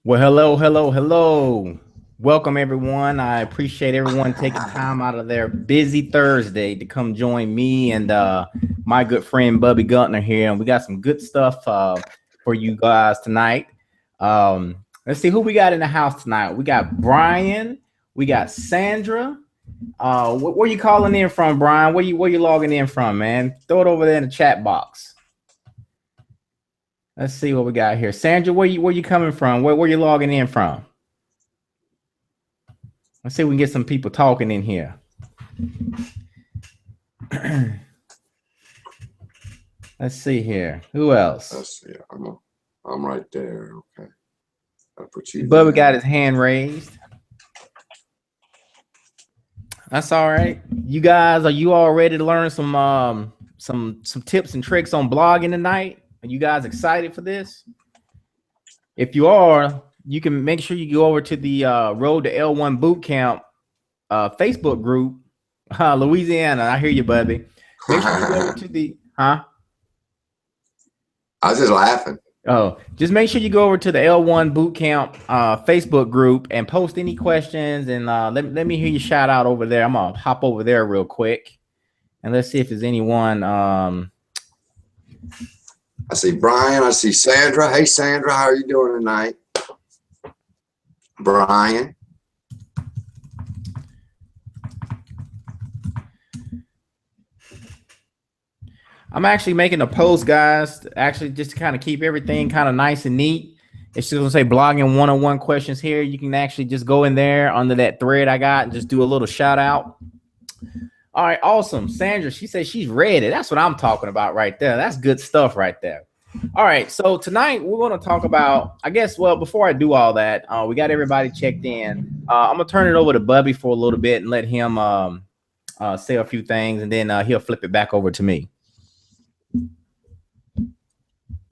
Well, hello, hello, hello. Welcome, everyone. I appreciate everyone taking time out of their busy Thursday to come join me and my good friend Bubby Guntner here. And we got some good stuff for you guys tonight. Let's see who we got in the house tonight. We got Brian. We got Sandra. Where you calling in from, Brian? Where you logging in from, man? Throw it over there in the chat box. Let's see what we got here. Sandra, where you coming from? Where you logging in from? Let's see if we can get some people talking in here. Let's see here. Who else? Let's see. I'm right there. Okay. I'll put you. Bubba got his hand raised. That's all right. You guys, are you all ready to learn some tips and tricks on blogging tonight? Are you guys excited for this? If you are, you can make sure you go over to the Road to L1 Bootcamp Facebook group, Louisiana. I hear you, Bubby. Make sure you go over to the I was just laughing. Oh, just make sure you go over to the L1 Bootcamp Facebook group and post any questions, and let me hear you shout out over there. I'm gonna hop over there real quick, and let's see if there's anyone. I see Brian. I see Sandra. Hey, Sandra, how are you doing tonight? Brian. I'm actually making a post, guys, actually just to kind of keep everything kind of nice and neat. It's just gonna say blogging 101 questions here. You can actually just go in there under that thread I got and just do a little shout out. All right, awesome. Sandra, she says she's ready. That's what I'm talking about right there. That's good stuff right there. All right, so tonight we're going to talk about, I guess, well, before I do all that, we got everybody checked in. I'm going to turn it over to Bubby for a little bit and let him say a few things, and then he'll flip it back over to me.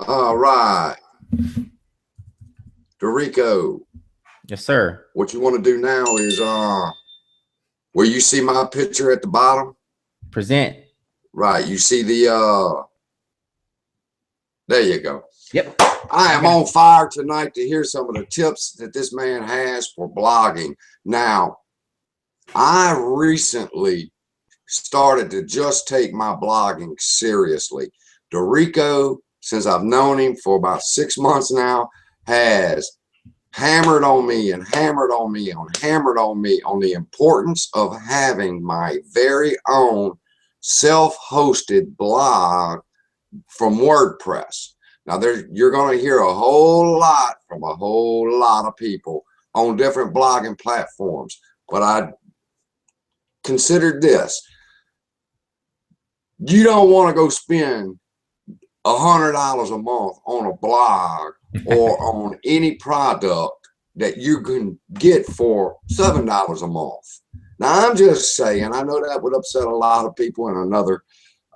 All right. Dorico. Yes, sir. What you want to do now is where you see my picture at the bottom. Present. Right. You see the there you go. Yep. I am on fire tonight to hear some of the tips that this man has for blogging. Now, I recently started to just take my blogging seriously. Dorico, since I've known him for about 6 months now, has hammered on me and hammered on me and hammered on me on the importance of having my very own self-hosted blog from WordPress. Now you're going to hear a whole lot from a whole lot of people on different blogging platforms, but I considered this. You don't want to go spend $100 a month on a blog or on any product that you can get for $7 a month. Now I'm just saying, I know that would upset a lot of people in another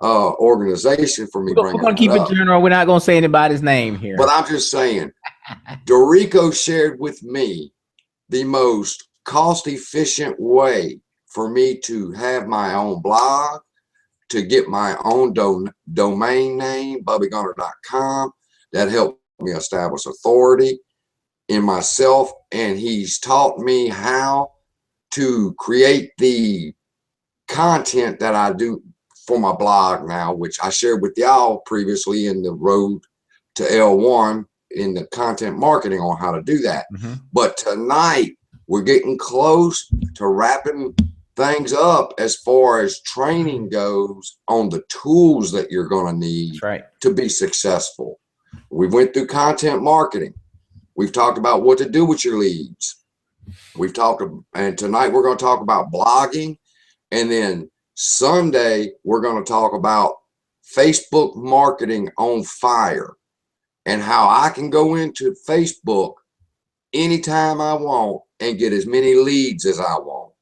organization for me. We're going to keep it general. We're not going to say anybody's name here. But I'm just saying, Dorico shared with me the most cost-efficient way for me to have my own blog, to get my own domain name, bubbygunner.com. That helped me establish authority in myself, and he's taught me how to create the content that I do for my blog now, which I shared with y'all previously in the Road to L1 in the content marketing on how to do that. But tonight we're getting close to wrapping things up as far as training goes on the tools that you're going to need to be successful. We went through content marketing. We've talked about what to do with your leads. We've talked, and tonight we're going to talk about blogging, and then Sunday we're going to talk about Facebook marketing on fire and how I can go into Facebook anytime I want and get as many leads as I want.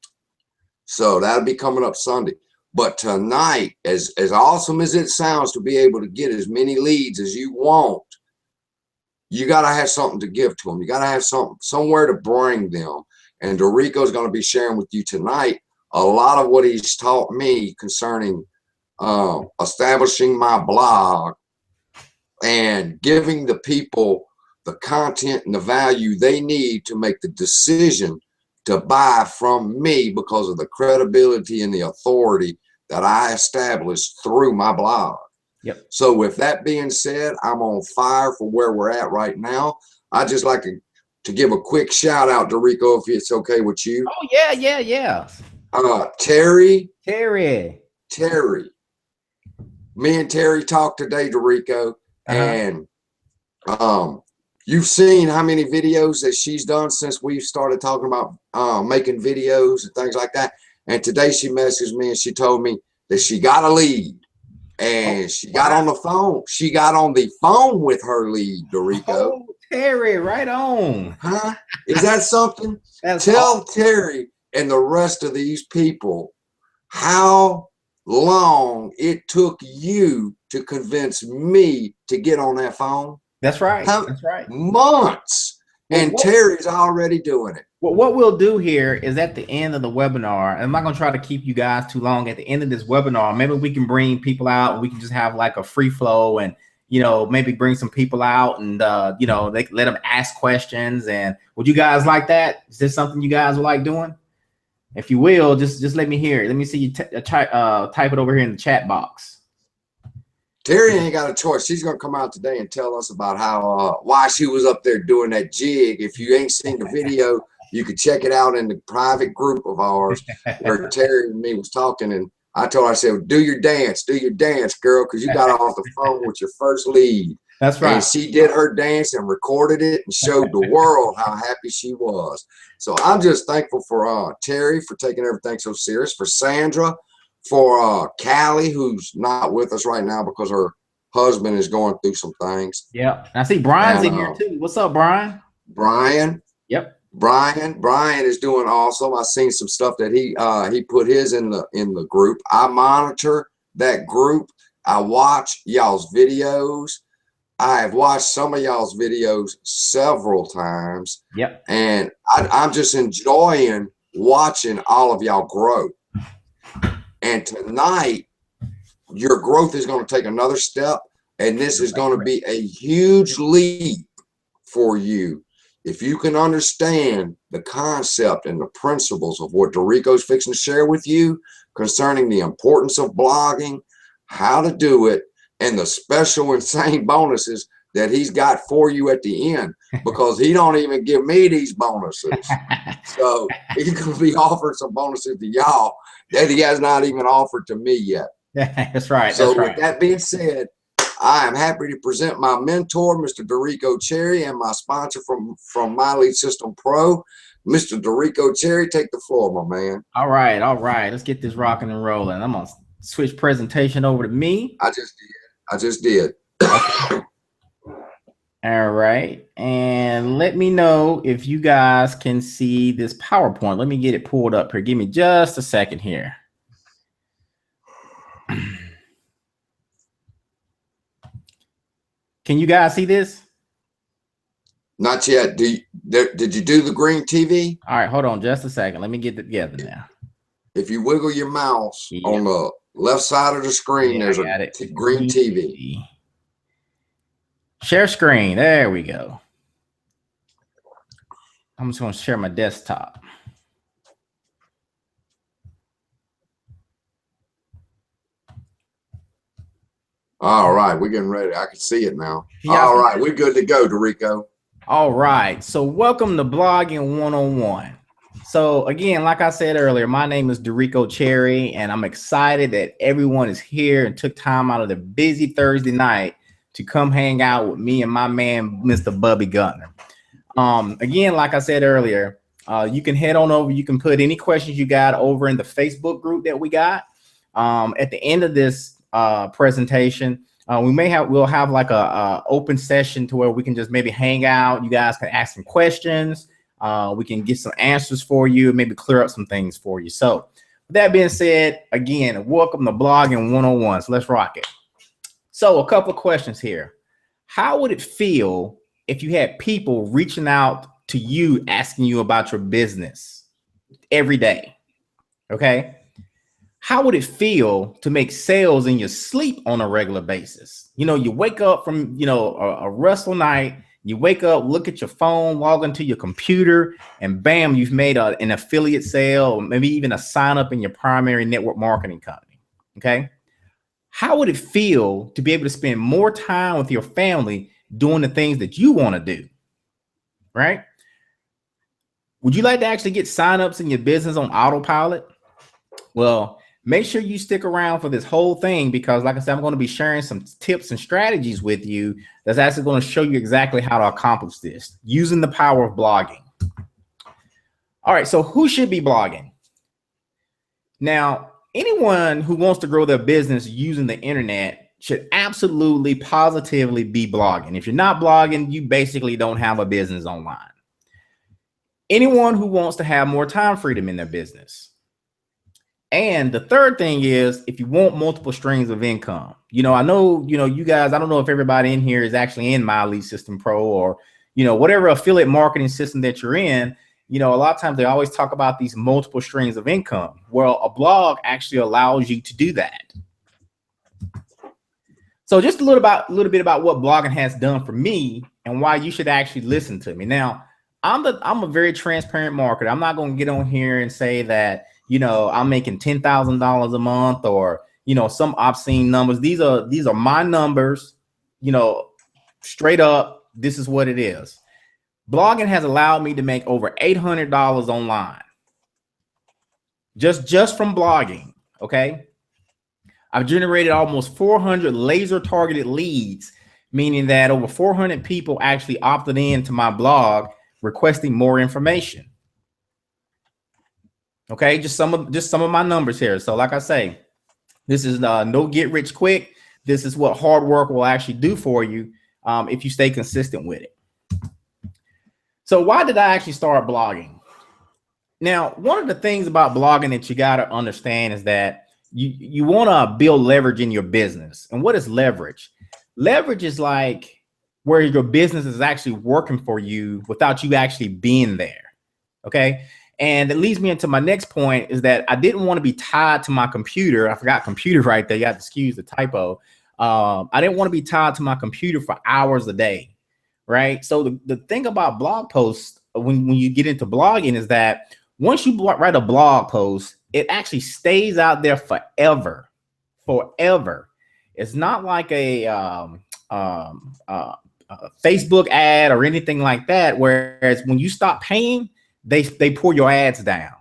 So that'll be coming up Sunday. But tonight, as awesome as it sounds to be able to get as many leads as you want, you got to have something to give to them. You got to have somewhere to bring them. And Dorico is going to be sharing with you tonight a lot of what he's taught me concerning establishing my blog and giving the people the content and the value they need to make the decision to buy from me because of the credibility and the authority that I established through my blog. Yep. So with that being said, I'm on fire for where we're at right now. I just like to give a quick shout out to Rico, if it's okay with you. Oh yeah. Terry. Me and Terry talked today, Dorico, and you've seen how many videos that she's done since we started talking about making videos and things like that. And today she messaged me and she told me that she got a lead. And she got on the phone. She got on the phone with her lead, Dorico. Oh, Terry, right on. Huh? Is that something? Tell Terry and the rest of these people how long it took you to convince me to get on that phone. That's right. That's right. Months. And Terry's already doing it. Well, what we'll do here is at the end of the webinar, and I'm not going to try to keep you guys too long. At the end of this webinar, maybe we can bring people out and we can just have like a free flow and, you know, maybe bring some people out and, you know, they let them ask questions. And would you guys like that? Is this something you guys would like doing? If you will, just let me hear it. Let me see you type it over here in the chat box. Terry ain't got a choice. She's going to come out today and tell us about how why she was up there doing that jig. If you ain't seen the video, you can check it out in the private group of ours where Terry and me was talking. And I told her, I said, do your dance, girl, because you got off the phone with your first lead. That's right. And she did her dance and recorded it and showed the world how happy she was. So I'm just thankful for Terry for taking everything so serious, for Sandra, for Callie, who's not with us right now because her husband is going through some things. Yeah. I see Brian's in here too. What's up, Brian? Brian. Yep. Brian is doing awesome. I've seen some stuff that he put his in the group. I monitor that group. I watch y'all's videos. I have watched some of y'all's videos several times. Yep. And I'm just enjoying watching all of y'all grow. And tonight, your growth is going to take another step, and this is going to be a huge leap for you. If you can understand the concept and the principles of what Dorico's fixing to share with you concerning the importance of blogging, how to do it, and the special insane bonuses that he's got for you at the end, because he don't even give me these bonuses. So he's going to be offering some bonuses to y'all that he has not even offered to me yet. That's right. So with that being said, I am happy to present my mentor, Mr. Dorico Cherry, and my sponsor from My Lead System Pro, Mr. Dorico Cherry. Take the floor, my man. All right. Let's get this rocking and rolling. I'm going to switch presentation over to me. I just did. All right. And let me know if you guys can see this PowerPoint. Let me get it pulled up here. Give me just a second here. Can you guys see this? Not yet. Did you do the green TV? All right, hold on just a second. Let me get it together now. If you wiggle your mouse on the left side of the screen, there's a green TV. Share screen. There we go. I'm just going to share my desktop. All right, we're getting ready. I can see it now. All right, we're good to go, Dorico. All right, so welcome to Blogging 101. So again, like I said earlier, my name is Dorico Cherry, and I'm excited that everyone is here and took time out of their busy Thursday night to come hang out with me and my man, Mr. Bubby Gunner. Again, like I said earlier, you can head on over. You can put any questions you got over in the Facebook group that we got. At the end of this presentation, we'll have like a open session to where we can just maybe hang out. You guys can ask some questions. We can get some answers for you, maybe clear up some things for you. So with that being said, again, welcome to Blogging 101. So let's rock it. So a couple of questions here. How would it feel if you had people reaching out to you, asking you about your business every day? Okay. How would it feel to make sales in your sleep on a regular basis? You know, you wake up from, a restful night, You wake up, look at your phone, log into your computer, and bam, you've made an affiliate sale, or maybe even a sign up in your primary network marketing company. Okay. How would it feel to be able to spend more time with your family doing the things that you want to do? Right? Would you like to actually get signups in your business on autopilot? Well, make sure you stick around for this whole thing, because like I said, I'm going to be sharing some tips and strategies with you that's actually going to show you exactly how to accomplish this using the power of blogging. All right, so who should be blogging? Now, anyone who wants to grow their business using the internet should absolutely positively be blogging. If you're not blogging, you basically don't have a business online. Anyone who wants to have more time freedom in their business. And the third thing is, if you want multiple streams of income. I know, you guys, I don't know if everybody in here is actually in My Lead System Pro, or, whatever affiliate marketing system that you're in. A lot of times they always talk about these multiple streams of income. Well, a blog actually allows you to do that. So just a little bit about what blogging has done for me and why you should actually listen to me. Now, I'm a very transparent marketer. I'm not going to get on here and say that, I'm making $10,000 a month, or, some obscene numbers. These are my numbers, straight up. This is what it is. Blogging has allowed me to make over $800 online. Just from blogging. Okay. I've generated almost 400 laser targeted leads, meaning that over 400 people actually opted in to my blog requesting more information. Okay, just some of my numbers here. So like I say, this is no get rich quick. This is what hard work will actually do for you if you stay consistent with it. So why did I actually start blogging? Now, one of the things about blogging that you got to understand is that you want to build leverage in your business. And what is leverage? Leverage is like where your business is actually working for you without you actually being there. Okay. And it leads me into my next point, is that I didn't want to be tied to my computer. I forgot computer right there. You have to excuse the typo. I didn't want to be tied to my computer for hours a day. Right. So the thing about blog posts, when you get into blogging, is that once you write a blog post, it actually stays out there forever. It's not like a Facebook ad or anything like that. Whereas when you stop paying, they pull your ads down.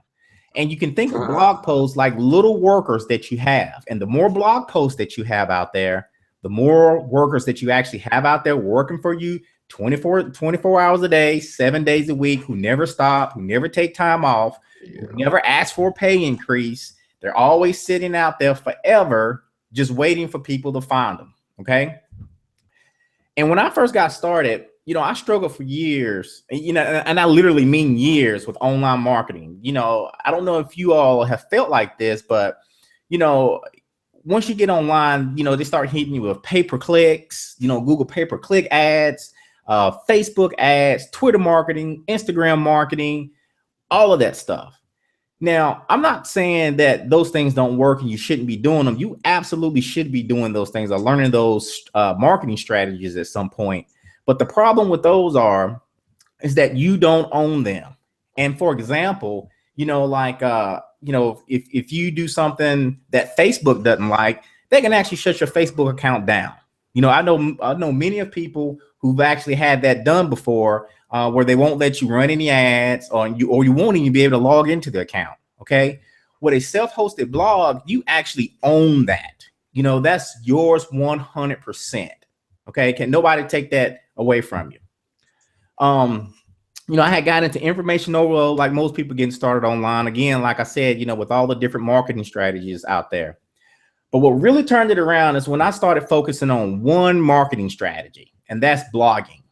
And you can think of blog posts like little workers that you have. And the more blog posts that you have out there, the more workers that you actually have out there working for you 24 hours a day, 7 days a week, who never stop, who never take time off, who never ask for a pay increase. They're always sitting out there forever, just waiting for people to find them. Okay. And when I first got started, I struggled for years, and I literally mean years, with online marketing. I don't know if you all have felt like this, but, once you get online, they start hitting you with pay-per-clicks, Google pay-per-click ads, Facebook ads, Twitter marketing, Instagram marketing, all of that stuff. Now, I'm not saying that those things don't work and you shouldn't be doing them. You absolutely should be doing those things or learning those marketing strategies at some point. But the problem with those is that you don't own them. And for example, if you do something that Facebook doesn't like, they can actually shut your Facebook account down. I know many of people who've actually had that done before, where they won't let you run any ads, or you won't even be able to log into the account. Okay. With a self-hosted blog, you actually own that. That's yours 100%. Okay. Can nobody take that away from you? I had got into information overload like most people getting started online. Again, like I said, with all the different marketing strategies out there. But what really turned it around is when I started focusing on one marketing strategy, and that's blogging.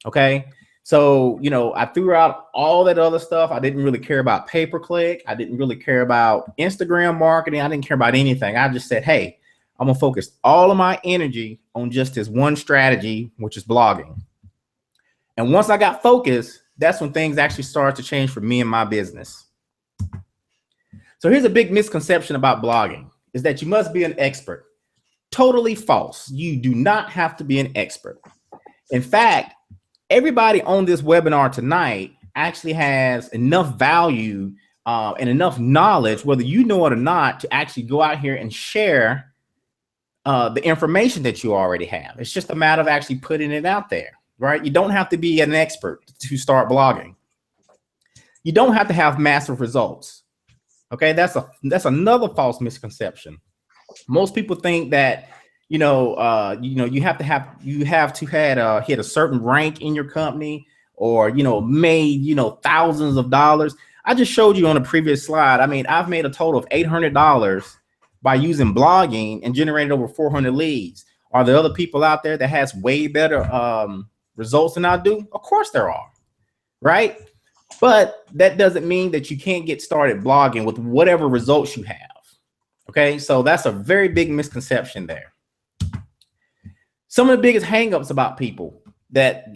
Okay. So, I threw out all that other stuff. I didn't really care about pay-per-click. I didn't really care about Instagram marketing. I didn't care about anything. I just said, hey, I'm going to focus all of my energy on just this one strategy, which is blogging. And once I got focused, that's when things actually started to change for me and my business. So here's a big misconception about blogging, is that you must be an expert. Totally false. You do not have to be an expert. In fact, everybody on this webinar tonight actually has enough value and enough knowledge, whether you know it or not, to actually go out here and share the information that you already have. It's just a matter of actually putting it out there, right? You don't have to be an expert to start blogging. You don't have to have massive results. Okay, that's another false misconception. Most people think that you have to have hit a certain rank in your company, or made thousands of dollars. I just showed you on the previous slide. I mean, I've made a total of $800 by using blogging and generated over 400 leads. Are there other people out there that has way better results than I do? Of course there are, right? But that doesn't mean that you can't get started blogging with whatever results you have. Okay, so that's a very big misconception there. Some of the biggest hangups about people that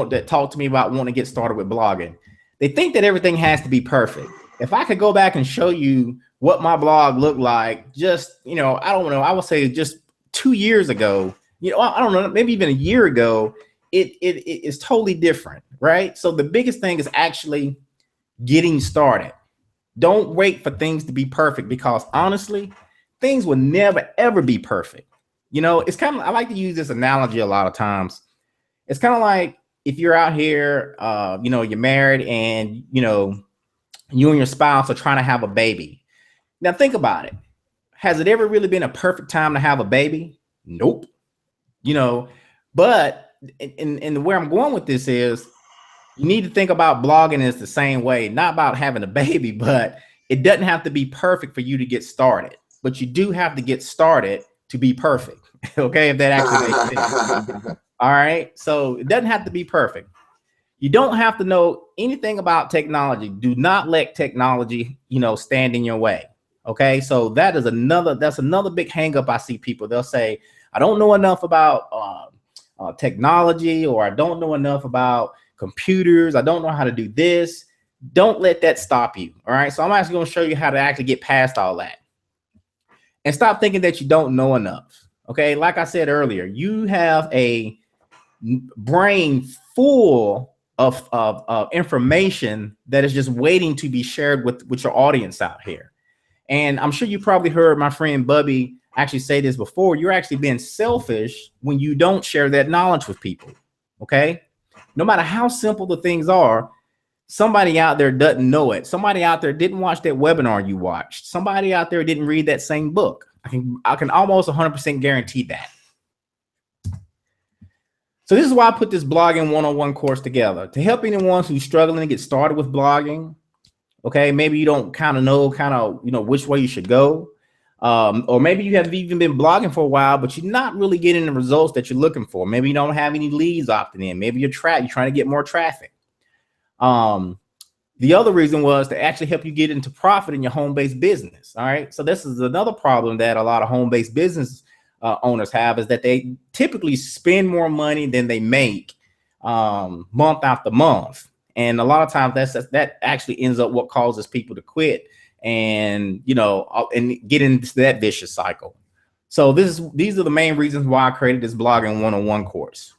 that talk to me about wanting to get started with blogging, they think that everything has to be perfect. If I could go back and show you what my blog looked like, just I don't know, I would say just 2 years ago, I don't know, maybe even a year ago, it is totally different, right? So the biggest thing is actually getting started. Don't wait for things to be perfect, because honestly, things will never ever be perfect. It's kind of, I like to use this analogy a lot of times. It's kind of like if you're out here, you're married, and you and your spouse are trying to have a baby. Now think about it. Has it ever really been a perfect time to have a baby? Nope. But and where I'm going with this is, you need to think about blogging as the same way, not about having a baby, but it doesn't have to be perfect for you to get started, but you do have to get started to be perfect. Okay, if that actually makes sense. All right, so it doesn't have to be perfect. You don't have to know anything about technology. Do not let technology, stand in your way. Okay, so that's another big hang up I see people. They'll say, I don't know enough about technology, or I don't know enough about computers. I don't know how to do this. Don't let that stop you. All right, so I'm actually going to show you how to actually get past all that and stop thinking that you don't know enough. Okay, like I said earlier, you have a brain full of information that is just waiting to be shared with your audience out here. And I'm sure you probably heard my friend Bubby actually say this before. You're actually being selfish when you don't share that knowledge with people. Okay, no matter how simple the things are, somebody out there doesn't know it. Somebody out there didn't watch that webinar you watched. Somebody out there didn't read that same book. I can almost 100% guarantee that. So this is why I put this blogging 101 course together, to help anyone who's struggling to get started with blogging. Okay, maybe you don't know which way you should go. Or maybe you have even been blogging for a while, but you're not really getting the results that you're looking for. Maybe you don't have any leads opting in. Maybe you're trying to get more traffic. The other reason was to actually help you get into profit in your home-based business. All right. So this is another problem that a lot of home-based business owners have, is that they typically spend more money than they make month after month. And a lot of times that actually ends up what causes people to quit and get into that vicious cycle. So these are the main reasons why I created this blogging 101 course.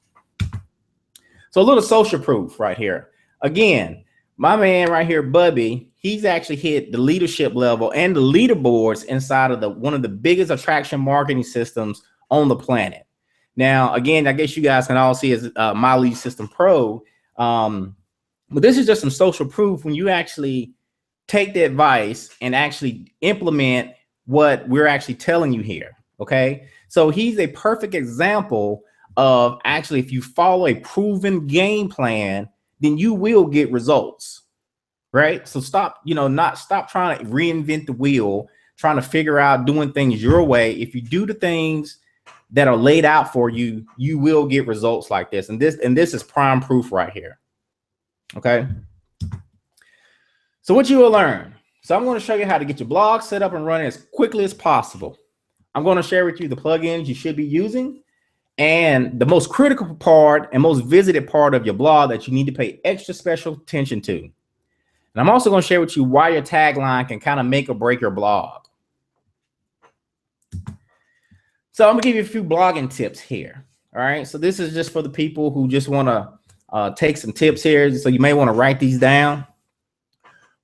So a little social proof right here. Again, my man right here, Bubby, he's actually hit the leadership level and the leaderboards inside of one of the biggest attraction marketing systems on the planet. Now, again, I guess you guys can all see as My Lead System Pro. But this is just some social proof when you actually take the advice and actually implement what we're actually telling you here. Okay, so he's a perfect example of actually, if you follow a proven game plan, then you will get results, right? So stop trying to reinvent the wheel, trying to figure out doing things your way. If you do the things that are laid out for you, you will get results like this. And this is prime proof right here. Okay. So what you will learn. So I'm going to show you how to get your blog set up and running as quickly as possible. I'm going to share with you the plugins you should be using, and the most critical part and most visited part of your blog that you need to pay extra special attention to. And I'm also going to share with you why your tagline can kind of make or break your blog. So I'm going to give you a few blogging tips here. All right. So this is just for the people who just want to take some tips here. So you may want to write these down.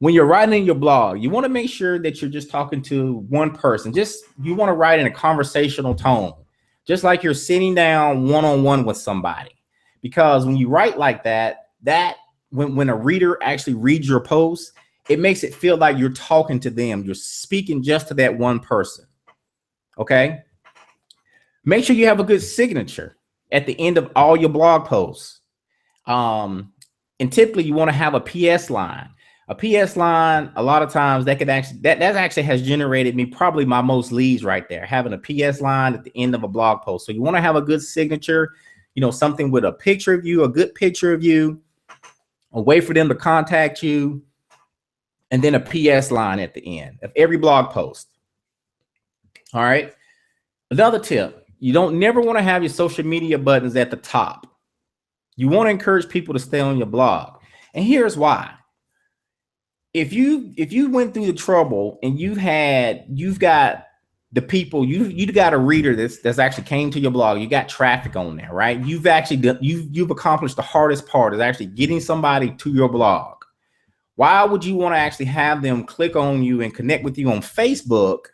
When you're writing in your blog, you want to make sure that you're just talking to one person. You want to write in a conversational tone, just like you're sitting down one-on-one with somebody. Because when you write like that, when a reader actually reads your post, it makes it feel like you're talking to them. You're speaking just to that one person. Okay. Make sure you have a good signature at the end of all your blog posts. And typically you want to have a PS line. A PS line, a lot of times that actually has generated me probably my most leads right there, having a PS line at the end of a blog post. So you want to have a good signature, something with a picture of you, a good picture of you, a way for them to contact you, and then a PS line at the end of every blog post. All right. Another tip, you don't never want to have your social media buttons at the top. You want to encourage people to stay on your blog. And here's why. If you went through the trouble and you've got the people, you got a reader that's actually came to your blog, you got traffic on there, right? You've accomplished the hardest part, is actually getting somebody to your blog. Why would you want to actually have them click on you and connect with you on Facebook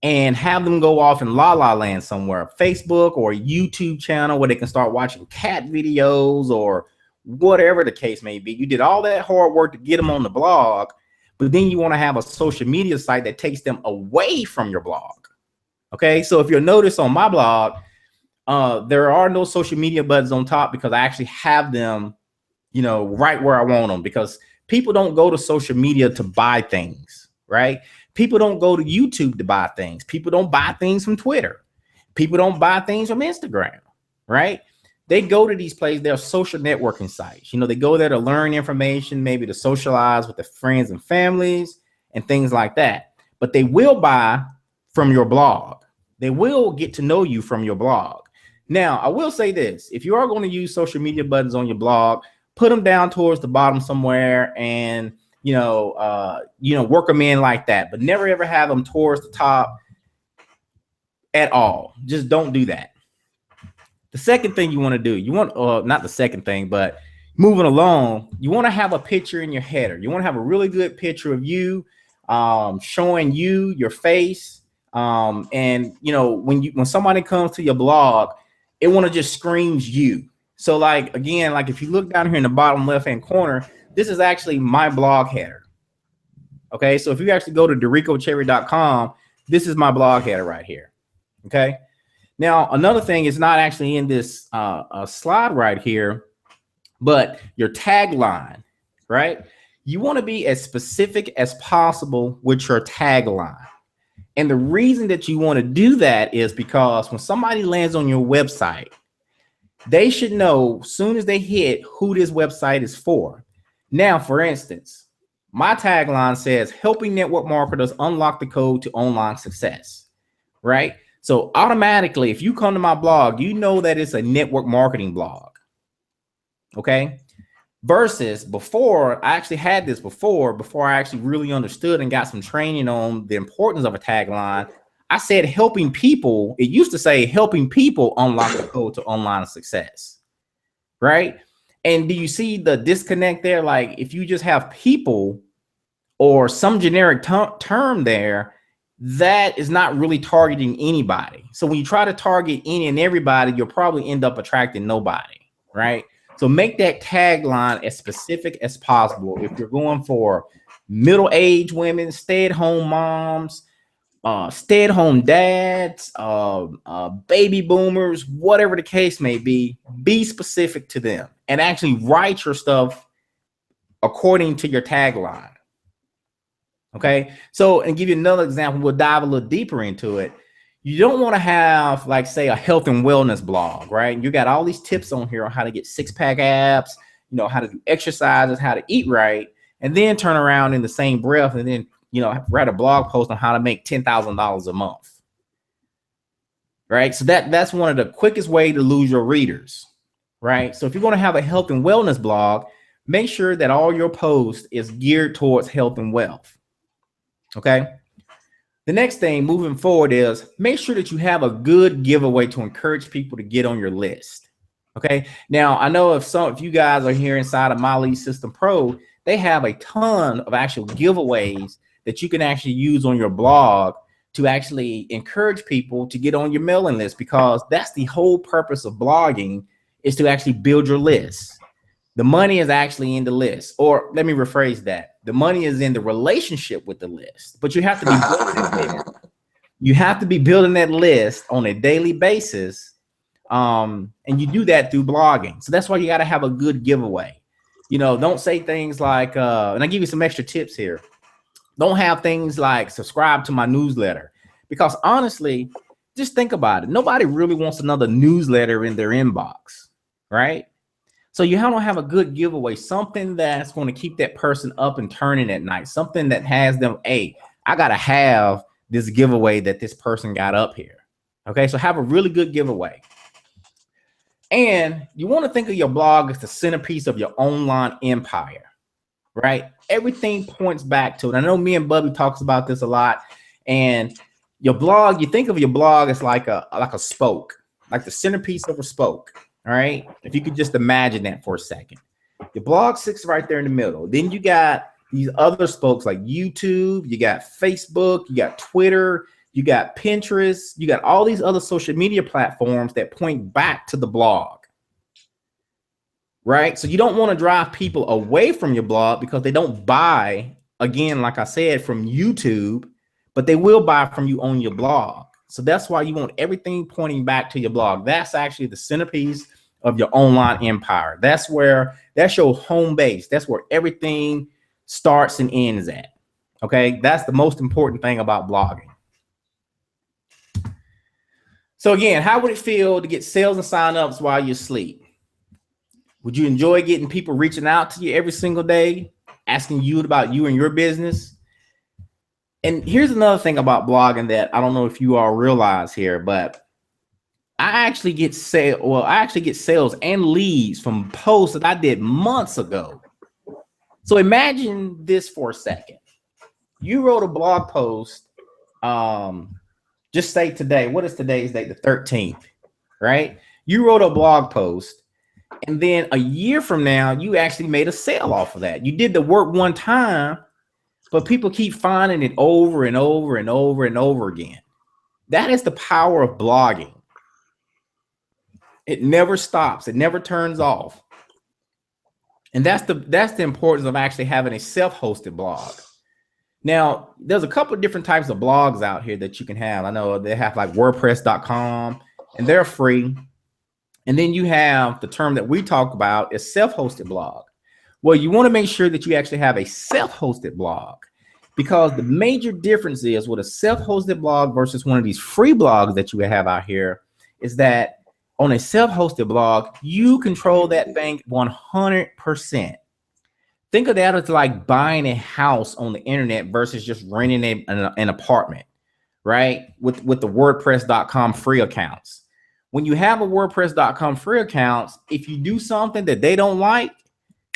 and have them go off in La La Land somewhere, Facebook or a YouTube channel where they can start watching cat videos or whatever the case may be? You did all that hard work to get them on the blog, but then you want to have a social media site that takes them away from your blog. Okay, so if you'll notice on my blog, there are no social media buttons on top because I actually have them, right where I want them, because people don't go to social media to buy things, right? People don't go to YouTube to buy things. People don't buy things from Twitter. People don't buy things from Instagram, right? They go to these places. They're social networking sites. They go there to learn information, maybe to socialize with their friends and families and things like that. But they will buy from your blog. They will get to know you from your blog. Now, I will say this. If you are going to use social media buttons on your blog, put them down towards the bottom somewhere and, work them in like that. But never, ever have them towards the top at all. Just don't do that. The second thing you want to do, not the second thing, but moving along, you want to have a picture in your header. You want to have a really good picture of you, showing you, your face. And when somebody comes to your blog, it want to just screams you. So like if you look down here in the bottom left-hand corner, this is actually my blog header. Okay. So if you actually go to DeRicoCherry.com, this is my blog header right here. Okay. Now, another thing is not actually in this slide right here, but your tagline, right? You want to be as specific as possible with your tagline. And the reason that you want to do that is because when somebody lands on your website, they should know as soon as they hit who this website is for. Now, for instance, my tagline says, helping network marketers unlock the code to online success, right? So automatically, if you come to my blog, you know that it's a network marketing blog. Okay. Versus before, I actually had this before I actually really understood and got some training on the importance of a tagline. I said helping people. It used to say helping people unlock the code to online success. Right. And do you see the disconnect there? Like if you just have people or some generic term there, that is not really targeting anybody. So when you try to target any and everybody, you'll probably end up attracting nobody, right? So make that tagline as specific as possible. If you're going for middle-aged women, stay-at-home moms, stay-at-home dads, baby boomers, whatever the case may be specific to them and actually write your stuff according to your tagline. Okay, so and give you another example, we'll dive a little deeper into it. You don't want to have, like, say, a health and wellness blog, right? You got all these tips on here on how to get six-pack abs, how to do exercises, how to eat right, and then turn around in the same breath and then, write a blog post on how to make $10,000 a month, right? So that's one of the quickest way to lose your readers, right? So if you're going to have a health and wellness blog, make sure that all your posts is geared towards health and wealth. Okay. The next thing moving forward is make sure that you have a good giveaway to encourage people to get on your list. Okay. Now I know if you guys are here inside of My Lead System Pro, they have a ton of actual giveaways that you can actually use on your blog to actually encourage people to get on your mailing list, because that's the whole purpose of blogging, is to actually build your list. The money is actually in the list, or let me rephrase that. The money is in the relationship with the list, but you have to be building that list on a daily basis. And you do that through blogging. So that's why you got to have a good giveaway. Don't say things like, and I give you some extra tips here. Don't have things like subscribe to my newsletter, because honestly, just think about it. Nobody really wants another newsletter in their inbox, right? So you don't have a good giveaway, something that's going to keep that person up and turning at night, something that has them, hey, I got to have this giveaway that this person got up here. Okay, so have a really good giveaway. And you want to think of your blog as the centerpiece of your online empire, right? Everything points back to it. I know me and Bubby talks about this a lot. And your blog, you think of your blog as like a spoke, like the centerpiece of a spoke. All right. If you could just imagine that for a second, your blog sits right there in the middle. Then you got these other spokes like YouTube, you got Facebook, you got Twitter, you got Pinterest, you got all these other social media platforms that point back to the blog. Right? So you don't want to drive people away from your blog, because they don't buy, again, like I said, from YouTube, but they will buy from you on your blog. So that's why you want everything pointing back to your blog. That's actually the centerpiece of your online empire. That's your home base. That's where everything starts and ends at. Okay. That's the most important thing about blogging. So again, how would it feel to get sales and signups while you sleep? Would you enjoy getting people reaching out to you every single day, asking you about you and your business? And here's another thing about blogging that I don't know if you all realize here, but I actually get sales and leads from posts that I did months ago. So imagine this for a second. You wrote a blog post, just say today. What is today's date? The 13th, right? You wrote a blog post. And then a year from now, you actually made a sale off of that. You did the work one time, but people keep finding it over and over and over and over again. That is the power of blogging. It never stops. It never turns off. And that's the importance of actually having a self-hosted blog. Now, there's a couple of different types of blogs out here that you can have. I know they have like WordPress.com, and they're free. And then you have the term that we talk about is self-hosted blog. Well, you want to make sure that you actually have a self-hosted blog, because the major difference is with a self-hosted blog versus one of these free blogs that you have out here is that on a self-hosted blog, you control that thing 100%. Think of that as like buying a house on the internet versus just renting an apartment, right? With the WordPress.com free accounts. When you have a WordPress.com free accounts, if you do something that they don't like,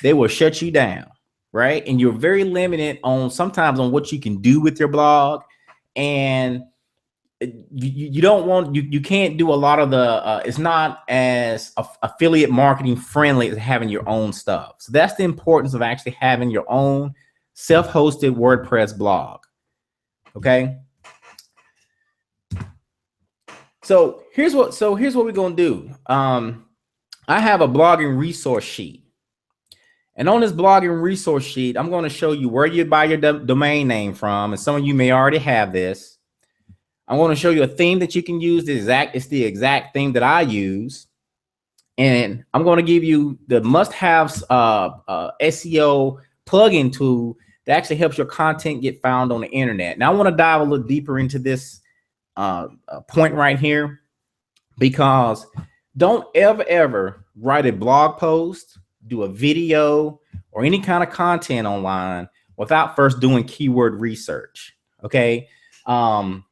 they will shut you down, right? And you're very limited sometimes on what you can do with your blog. And you can't do a lot of it's not as affiliate marketing friendly as having your own stuff. So that's the importance of actually having your own self-hosted WordPress blog. Okay. So here's what we're going to do. I have a blogging resource sheet. And on this blogging resource sheet, I'm going to show you where you buy your domain name from. And some of you may already have this. I'm going to show you a theme that you can use. It's the exact theme that I use. And I'm going to give you the must-haves SEO plugin tool that actually helps your content get found on the internet. Now, I want to dive a little deeper into this point right here, because don't ever write a blog post, do a video, or any kind of content online without first doing keyword research. Okay. And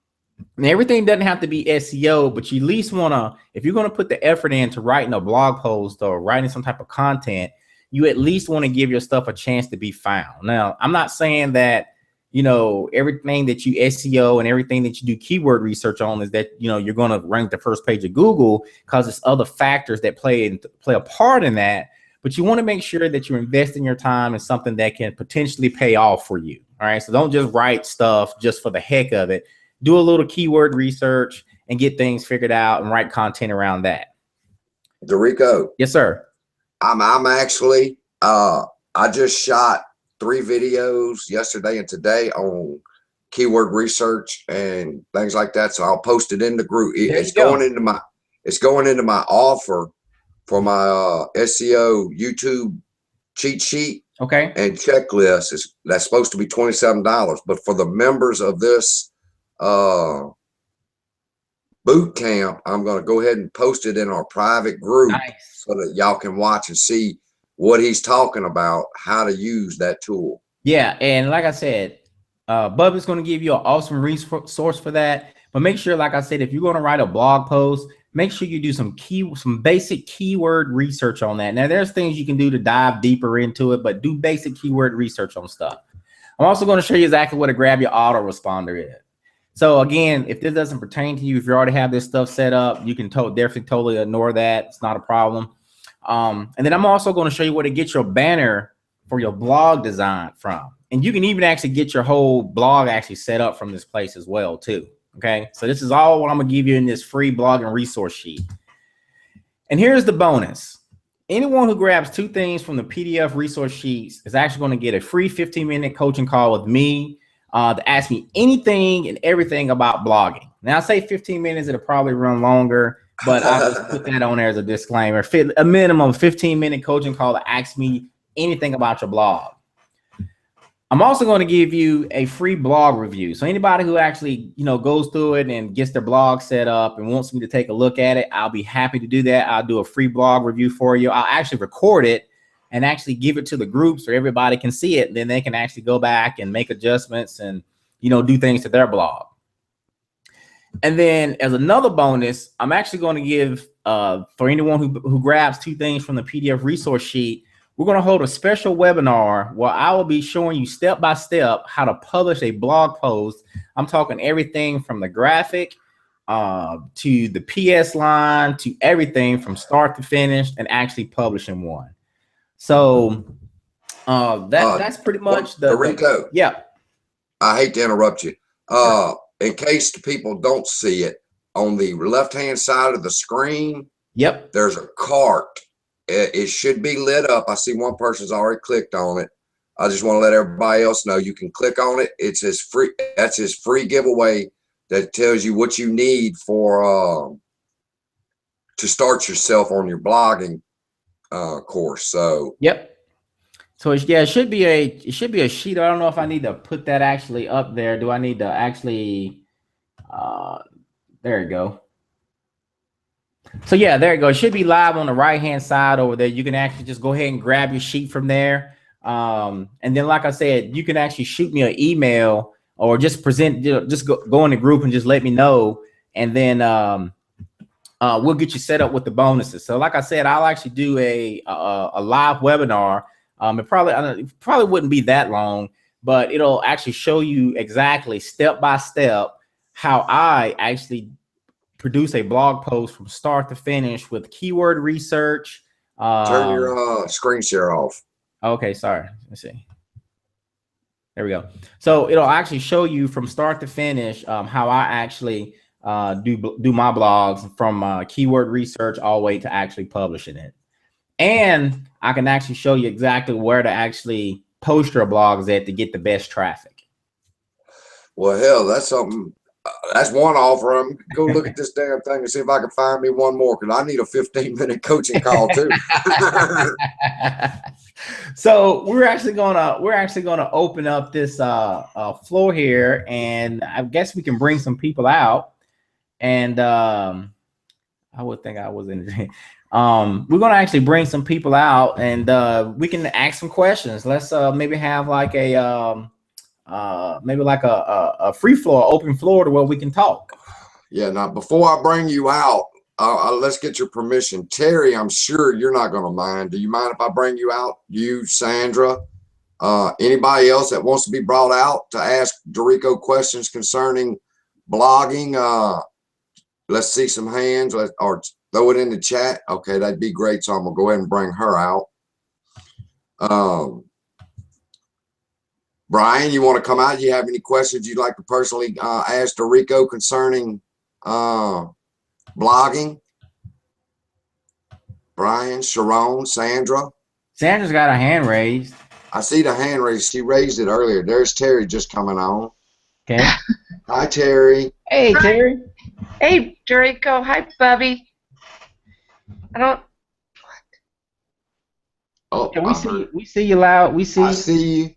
everything doesn't have to be SEO, but you at least want to, if you're going to put the effort into writing a blog post or writing some type of content, you at least want to give your stuff a chance to be found. Now, I'm not saying that you know, everything that you SEO and everything that you do keyword research on is that, you know, you're going to rank the first page of Google, because it's other factors that play a part in that. But you want to make sure that you're investing your time in something that can potentially pay off for you. All right. So don't just write stuff just for the heck of it. Do a little keyword research and get things figured out and write content around that. Dorico. Yes, sir. I'm actually, I just shot 3 videos yesterday and today on keyword research and things like that. So I'll post it in the group. It's going into my offer for my SEO YouTube cheat sheet. Okay. And checklist that's supposed to be $27. But for the members of this boot camp, I'm going to go ahead and post it in our private group. Nice. So that y'all can watch and see what he's talking about, how to use that tool. Yeah, and like I said, Bub is going to give you an awesome resource for that. But make sure, like I said, if you're going to write a blog post, make sure you do some basic keyword research on that. Now, there's things you can do to dive deeper into it, but do basic keyword research on stuff. I'm also going to show you exactly what a grab your autoresponder is. So again, if this doesn't pertain to you, if you already have this stuff set up, you can definitely totally ignore that. It's not a problem. And then I'm also going to show you where to get your banner for your blog design from. And you can even actually get your whole blog actually set up from this place as well too. Okay, so this is all what I'm gonna give you in this free blogging resource sheet. And here's the bonus. Anyone who grabs 2 things from the PDF resource sheets is actually going to get a free 15-minute coaching call with me to ask me anything and everything about blogging. Now, I say 15 minutes, it'll probably run longer, but I'll just put that on there as a disclaimer. A minimum 15-minute coaching call to ask me anything about your blog. I'm also going to give you a free blog review. So anybody who actually, you know, goes through it and gets their blog set up and wants me to take a look at it, I'll be happy to do that. I'll do a free blog review for you. I'll actually record it and actually give it to the group so everybody can see it. Then they can actually go back and make adjustments and, you know, do things to their blog. And then as another bonus, I'm actually going to give for anyone who grabs 2 things from the PDF resource sheet, we're going to hold a special webinar where I will be showing you step by step how to publish a blog post. I'm talking everything from the graphic to the PS line to everything from start to finish and actually publishing one. So that's pretty much Dorico. Yeah. I hate to interrupt you. In case the people don't see it, on the left-hand side of the screen, yep, there's a cart. It should be lit up. I see one person's already clicked on it. I just want to let everybody else know you can click on it. It's his free. That's his free giveaway that tells you what you need for to start yourself on your blogging course. So yep. So it should be a sheet. I don't know if I need to put that actually up there. Do I need to actually? There you go. So yeah, there you go. It should be live on the right-hand side over there. You can actually just go ahead and grab your sheet from there. And then, like I said, you can actually shoot me an email or just present, just go in the group and just let me know. And then we'll get you set up with the bonuses. So like I said, I'll actually do a live webinar. It probably wouldn't be that long, but it'll actually show you exactly step by step how I actually produce a blog post from start to finish with keyword research. Turn your screen share off. Okay, sorry. Let's see. There we go. So it'll actually show you from start to finish how I actually do my blogs from keyword research all the way to actually publishing it. And I can actually show you exactly where to actually post your blogs at to get the best traffic. Well, hell, that's something. That's one offer. I'm go look at this damn thing and see if I can find me one more, because I need a 15-minute coaching call too. So we're actually gonna open up this floor here, and I guess we can bring some people out. And I would think I was in. We're gonna actually bring some people out, and we can ask some questions. Let's maybe have like a free floor, open floor to where we can talk. Yeah. Now, before I bring you out, let's get your permission. Terry, I'm sure you're not going to mind. Do you mind if I bring you out? You, Sandra, Anybody else that wants to be brought out to ask Dorico questions concerning blogging? Let's see some hands, or throw it in the chat. Okay, that'd be great. So I'm gonna go ahead and bring her out. Brian, you want to come out? You have any questions you'd like to personally ask Dorico concerning blogging? Brian, Sharon, Sandra. Sandra's got a hand raised. I see the hand raised. She raised it earlier. There's Terry just coming on. Okay. Hi, Terry. Hey, Terry. Hey, Dorico. Hi, Bubby. I don't. Oh, Yeah, we see you loud. We see. I see you.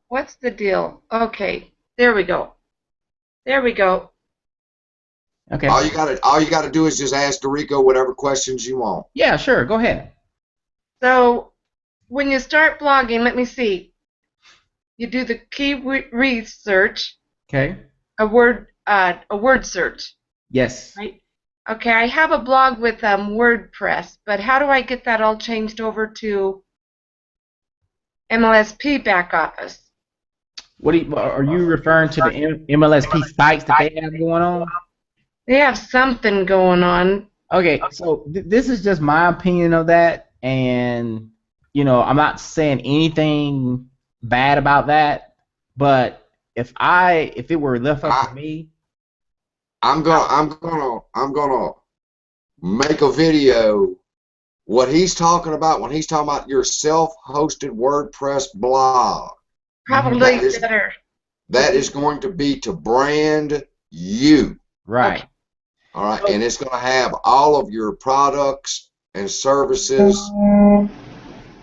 What's the deal? Okay, there we go. There we go. Okay. All you gotta do is just ask Dorico whatever questions you want. Yeah, sure. Go ahead. So, when you start blogging, let me see. You do the keyword search, Okay. a word search, Yes. right? Okay, I have a blog with WordPress, but how do I get that all changed over to MLSP back office? Are you referring to the MLSP sites that they have going on? They have something going on. Okay, so this is just my opinion of that, and I'm not saying anything bad about that, but if it were left up to me, I'm gonna make a video. What he's talking about when he's talking about your self-hosted WordPress blog. Probably better. That is going to be to brand you. right? Okay. All right, and it's going to have all of your products and services.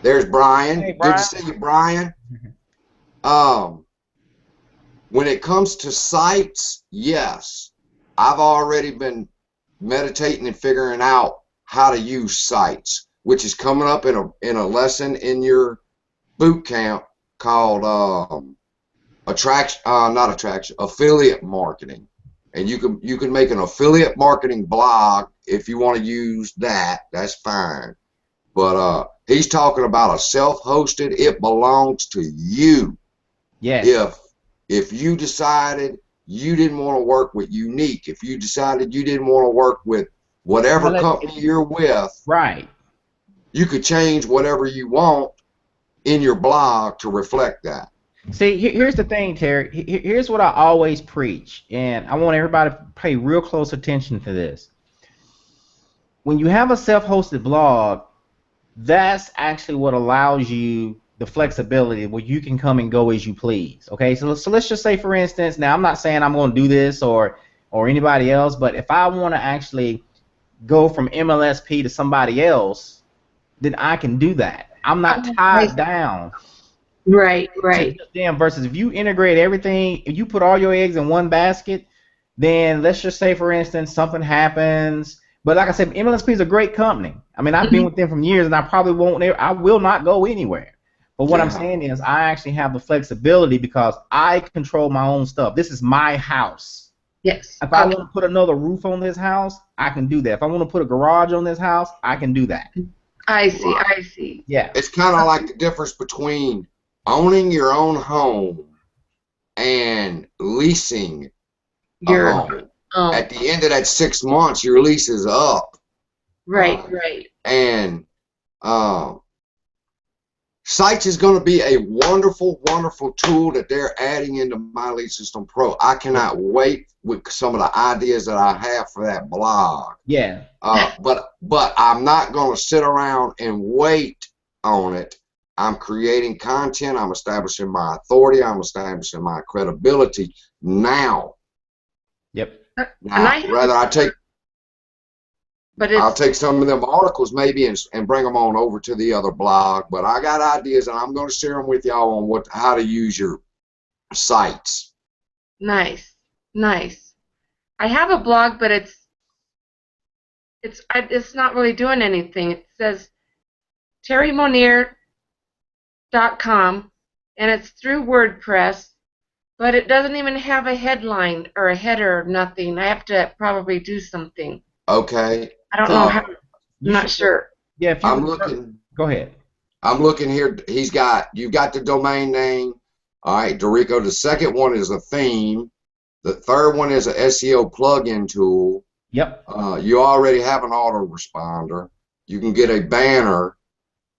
There's Brian. Hey, Good Brian. to see you, Brian. When it comes to sites, yes, I've already been meditating and figuring out how to use sites, which is coming up in a lesson in your boot camp called affiliate marketing. And you can make an affiliate marketing blog if you want to use that. That's fine. But he's talking about a self-hosted. It belongs to you. Yes. If you decided you didn't want to work with Unique, if you decided you didn't want to work with whatever company you're with, right, you could change whatever you want in your blog to reflect that. See, here's the thing, Terry. Here's what I always preach, and I want everybody to pay real close attention to this. When you have a self-hosted blog, that's actually what allows you the flexibility where you can come and go as you please. Okay, so let's just say, for instance, now I'm not saying I'm going to do this or anybody else, but if I want to actually go from MLSP to somebody else, then I can do that. I'm not tied down. Right. Them versus if you integrate everything, if you put all your eggs in one basket, then let's just say, for instance, something happens. But like I said, MLSP is a great company. I mean, I've been with them for years, and I will not go anywhere. But what I'm saying is, I actually have the flexibility because I control my own stuff. This is my house. Yes. If I want to put another roof on this house, I can do that. If I want to put a garage on this house, I can do that. I see. Yeah. It's kind of like the difference between owning your own home and leasing a home. At the end of that 6 months, your lease is up. Right. And Sites is going to be a wonderful, wonderful tool that they're adding into My Lead System Pro. I cannot wait with some of the ideas that I have for that blog. Yeah. But I'm not going to sit around and wait on it. I'm creating content. I'm establishing my authority. I'm establishing my credibility now. Yep. Now, I'll take some of them articles maybe and bring them on over to the other blog. But I got ideas, and I'm going to share them with y'all on how to use your sites. Nice. I have a blog, but it's not really doing anything. It says terrymonier.com, and it's through WordPress, but it doesn't even have a headline or a header or nothing. I have to probably do something. Okay. I don't know how. I'm not sure. Yeah, if you I'm would looking. go ahead. I'm looking here. You've got the domain name. All right, Dorico. The second one is a theme. The third one is a SEO plugin tool. Yep. You already have an autoresponder. You can get a banner,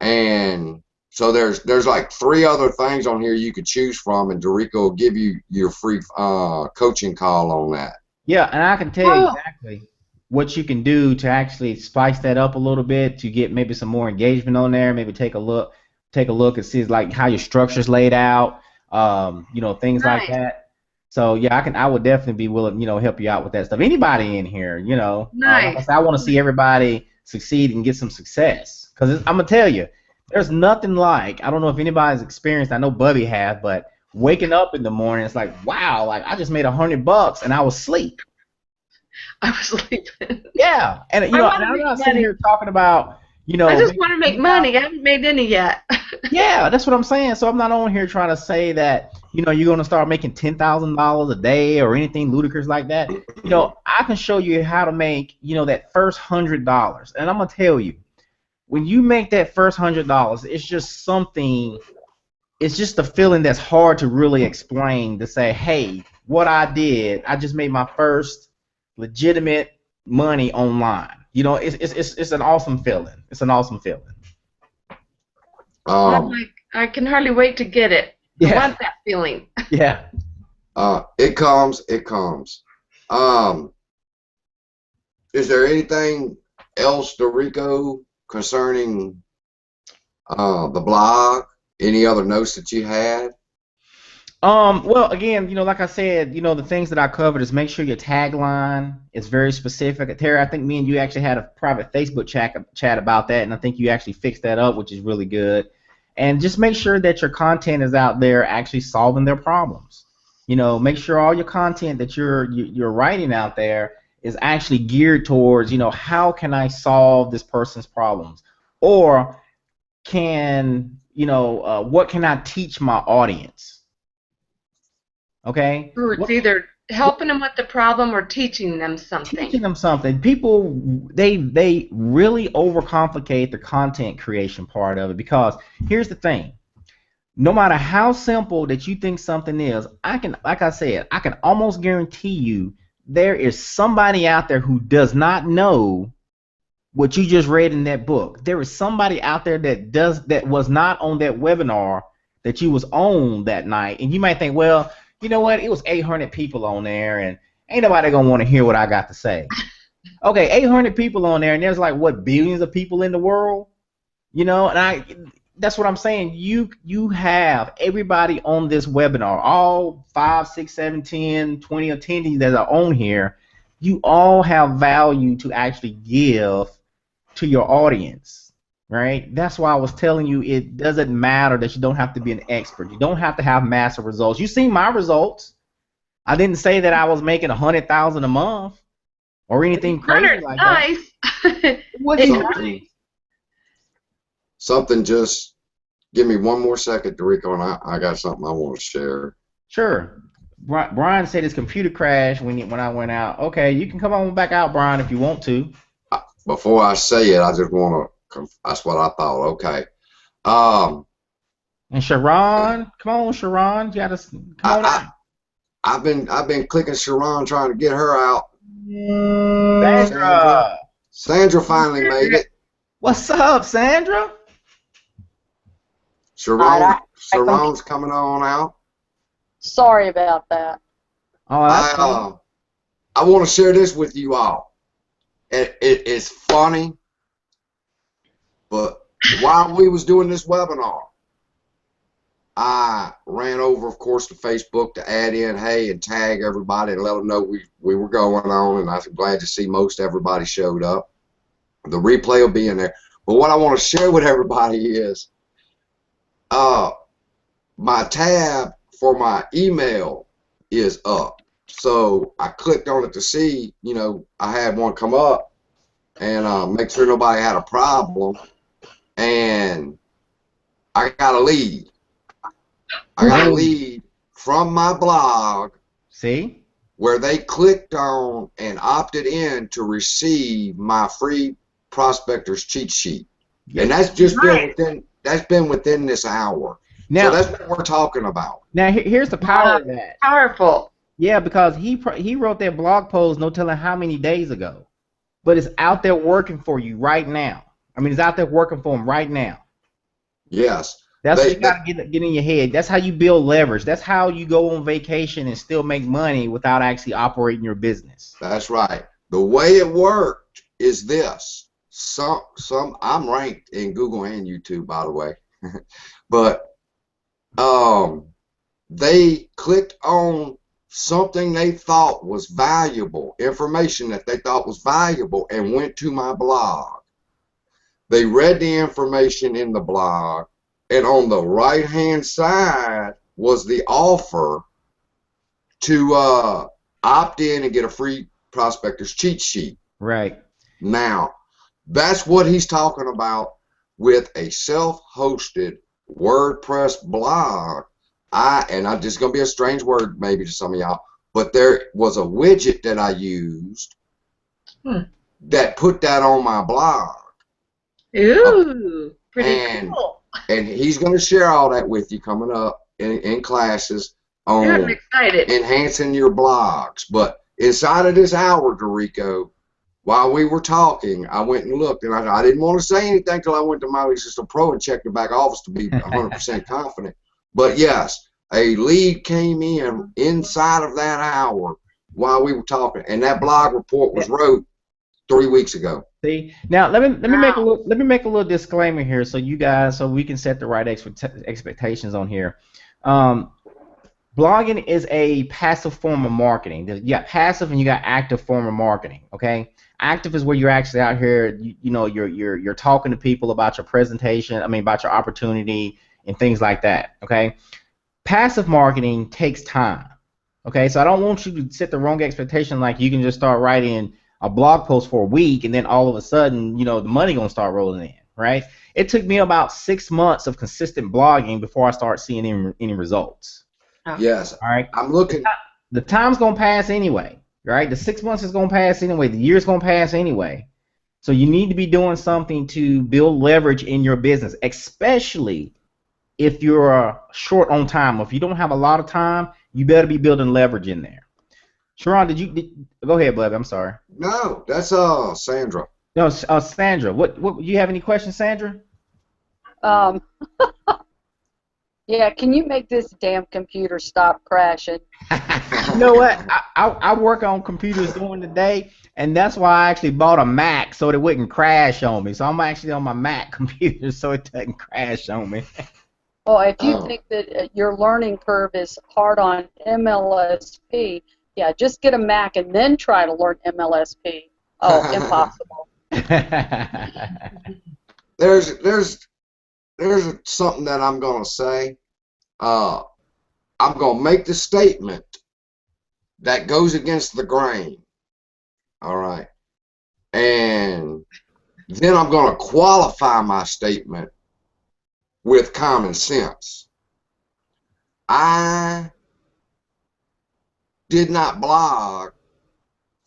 and so there's like 3 other things on here you could choose from, and Dorico will give you your free coaching call on that. Yeah, and I can tell you exactly what you can do to actually spice that up a little bit to get maybe some more engagement on there. Maybe take a look and see like how your structure's laid out, things like that. So yeah, I would definitely be willing, help you out with that stuff. Anybody in here, like I said, I want to see everybody succeed and get some success. Because I'm gonna tell you, there's nothing like, I don't know if anybody's experienced. I know Bubby has, but waking up in the morning, it's like, wow, like I just made $100 and I was asleep. I was sleeping. Yeah, and and I'm not sitting here talking about, I just want to make money. I haven't made any yet. Yeah, that's what I'm saying. So I'm not on here trying to say that, you're going to start making $10,000 a day or anything ludicrous like that. I can show you how to make, that first $100. And I'm going to tell you, when you make that first $100, it's just something, it's just a feeling that's hard to really explain, to say, hey, what I did, I just made my first legitimate money online. It's an awesome feeling. It's an awesome feeling. I can hardly wait to get it. Yeah. I want that feeling. Yeah. It comes. Is there anything else, Dorico, concerning the blog? Any other notes that you had? Well, again, like I said, the things that I covered is make sure your tagline is very specific. Terry, I think me and you actually had a private Facebook chat about that, and I think you actually fixed that up, which is really good. And just make sure that your content is out there actually solving their problems. Make sure all your content that you're writing out there is actually geared towards, how can I solve this person's problems, or what can I teach my audience? Okay. It's either helping them with the problem or teaching them something. Teaching them something. People, they really overcomplicate the content creation part of it, because here's the thing. No matter how simple that you think something is, like I said, I can almost guarantee you there is somebody out there who does not know what you just read in that book. There is somebody out there that was not on that webinar that you was on that night, and you might think, well, you know what? It was 800 people on there, and ain't nobody gonna want to hear what I got to say. Okay, 800 people on there, and there's like what, billions of people in the world, and that's what I'm saying. You have everybody on this webinar, all 5, 6, 7, 10, 20 attendees that are on here. You all have value to actually give to your audience. Right? That's why I was telling you it doesn't matter that you don't have to be an expert. You don't have to have massive results. You see my results. I didn't say that I was making $100,000 a month or anything crazy like that. Nice. Something just give me one more second, Dorico, and I got something I want to share. Sure. Brian said his computer crashed when I went out. Okay, you can come on back out, Brian, if you want to. Before I say it, I just want to. That's what I thought. Okay. And Sharon, come on, Sharon, you gotta come on out. I've been clicking Sharon, trying to get her out. Sandra finally made it. What's up, Sandra? Sharon's coming on out. Sorry about that. Oh, I want to share this with you all. It's funny. But while we was doing this webinar, I ran over, of course, to Facebook to add in, hey, and tag everybody and let them know we were going on, and I'm glad to see most everybody showed up. The replay will be in there. But what I want to share with everybody is my tab for my email is up. So I clicked on it to see, I had one come up and make sure nobody had a problem. And I got a lead. I got a lead from my blog. See? Where they clicked on and opted in to receive my free prospector's cheat sheet. And that's just Right. been within this hour. Now, So that's what we're talking about. now here's the power of that. Powerful. Yeah, because he wrote that blog post no telling how many days ago, but it's out there working for you right now. I mean, it's out there working for him right now. Yes. That's what They, you got to get in your head. That's how you build leverage. That's how you go on vacation and still make money without actually operating your business. that's right. The way it worked is this. I'm ranked in Google and YouTube, by the way. But they clicked on something they thought was valuable, information that they thought was valuable, and went to my blog. They read the information in the blog, and on the right hand side was the offer to opt in and get a free prospector's cheat sheet. Right. Now, that's what he's talking about with a self-hosted WordPress blog. And I'm just going to be a strange word maybe to some of y'all, but there was a widget that I used that put that on my blog. Ooh, pretty And- cool. And he's going to share all that with you coming up in classes I'm on excited. enhancing your blogs. But inside of this hour, Dorico, while we were talking, I went and looked, and I didn't want to say anything until I went to My Lead System Pro and checked the back office to be 100% confident. But yes, a lead came in inside of that hour while we were talking, and that blog report was wrote 3 weeks ago. See, now let me make a little disclaimer here, so you guys, so we can set the right expectations on here. Blogging is a passive form of marketing. You got passive and you got active form of marketing. Okay, active is where you're actually out here. You're talking to people about your presentation. I mean, about your opportunity and things like that. Okay, passive marketing takes time. Okay, so I don't want you to set the wrong expectation like you can just start writing a blog post for a week and then all of a sudden, the money gonna start rolling in, right? It took me about 6 months of consistent blogging before I start seeing any results. Yes, All right, I'm looking. the time's gonna pass anyway, right? The 6 months is gonna pass anyway. The year's gonna pass anyway. So you need to be doing something to build leverage in your business, especially if you're short on time. If you don't have a lot of time, you better be building leverage in there. Sharon, go ahead, bud? I'm sorry. No, that's Sandra. No, Sandra. What? You have any questions, Sandra? Yeah, can you make this damn computer stop crashing? You know what? I work on computers during the day, and that's why I actually bought a Mac so it wouldn't crash on me. So I'm actually on my Mac computer so it doesn't crash on me. Well, if you Oh. think that your learning curve is hard on MLSP, yeah, just get a Mac and then try to learn MLSP. Oh, impossible. There's something that I'm gonna say. I'm gonna make the statement that goes against the grain. All right, and then I'm gonna qualify my statement with common sense. I did not blog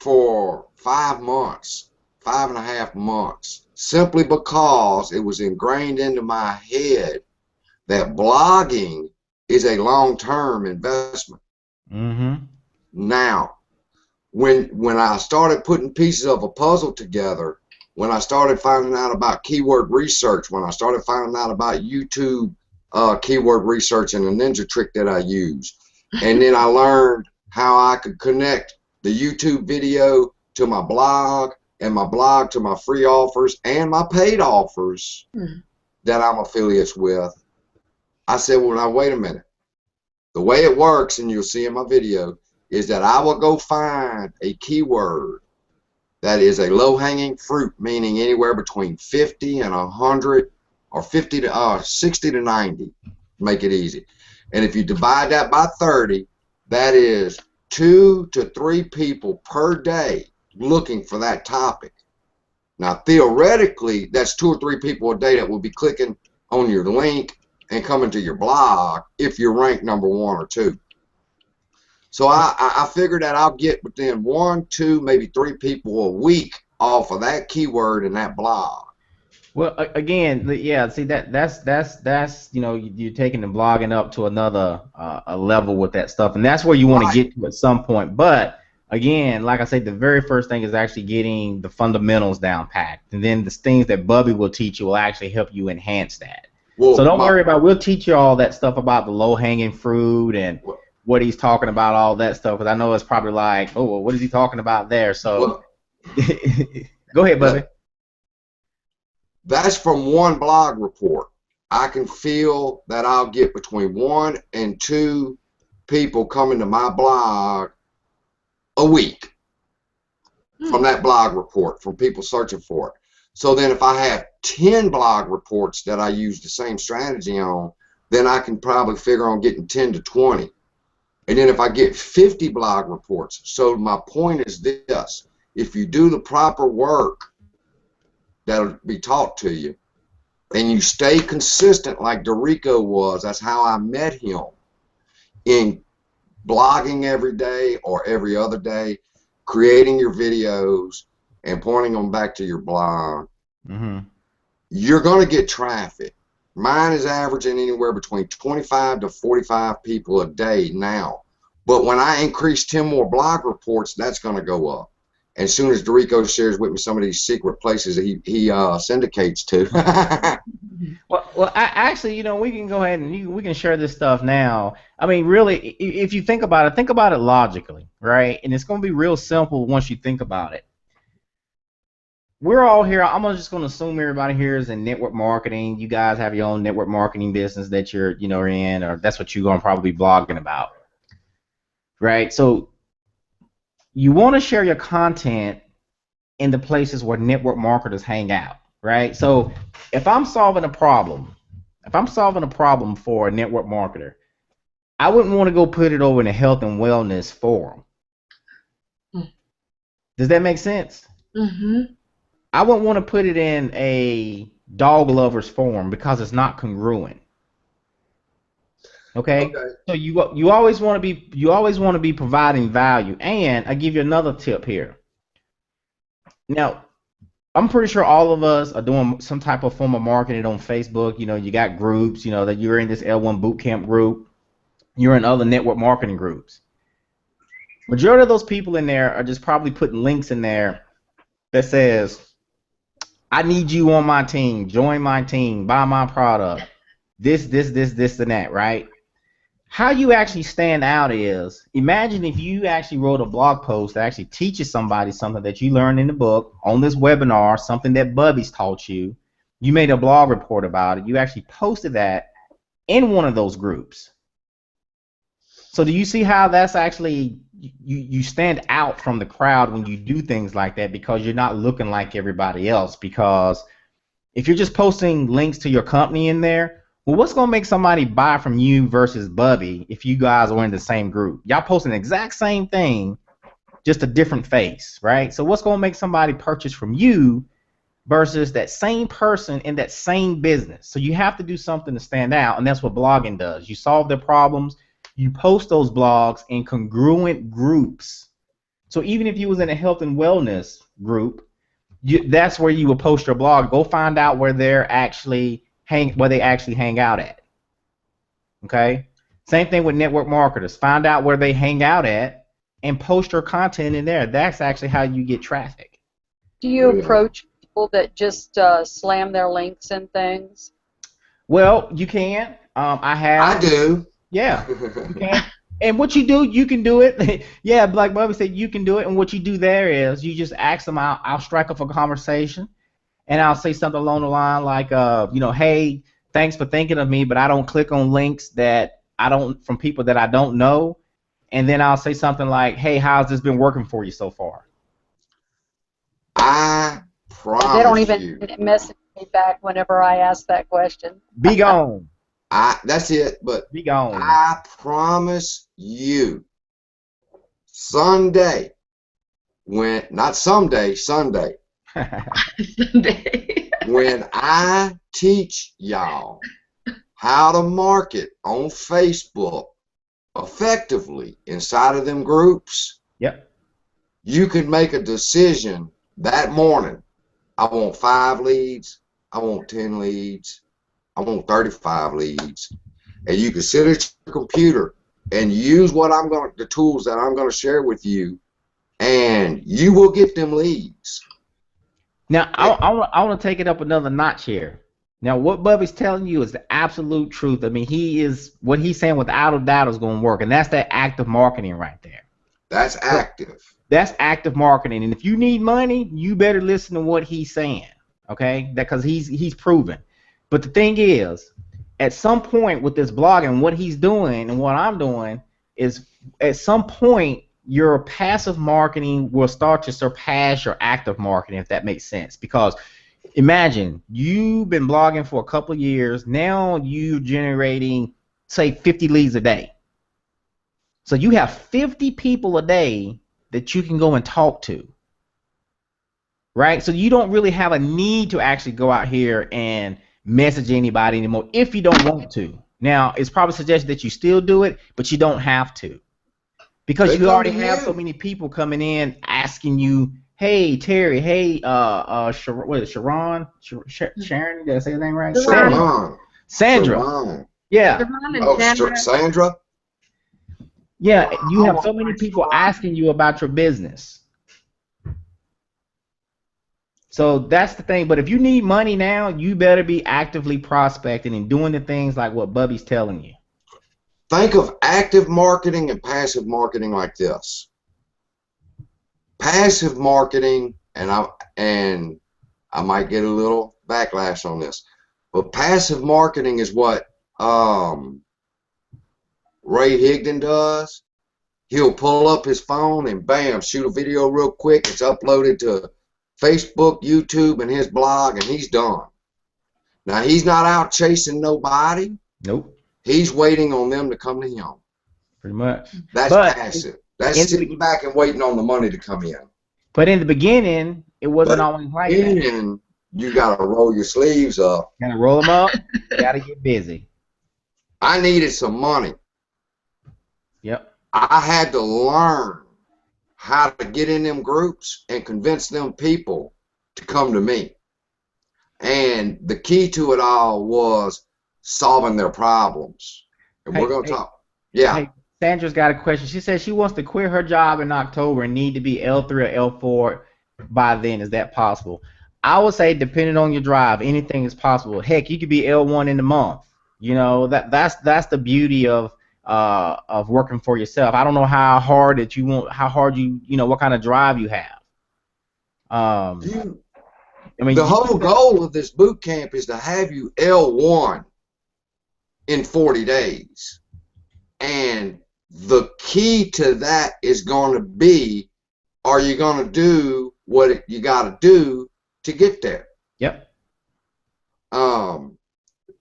for 5 months, 5.5 months, simply because it was ingrained into my head that blogging is a long-term investment. Mm-hmm. Now, when I started putting pieces of a puzzle together, when I started finding out about keyword research, when I started finding out about YouTube keyword research and the ninja trick that I use, and then I learned how I could connect the YouTube video to my blog, and my blog to my free offers and my paid offers that I'm affiliates with, I said, well, now wait a minute. The way it works, and you'll see in my video, is that I will go find a keyword that is a low-hanging fruit, meaning anywhere between 50 and 100, or 60 to 90, make it easy. And if you divide that by 30, that is 2 to 3 people per day looking for that topic. Now, theoretically, that's 2 or 3 people a day that will be clicking on your link and coming to your blog if you're ranked number 1 or 2. So I figured that I'll get within 1, 2, maybe 3 people a week off of that keyword in that blog. Well, again, yeah. See that's you're taking the blogging up to another a level with that stuff, and that's where you want to Right. get to at some point. But again, like I said, the very first thing is actually getting the fundamentals down packed, and then the things that Bubby will teach you will actually help you enhance that. So Well, don't worry about. We'll teach you all that stuff about the low hanging fruit and what he's talking about, all that stuff. Because I know it's probably like, oh, well, what is he talking about there? So go ahead, Bubby. That's from one blog report. I can feel that I'll get between 1 and 2 people coming to my blog a week from that blog report, from people searching for it. So then if I have 10 blog reports that I use the same strategy on, then I can probably figure on getting 10 to 20. And then if I get 50 blog reports, so my point is this: if you do the proper work that'll be taught to you, and you stay consistent like Dorico was, that's how I met him, in blogging every day or every other day, creating your videos and pointing them back to your blog, you're going to get traffic. Mine is averaging anywhere between 25 to 45 people a day now. But when I increase 10 more blog reports, that's going to go up. As soon as Dorico shares with me some of these secret places he syndicates to. Well, actually, we can go ahead and we can share this stuff now. I mean, really, if you think about it logically, right? And it's going to be real simple once you think about it. We're all here. I'm just going to assume everybody here is in network marketing. You guys have your own network marketing business that you're, in, or that's what you're going to probably be blogging about, right? So you want to share your content in the places where network marketers hang out, right? So if I'm solving a problem for a network marketer, I wouldn't want to go put it over in a health and wellness forum. Does that make sense? Mm-hmm. I wouldn't want to put it in a dog lovers forum because it's not congruent. Okay? So you always want to be providing value. And I give you another tip here. Now, I'm pretty sure all of us are doing some type of form of marketing on Facebook. You got groups, that you're in this L1 bootcamp group. You're in other network marketing groups. Majority of those people in there are just probably putting links in there that says, I need you on my team, join my team, buy my product, this, and that, right? How you actually stand out is, imagine if you actually wrote a blog post that actually teaches somebody something that you learned in the book, on this webinar, something that Bubby's taught you. You made a blog report about it. You actually posted that in one of those groups. So do you see how that's actually, you stand out from the crowd when you do things like that, because you're not looking like everybody else? Because if you're just posting links to your company in there, well, what's going to make somebody buy from you versus Bubby if you guys are in the same group? Y'all posting the exact same thing, just a different face, right? So what's going to make somebody purchase from you versus that same person in that same business? So you have to do something to stand out, and that's what blogging does. You solve their problems. You post those blogs in congruent groups. So even if you was in a health and wellness group, that's where you would post your blog. Go find out where they actually hang out at. Okay? Same thing with network marketers. Find out where they hang out at and post your content in there. That's actually how you get traffic. Do you approach people that just slam their links and things? Well, you can. I do. Yeah, you can. And what you do, you can do it. Yeah, like Bubby said, you can do it. And what you do there is you just ask them out. I'll strike up a conversation, and I'll say something along the line like, hey, thanks for thinking of me, but I don't click on links from people that I don't know. And then I'll say something like, hey, how's this been working for you so far? I promise they don't even message me back whenever I ask that question. Be gone. That's it, but be gone. I promise you, Sunday, Sunday, when I teach y'all how to market on Facebook effectively inside of them groups, yep, you can make a decision that morning. I want 5 leads. I want 10 leads. I want 35 leads. And you can sit at your computer and use the tools that I'm going to share with you, and you will get them leads. Now, I want to take it up another notch here. Now, what Bubby's telling you is the absolute truth. I mean, what he's saying without a doubt is going to work, and that's that active marketing right there. That's active. That's active marketing, and if you need money, you better listen to what he's saying, okay? Because he's proven. But the thing is, at some point with this blogging, what he's doing and what I'm doing is, at some point, your passive marketing will start to surpass your active marketing, if that makes sense. Because imagine you've been blogging for a couple of years. Now you're generating, say, 50 leads a day. So you have 50 people a day that you can go and talk to, right? So you don't really have a need to actually go out here and message anybody anymore if you don't want to. Now, it's probably suggested that you still do it, but you don't have to, because you already have so many people coming in asking you, hey, Terry, hey, what is it, Sharon? Sharon, did I say the name right? Sandra. Sharon. Yeah. Sandra? Yeah, you have so many people asking you about your business. So that's the thing. But if you need money now, you better be actively prospecting and doing the things like what Bubby's telling you. Think of active marketing and passive marketing like this. Passive marketing, and I might get a little backlash on this, but passive marketing is what Ray Higdon does. He'll pull up his phone and bam, shoot a video real quick. It's uploaded to Facebook, YouTube, and his blog, and he's done. Now, he's not out chasing nobody. Nope. He's waiting on them to come to him. Pretty much. That's passive. That's sitting back and waiting on the money to come in. But in the beginning, it wasn't always like that. You got to roll your sleeves up. Got to roll them up. Got to get busy. I needed some money. Yep. I had to learn how to get in them groups and convince them people to come to me. And the key to it all was solving their problems. And we're going to talk. Yeah. Hey, Sandra's got a question. She says she wants to quit her job in October and need to be L3 or L4 by then. Is that possible? I would say, depending on your drive, anything is possible. Heck, you could be L1 in a month. You know, that's the beauty of working for yourself. I don't know how hard what kind of drive you have. I mean, the whole goal of this boot camp is to have you L1 in 40 days. And the key to that is going to be, are you going to do what you got to do to get there? Yep.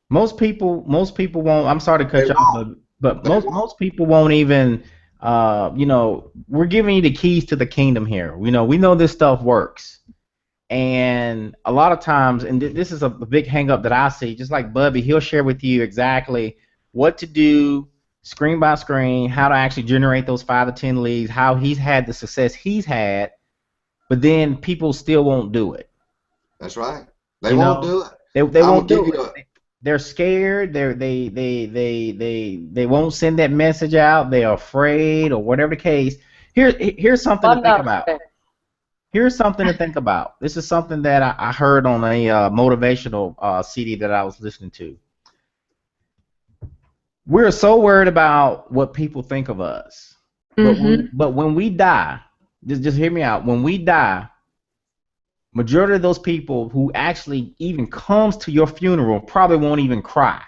Most people won't. I'm sorry to cut you off, but most people won't even. We're giving you the keys to the kingdom here. We know this stuff works, and a lot of times, and this is a big hang up that I see. Just like Bubby, he'll share with you exactly what to do, screen by screen, how to actually generate those 5 to 10 leads, how he's had the success he's had, but then people still won't do it. That's right. They won't do it. They won't do it. They're scared. They won't send that message out. They're afraid, or whatever the case. Here's something to think about. Here's something to think about. This is something that I heard on a motivational CD that I was listening to. We're so worried about what people think of us, but when we die, just hear me out. When we die, majority of those people who actually even comes to your funeral probably won't even cry.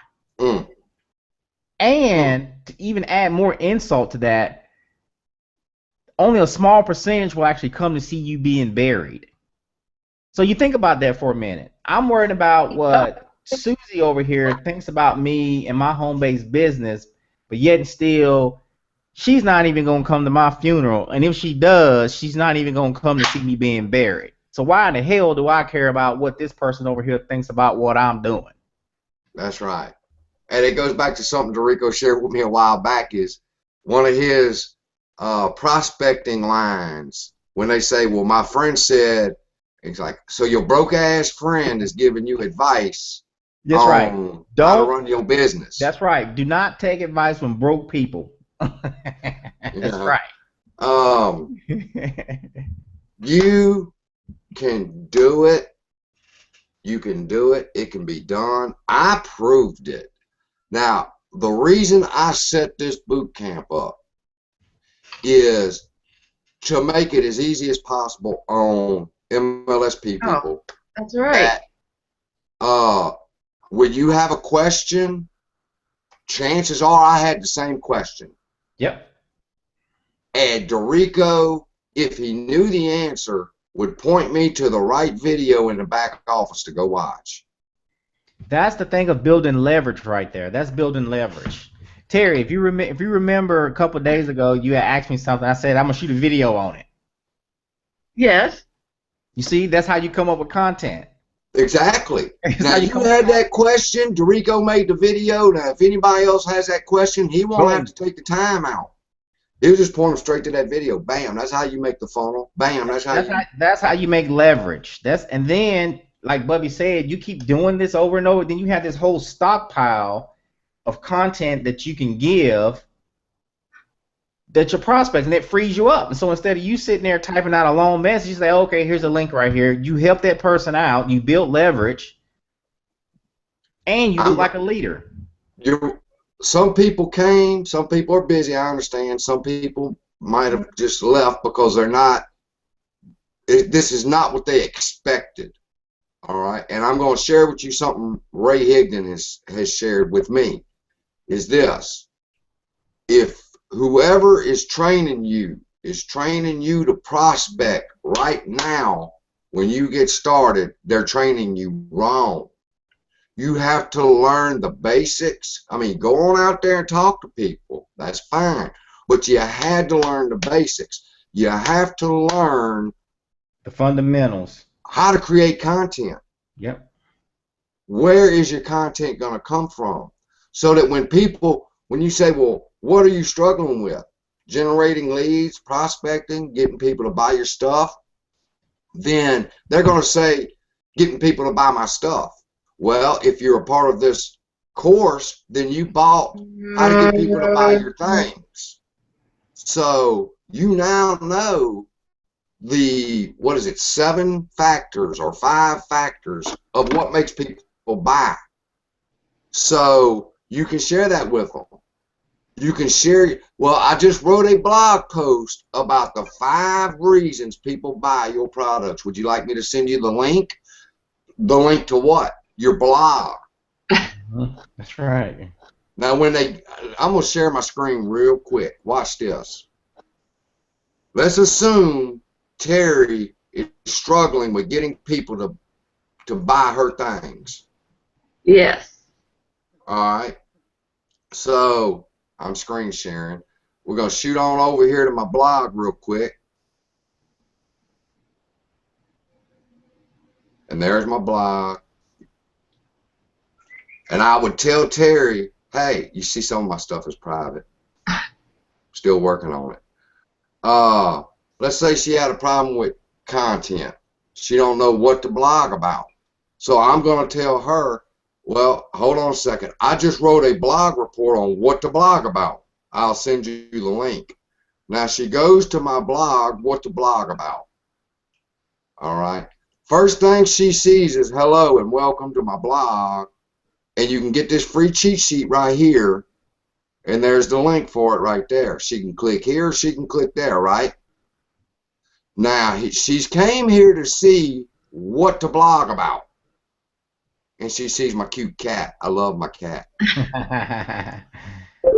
And to even add more insult to that, only a small percentage will actually come to see you being buried. So you think about that for a minute. I'm worried about what Susie over here thinks about me and my home-based business, but yet and still, she's not even going to come to my funeral. And if she does, she's not even going to come to see me being buried. So why in the hell do I care about what this person over here thinks about what I'm doing? That's right. And it goes back to something Dorico shared with me a while back, is one of his prospecting lines when they say, well, my friend said Exactly. So your broke ass friend is giving you advice That's on right. how to Don't. run your business. That's right. Do not take advice from broke people. That's Yeah. right. You can do it. You can do it. It can be done. I proved it. Now, the reason I set this boot camp up is to make it as easy as possible on MLSP people. That's right. That, when you have a question, chances are I had the same question. Yep. And Dorico, if he knew the answer, would point me to the right video in the back office to go watch. That's the thing of building leverage right there. That's building leverage. Terry, if you remember a couple of days ago, you had asked me something. I said I'm gonna shoot a video on it. Yes. You see, that's how you come up with content. Exactly. That's Now how you come had up- that question. Dorico made the video. Now, if anybody else has that question, he won't have to take the time out. He'll just point them straight to that video. Bam. That's how you make the funnel. Bam. That's how you make leverage. And then, like Bubby said, you keep doing this over and over. Then you have this whole stockpile of content that you can give that your prospects, and it frees you up. And so instead of you sitting there typing out a long message, you say, okay, here's a link right here. You help that person out. You build leverage, and you look like a leader. Some people came. Some people are busy. I understand. Some people might have just left because they're not. This is not what they expected. All right. And I'm going to share with you something Ray Higdon has shared with me. Is this: if whoever is training you to prospect right now, when you get started, they're training you wrong. You have to learn the basics. I mean, go on out there and talk to people. That's fine. But you had to learn the basics. You have to learn The fundamentals. how to create content. Yep. Where is your content going to come from? So that when you say, well, what are you struggling with? Generating leads, prospecting, getting people to buy your stuff. Then they're going to say, getting people to buy my stuff. Well, if you're a part of this course, then you bought how to get people to buy your things. So you now know the, 7 factors or 5 factors of what makes people buy. So you can share that with them. You can share, well, I just wrote a blog post about the 5 reasons people buy your products. Would you like me to send you the link? The link to what? Your blog. That's right. Now, I'm going to share my screen real quick. Watch this. Let's assume Terry is struggling with getting people to buy her things. Yes. All right. So I'm screen sharing. We're going to shoot on over here to my blog real quick. And there's my blog. And I would tell Terry, hey, you see some of my stuff is private. Still working on it. Let's say she had a problem with content. She don't know what to blog about. So I'm going to tell her, well, hold on a second. I just wrote a blog report on what to blog about. I'll send you the link. Now she goes to my blog, what to blog about. All right. First thing she sees is hello and welcome to my blog. And you can get this free cheat sheet right here. And there's the link for it right there. She can click here, she can click there, right? Now, she's came here to see what to blog about. And she sees my cute cat. I love my cat.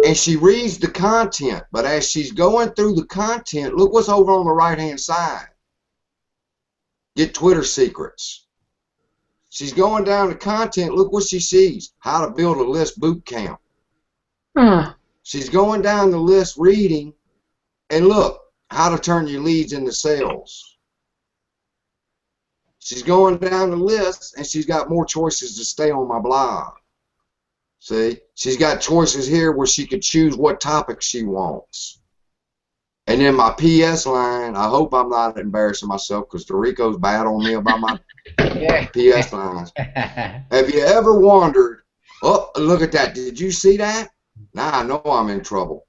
And she reads the content. But as she's going through the content, look what's over on the right-hand side. Get Twitter secrets. She's going down to content. Look what she sees. How to build a list boot camp. She's going down the list reading. And look, how to turn your leads into sales. She's going down the list, and she's got more choices to stay on my blog. See? She's got choices here where she could choose what topic she wants. And then my PS line, I hope I'm not embarrassing myself because Dorico's bad on me about my PS lines. Have you ever wondered, oh, look at that. Did you see that? Now I know I'm in trouble.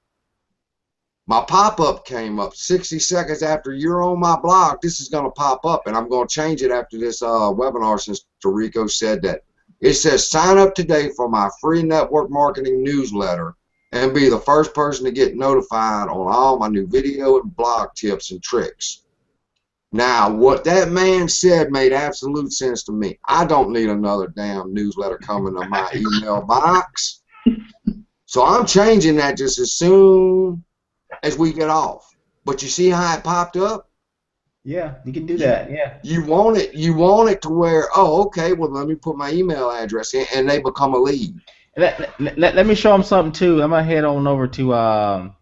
My pop-up came up 60 seconds after you're on my blog. This is going to pop up, and I'm going to change it after this webinar since Dorico said that. It says, sign up today for my free network marketing newsletter and be the first person to get notified on all my new video and blog tips and tricks. Now, what that man said made absolute sense to me. I don't need another damn newsletter coming to my email box. So I'm changing that just as soon as we get off. But you see how it popped up? Yeah, you can do that. Yeah. You want it to where, oh, okay, well, let me put my email address in, and they become a lead. Let me show them something too. I'm gonna head on over to I'm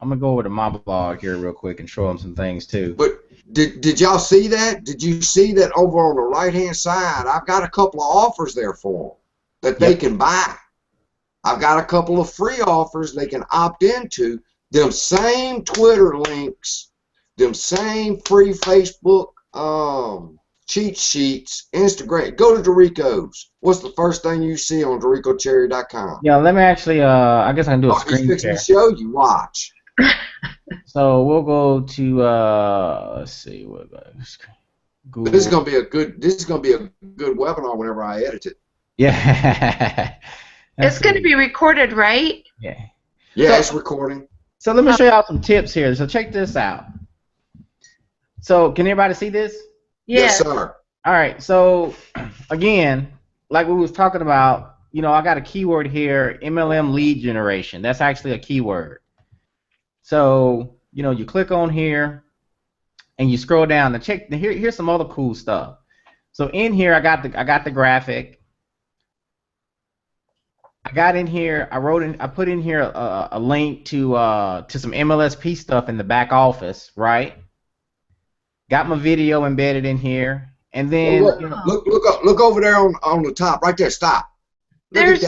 gonna go over to my blog here real quick and show them some things too. But did y'all see that? Did you see that over on the right hand side? I've got a couple of offers there for them that they can buy. I've got a couple of free offers they can opt into. Them same Twitter links, them same free Facebook cheat sheets, Instagram. Go to Dorico's. What's the first thing you see on DoricoCherry.com? Yeah, let me actually. I guess I can do a screen he's share. fixing to show you. Watch. So we'll go to let's see what Google. This is gonna be a good. This is gonna be a good webinar whenever I edit it. Yeah. It's going to be recorded, right? Yeah. Yeah, So- it's recording. So let me show y'all some tips here. So check this out. So can everybody see this? Yes, sir. All right. So again, like we was talking about, you know, I got a keyword here, MLM lead generation. That's actually a keyword. So, you know, you click on here and you scroll down and check. Here's some other cool stuff. So in here, I got the graphic. I got in here. I put in here a link to some MLSP stuff in the back office, right? Got my video embedded in here, and then Look, look over there on the top, right there. Stop. There's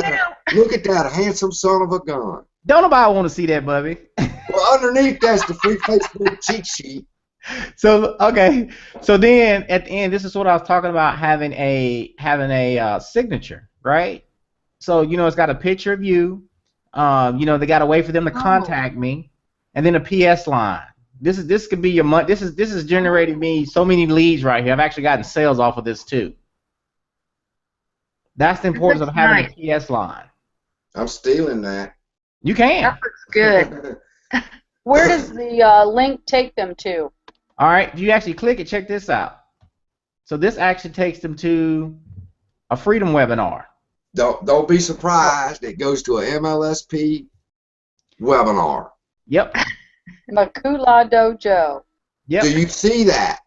Look at that handsome son of a gun. don't nobody want to see that, Bubby. Well, underneath that's the free Facebook cheat sheet. So okay, so then at the end, this is what I was talking about, having a signature, right? So you know, it's got a picture of you. You know, they got a way for them to contact me, and then a PS line. This could be your money. This is generating me so many leads right here. I've actually gotten sales off of this too. That's the importance of having a PS line. I'm stealing that. You can. That looks good. Where does the link take them to? All right, if you actually click it, check this out. So this actually takes them to a Freedom webinar. Don't be surprised. It goes to a MLSP webinar. Yep. Makula Dojo. Yep. Do you see that?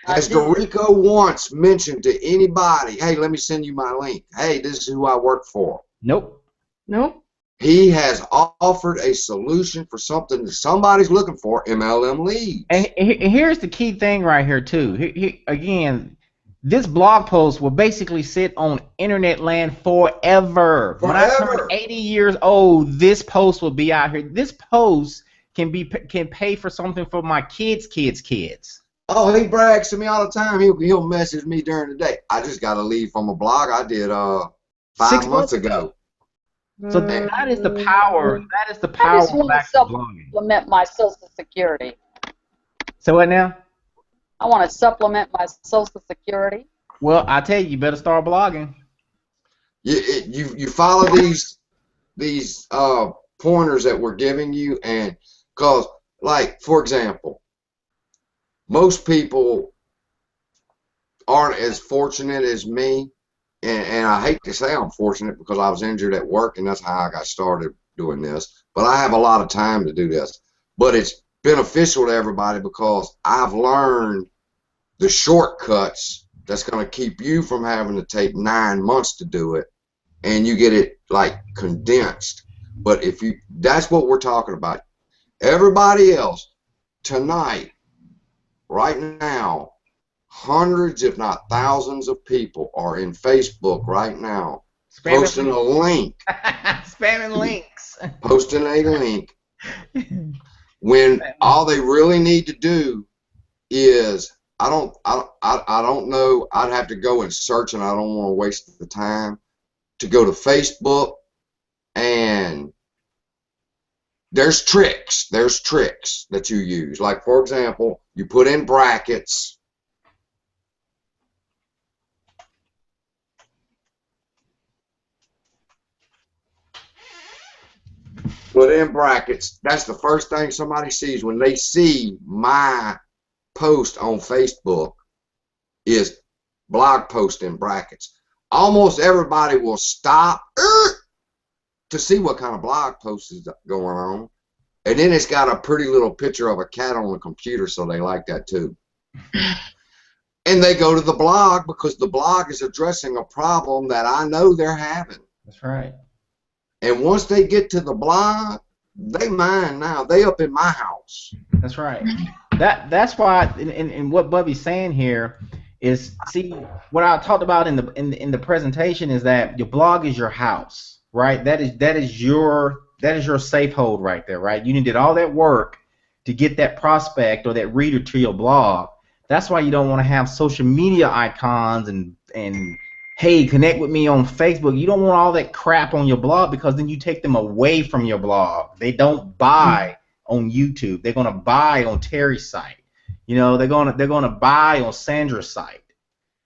Has I do. Dorico once mentioned to anybody, hey, let me send you my link. Hey, this is who I work for. Nope. Nope. He has offered a solution for something that somebody's looking for, MLM leads. And here's the key thing right here too. Again, this blog post will basically sit on internet land forever. When I turn 80 years old, this post will be out here. This post can pay for something for my kids' kids. Oh, he brags to me all the time. He'll message me during the day. I just got to leave from a blog I did 5 months ago. So that is the power. That is the power I just of want to active blogging. supplement my Social Security. So what now? I want to supplement my Social Security. Well, I tell you better start blogging. You follow these pointers that we're giving you, and because, like, for example, most people aren't as fortunate as me, and I hate to say I'm fortunate because I was injured at work, and that's how I got started doing this. But I have a lot of time to do this. But it's beneficial to everybody because I've learned the shortcuts that's going to keep you from having to take 9 months to do it, and you get it like condensed. But if you, that's what we're talking about. Everybody else tonight, right now, hundreds if not thousands of people are in Facebook right now posting a link. Spamming links. Posting a link when all they really need to do is, I don't know. I'd have to go and search, and I don't want to waste the time to go to Facebook, and there's tricks that you use. Like, for example, you put in brackets. Put in brackets. That's the first thing somebody sees when they see my post on Facebook, is blog post in brackets. Almost everybody will stop to see what kind of blog post is going on. And then it's got a pretty little picture of a cat on the computer, so they like that too. And they go to the blog because the blog is addressing a problem that I know they're having. That's right. And once they get to the blog, they mine now. They up in my house. That's right. That's why, and what Bubby's saying here is, see, what I talked about in the presentation is that your blog is your house, right? That is your safe hold right there, right? You did all that work to get that prospect or that reader to your blog. That's why you don't want to have social media icons and hey, connect with me on Facebook. You don't want all that crap on your blog, because then you take them away from your blog. They don't buy on YouTube. They're gonna buy on Terry's site. You know, they're gonna buy on Sandra's site.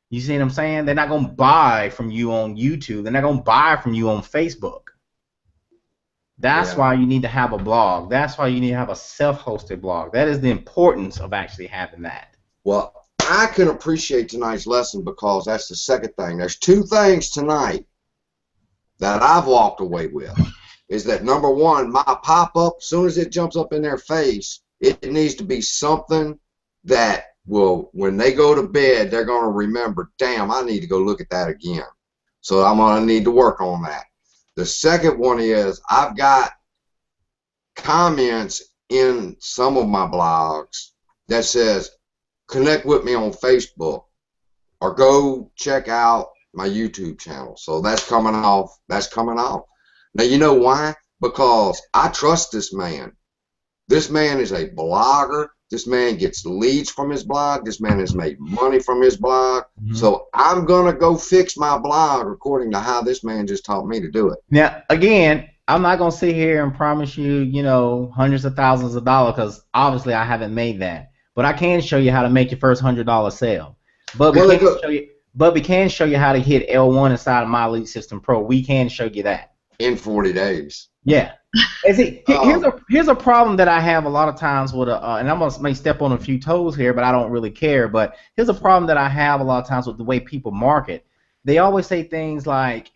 You see what I'm saying? They're not gonna buy from you on YouTube. They're not gonna buy from you on Facebook. That's why you need to have a blog. That's why you need to have a self-hosted blog. That is the importance of actually having that. Well, I can appreciate tonight's lesson because that's the second thing. There's two things tonight that I've walked away with. Is that number one, my pop-up, as soon as it jumps up in their face, it needs to be something that will, when they go to bed, they're going to remember, damn, I need to go look at that again. So I'm going to need to work on that. The second one is I've got comments in some of my blogs that says, connect with me on Facebook or go check out my YouTube channel. So that's coming off. That's coming off. Now, you know why? Because I trust this man. This man is a blogger. This man gets leads from his blog. This man has made money from his blog. Mm-hmm. So I'm going to go fix my blog according to how this man just taught me to do it. Now, again, I'm not going to sit here and promise you, you know, hundreds of thousands of dollars, because obviously I haven't made that. But I can show you how to make your first $100 sale. But we can show you how to hit L1 inside of My Lead System Pro. We can show you that. In 40 days. Yeah. And see, here's a problem that I have a lot of times with and I'm gonna step on a few toes here, but I don't really care. But here's a problem that I have a lot of times with the way people market. They always say things like,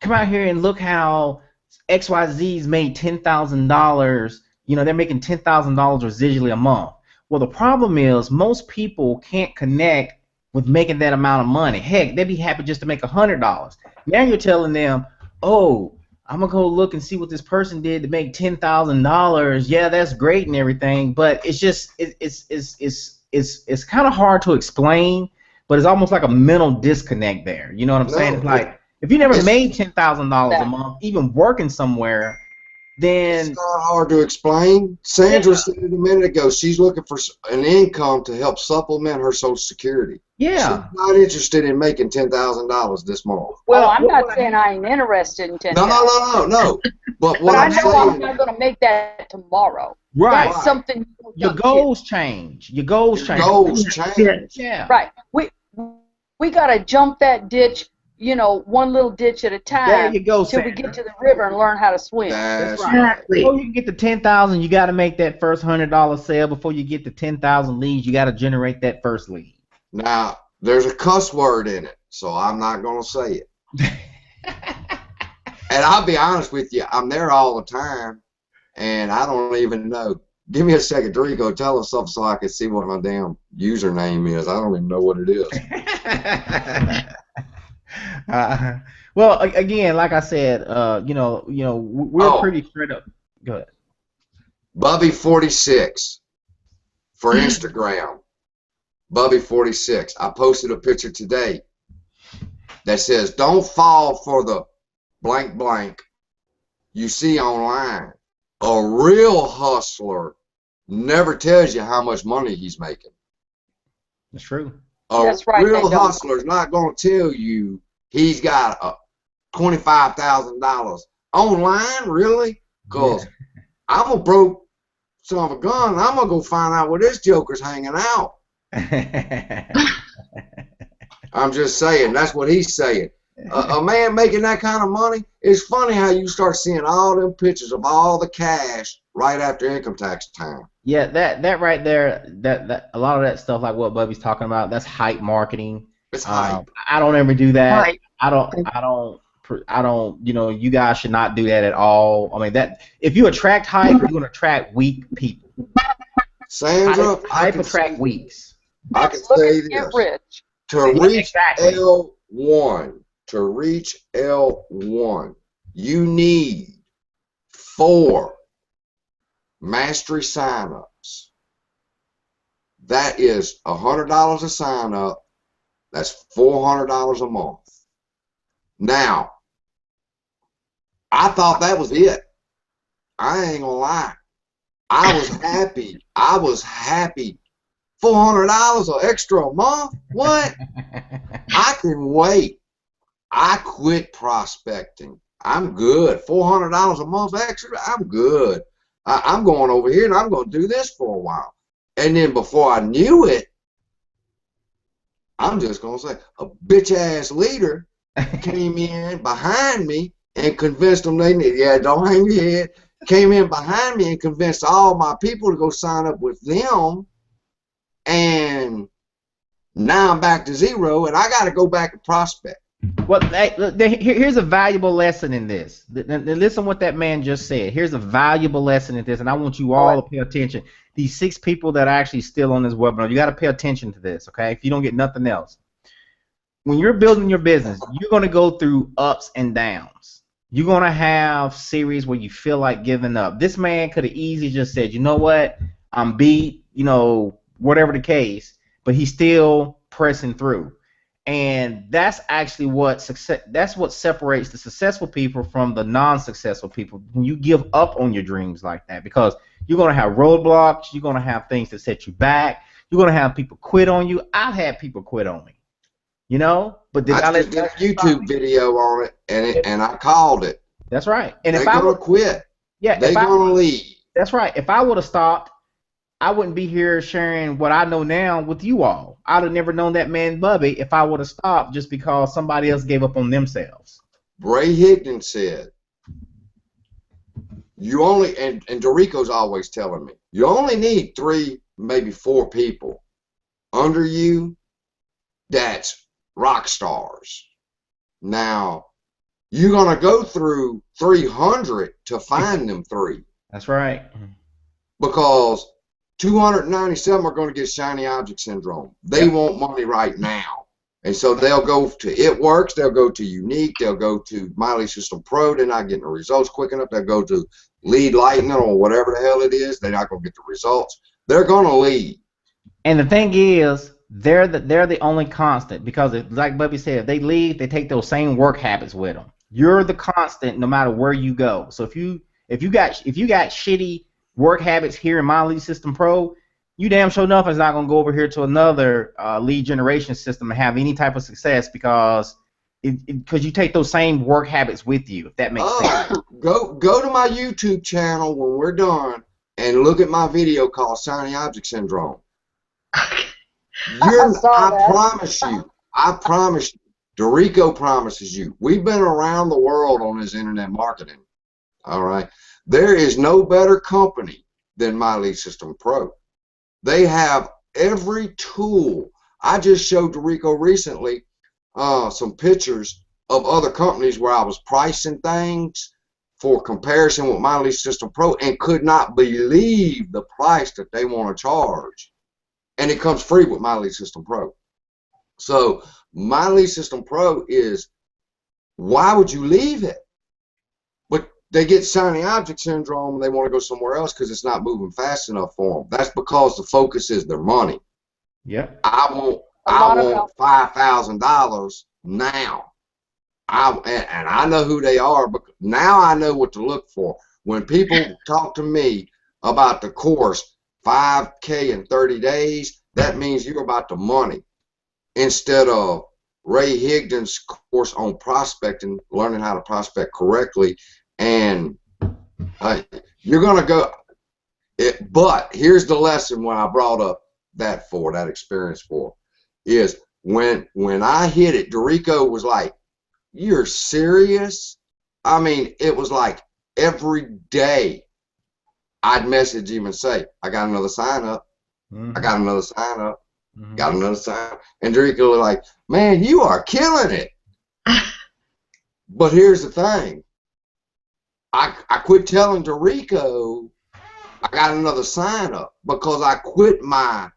"Come out here and look how XYZ's made $10,000. You know, they're making $10,000 residually a month." Well, the problem is most people can't connect with making that amount of money. Heck, they'd be happy just to make $100. Now you're telling them, "Oh, I'm gonna go look and see what this person did to make $10,000. Yeah, that's great and everything, but it's just it's kind of hard to explain. But it's almost like a mental disconnect there. You know what I'm saying? It's like if you never made $10,000 a month, even working somewhere, then it's not hard to explain. Sandra said it a minute ago. She's looking for an income to help supplement her Social Security. Yeah. She's not interested in making $10,000 this month. Well, I'm not saying I ain't interested in $10,000. No. But what I'm saying, I'm not going to make that tomorrow. Right. That's something your goals change. Your goals change. Goals change. Yeah. Right. We got to jump that ditch, you know, one little ditch at a time. There you go, till we get to the river and learn how to swim. That's right. Exactly. Before you can get to 10,000, you got to make that first $100 sale. Before you get to 10,000 leads, you got to generate that first lead. Now, there's a cuss word in it, so I'm not going to say it. And I'll be honest with you, I'm there all the time, and I don't even know. Give me a second, Dorico. Tell us something so I can see what my damn username is. I don't even know what it is. Well, again, like I said, you know, we're pretty straight up. Go ahead. Bubby46 for Instagram. Bubby46. I posted a picture today that says, "Don't fall for the blank blank you see online. A real hustler never tells you how much money he's making. That's true. A That's right, real they don't. hustler's not going to tell you he's got $25,000 online, really? Because I'm a broke son of a gun, and I'm going to go find out where this joker's hanging out. I'm just saying, that's what he's saying. A man making that kind of money, it's funny how you start seeing all them pictures of all the cash right after income tax time. Yeah, that right there, that a lot of that stuff, like what Bubby's talking about, that's hype marketing. It's hype. I don't ever do that. Right. I don't. You know, you guys should not do that at all. I mean, that if you attract hype, you're gonna attract weak people. Sandra, Hype attract weaks. I can Look say at Get this. Rich. To reach Exactly. L1, you need 4 mastery signups. That is $100 a sign up. That's $400 a month. Now, I thought that was it. I ain't gonna lie. I was happy. $400 extra a month? What? I can wait. I quit prospecting. I'm good. $400 a month extra, I'm good. I'm going over here and I'm going to do this for a while. And then before I knew it, I'm just going to say, a bitch-ass leader came in behind me and convinced them they need, yeah, don't hang your head, came in behind me and convinced all my people to go sign up with them. And now I'm back to zero, and I got to go back and prospect. Well, here's a valuable lesson in this. Listen what that man just said. Here's a valuable lesson in this, and I want you all to pay attention. These 6 people that are actually still on this webinar, you got to pay attention to this, okay? If you don't get nothing else. When you're building your business, you're going to go through ups and downs. You're going to have series where you feel like giving up. This man could have easily just said, you know what, I'm beat, you know, whatever the case, but he's still pressing through. And that's actually what separates the successful people from the non-successful people. When you give up on your dreams like that, because you're going to have roadblocks, you're going to have things that set you back, you're going to have people quit on you. I've had people quit on me, you know. But I just did a YouTube video on it, and I called it. That's right. And they're going to quit. Yeah, they're going to leave. That's right. If I would have stopped, I wouldn't be here sharing what I know now with you all. I'd have never known that man Bubby if I would have stopped just because somebody else gave up on themselves. Bray Higdon said, you only, and Dorico's always telling me, you only need 3, maybe 4 people under you that's rock stars. Now, you're going to go through 300 to find them 3. That's right. Because 297 are going to get shiny object syndrome. They want money right now. And so they'll go to It Works, they'll go to Unique, they'll go to My Lead System Pro, they're not getting the results quick enough, they'll go to Lead Lightning or whatever the hell it is, they're not going to get the results. They're going to lead. And the thing is, they're the only constant, because like Bubby said, if they leave, they take those same work habits with them. You're the constant no matter where you go. So if you got shitty work habits here in My Lead System Pro, you damn sure enough is not going to go over here to another lead generation system and have any type of success, because you take those same work habits with you, if that makes sense. Go to my YouTube channel when we're done and look at my video called Shiny Object Syndrome. I promise you, Dorico promises you, we've been around the world on this internet marketing, all right? There is no better company than My Lead System Pro. They have every tool. I just showed Dorico recently some pictures of other companies where I was pricing things for comparison with My Lead System Pro and could not believe the price that they want to charge. And it comes free with My Lead System Pro. So My Lead System Pro is, why would you leave it? But they get shiny object syndrome and they want to go somewhere else because it's not moving fast enough for them. That's because the focus is their money. Yep. I want $5,000 now. And I know who they are, but now I know what to look for. When people talk to me about the course, 5K in 30 days, that means you're about the money. Instead of Ray Higdon's course on prospecting, learning how to prospect correctly, and you're going to go. But here's the lesson when I brought up that experience for, is when I hit it, Dorico was like, "You're serious?" I mean, it was like every day I'd message him and say, "I got another sign up. I got another sign up. Got another sign up." And Dorico was like, "Man, you are killing it." But here's the thing. I quit telling Dorico I got another sign up because I quit my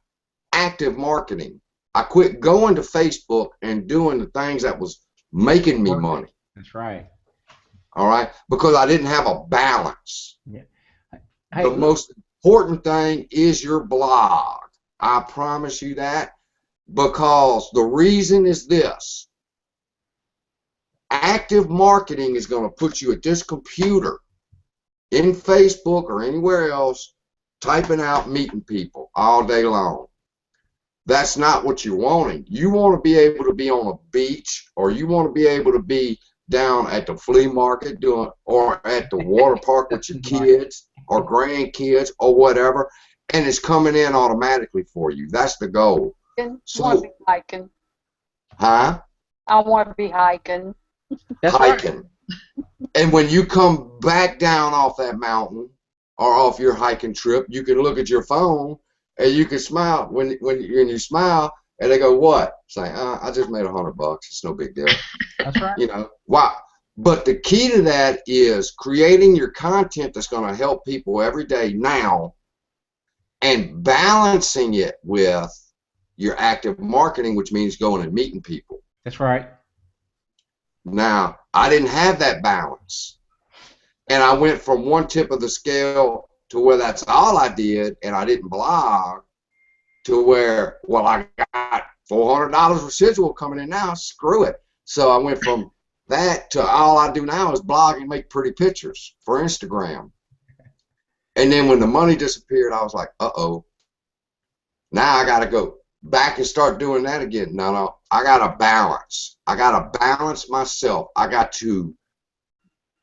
active marketing. I quit going to Facebook and doing the things that was making me money. That's right. All right, because I didn't have a balance. Yeah. The most important thing is your blog. I promise you that, because the reason is this. Active marketing is going to put you at this computer in Facebook or anywhere else, typing out meeting people all day long. That's not what you're wanting. You want to be able to be on a beach, or you want to be able to be down at the flea market or at the water park with your kids or grandkids or whatever, and it's coming in automatically for you. That's the goal. So, I want to be hiking. Huh? I want to be hiking. That's hiking. Right. And when you come back down off that mountain or off your hiking trip, you can look at your phone and you can smile when you smile, and they go, "What?" Say, "I just made $100. It's no big deal." That's right. You know, wow. But the key to that is creating your content that's going to help people every day now, and balancing it with your active marketing, which means going and meeting people. That's right. Now, I didn't have that balance, and I went from one tip of the scale to where that's all I did, and I didn't blog, to where, well, I got $400 residual coming in now. Screw it. So I went from that to all I do now is blog and make pretty pictures for Instagram. And then when the money disappeared, I was like, uh-oh. Now I got to go back and start doing that again. No, I got to balance. I got to balance myself. I got to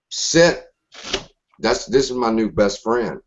sit. This is my new best friend.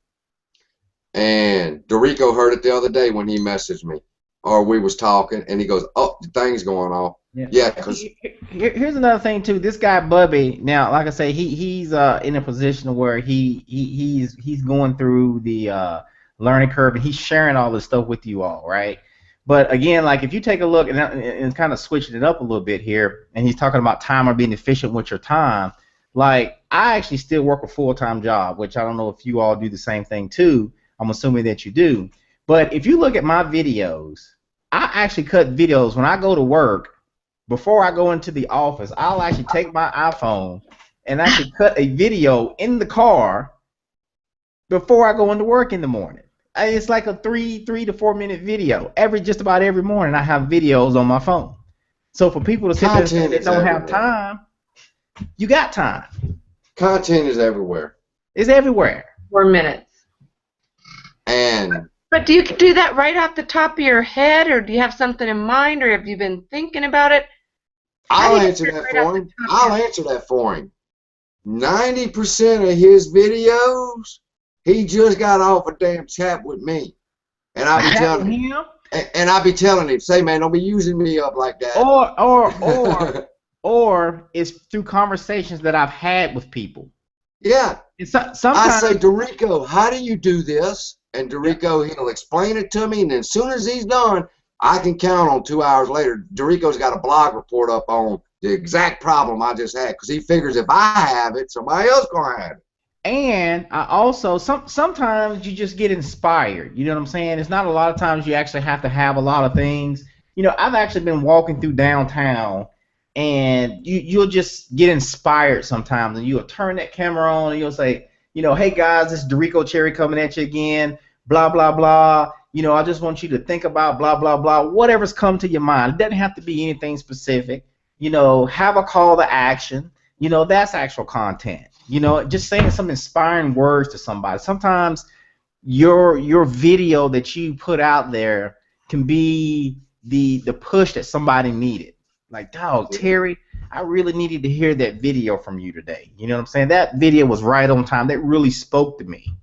And Dorico heard it the other day when he messaged me, or we was talking, and he goes, "Oh, the thing's going off." Yeah, because here's another thing too. This guy Bubby, now, like I say, he's in a position where he's going through the learning curve, and he's sharing all this stuff with you all, right? But again, like if you take a look and kind of switching it up a little bit here, and he's talking about time or being efficient with your time. Like I actually still work a full-time job, which I don't know if you all do the same thing too. I'm assuming that you do. But if you look at my videos, I actually cut videos when I go to work. Before I go into the office, I'll actually take my iPhone and actually cut a video in the car before I go into work in the morning. It's like a 3 to 4 minute video. Just about every morning I have videos on my phone. So for people to sit there and say they don't have time, you got time. Content is everywhere. It's everywhere. 4 minutes. But do you do that right off the top of your head, or do you have something in mind, or have you been thinking about it? I'll answer that for him. 90% of his videos, he just got off a damn chat with me, and I be telling him, "Say, man, don't be using me up like that." Or it's through conversations that I've had with people. Yeah. Sometimes I say, "Dorico, how do you do this?" And Dorico, he'll explain it to me, and as soon as he's done, I can count on 2 hours later. Dorico's got a blog report up on the exact problem I just had, because he figures if I have it, somebody else gonna have it. And I also sometimes you just get inspired. You know what I'm saying? It's not a lot of times you actually have to have a lot of things. You know, I've actually been walking through downtown, and you'll just get inspired sometimes, and you'll turn that camera on, and you'll say, you know, "Hey guys, this is Dorico Cherry coming at you again, blah, blah, blah. You know, I just want you to think about blah, blah, blah, whatever's come to your mind. It doesn't have to be anything specific. You know, have a call to action. You know, that's actual content. You know, just saying some inspiring words to somebody. Sometimes your video that you put out there can be the push that somebody needed. Like, dog, Terry, I really needed to hear that video from you today. You know what I'm saying? That video was right on time. That really spoke to me.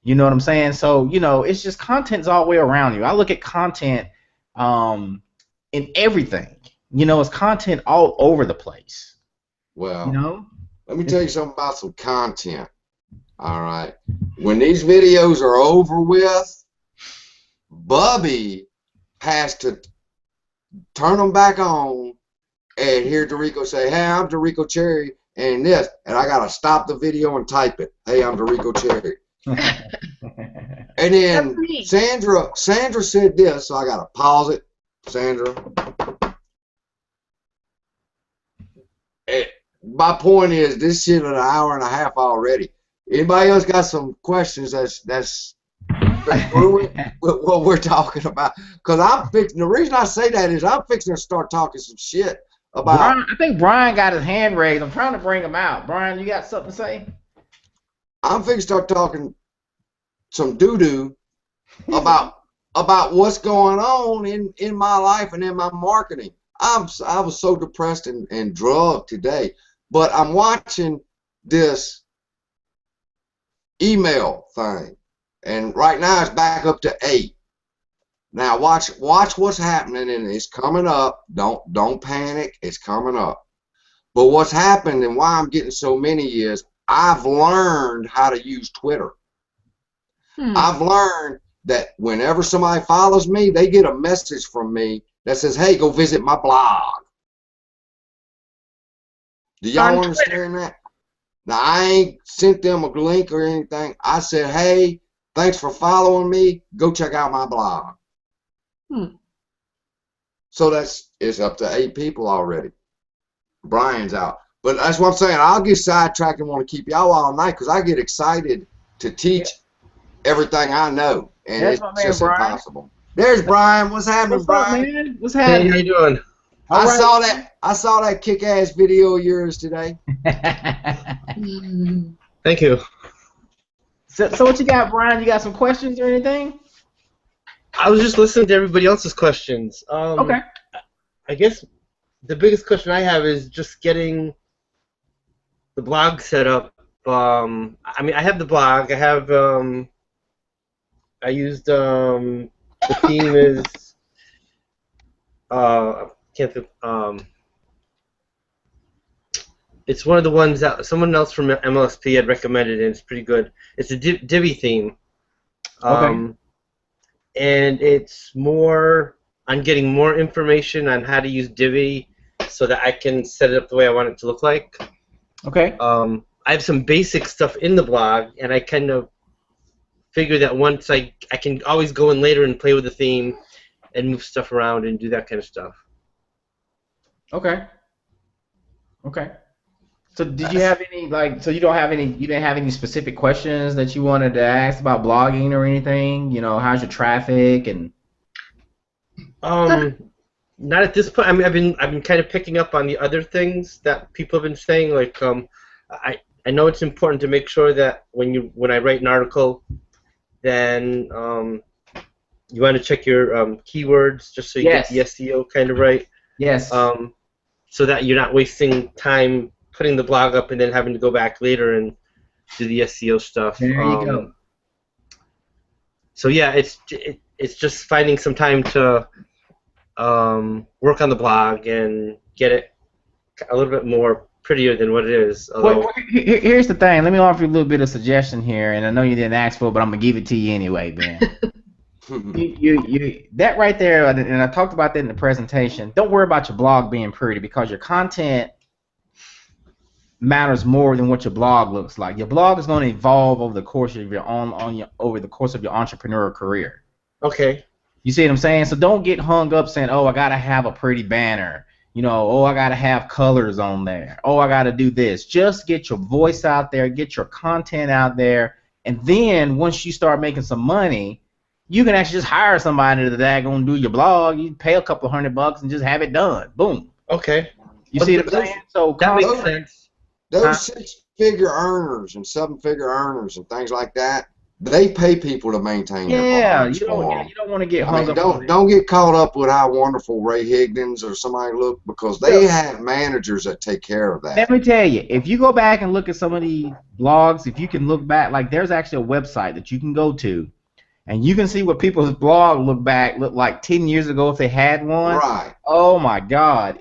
You know what I'm saying? So, it's just content's all the way around you. I look at content in everything. It's content all over the place. Well, let me tell you something about some content. All right. When these videos are over with, Bubby has to turn them back on and hear Dorico say, "Hey, I'm Dorico Cherry and this," and I gotta stop the video and type it. "Hey, I'm Dorico Cherry." And then Sandra said this, so I gotta pause it. Sandra. My point is, this shit an hour and a half already. Anybody else got some questions that's with what we're talking about? Because the reason I say that is I'm fixing to start talking some shit about. Brian, I think Brian got his hand raised. I'm trying to bring him out. Brian, you got something to say? I'm fixing to start talking some doo-doo about what's going on in my life and in my marketing. I was so depressed and drugged today, but I'm watching this email thing, and right now it's back up to 8. Now watch what's happening, and it's coming up. Don't panic, it's coming up. But what's happened and why I'm getting so many is I've learned how to use Twitter. I've learned that whenever somebody follows me, they get a message from me that says, "Hey, go visit my blog." Do y'all understand that? Now, I ain't sent them a link or anything. I said, "Hey, thanks for following me. Go check out my blog." So it's up to 8 people already. Brian's out. But that's what I'm saying. I'll get sidetracked and want to keep y'all all night because I get excited to teach everything I know. And That's it's just impossible. There's Brian. What's happening, Brian? Up, man? What's happening? Hey, how you doing? I saw that kick-ass video of yours today. Thank you. So what you got, Brian? You got some questions or anything? I was just listening to everybody else's questions. Okay. I guess the biggest question I have is just getting the blog set up. I mean, I have the blog. I have. I used the theme is. Can't think. It's one of the ones that someone else from MLSP had recommended, and it's pretty good. It's a Divi theme. Okay. And it's more on getting more information on how to use Divi so that I can set it up the way I want it to look like. Okay. I have some basic stuff in the blog, and I kind of figure that once I can always go in later and play with the theme and move stuff around and do that kind of stuff. Okay. Okay. So did you have any so you didn't have any specific questions that you wanted to ask about blogging or anything? How's your traffic and not at this point. I mean, I've been kind of picking up on the other things that people have been saying. Like, I know it's important to make sure that when I write an article, then you want to check your keywords just so you get the SEO kind of right. Yes. So that you're not wasting time putting the blog up and then having to go back later and do the SEO stuff. There you go. So yeah, it's just finding some time to work on the blog and get it a little bit more prettier than what it is. Well, here's the thing. Let me offer you a little bit of suggestion here, and I know you didn't ask for it, but I'm gonna give it to you anyway, Ben. you that right there, and I talked about that in the presentation. Don't worry about your blog being pretty because your content matters more than what your blog looks like. Your blog is going to evolve over the course of your entrepreneurial career. Okay. You see what I'm saying? So don't get hung up saying, "Oh, I gotta have a pretty banner." Oh, I gotta have colors on there. Oh, I gotta do this. Just get your voice out there, get your content out there, and then once you start making some money, you can actually just hire somebody that's gonna do your blog. You pay a couple $100 and just have it done. Boom. Okay. You see what I'm saying? So that makes sense. Those 6-figure earners and 7-figure earners and things like that, They pay people to maintain their Yeah, blogs for them. you don't want to get I hung mean, up on it. don't get caught up with how wonderful Ray Higdon's or somebody look, because they have managers that take care of that. Let me tell you, if you go back and look at some of these blogs, if you can look back, like there's actually a website that you can go to, and you can see what people's blog look like 10 years ago if they had one. Right. Oh my God!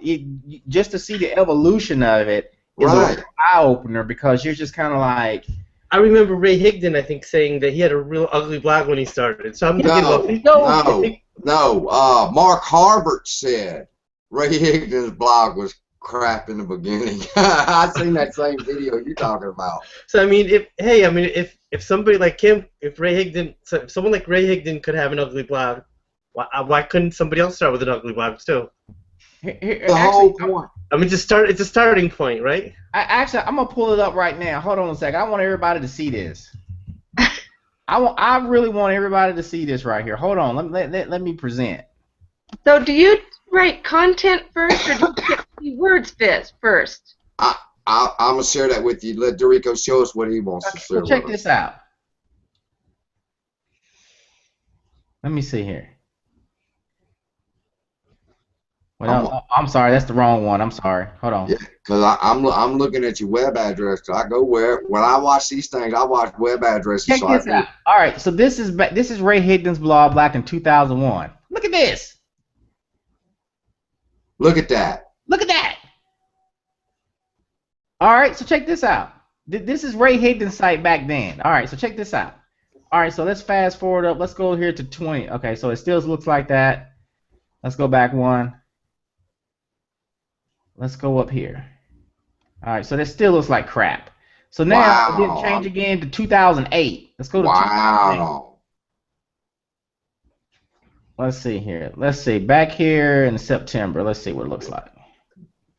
Just to see the evolution of it is an eye opener, because you're just kind of like. I remember Ray Higdon, I think, saying that he had a real ugly blog when he started. So I'm thinking, no. Mark Harbert said Ray Higdon's blog was crap in the beginning. I seen that same video you're talking about. So I mean, if somebody like him, if someone like Ray Higdon could have an ugly blog, why couldn't somebody else start with an ugly blog too? The whole point. I mean, it's a starting point, right? I'm gonna pull it up right now. Hold on a second. I want everybody to see this. I really want everybody to see this right here. Hold on. Let me present. So do you write content first, or do you get keywords first? I'm gonna share that with you. Let Dorico show us what he wants to share. Check this out. Let me see here. Well, I'm sorry, that's the wrong one. I'm sorry. Hold on. Yeah, because I'm looking at your web address. I go when I watch these things, I watch web addresses. Check this out. All right, so this is Ray Higdon's blog back in 2001. Look at this. Look at that. Look at that. All right, so check this out. This is Ray Higdon's site back then. All right, so check this out. All right, so let's fast forward up. Let's go here to 20. Okay, so it still looks like that. Let's go back one. Let's go up here. All right, so that still looks like crap. So now it didn't change again to 2008. Let's go to 2008. Let's see here. Let's see back here in September. Let's see what it looks like.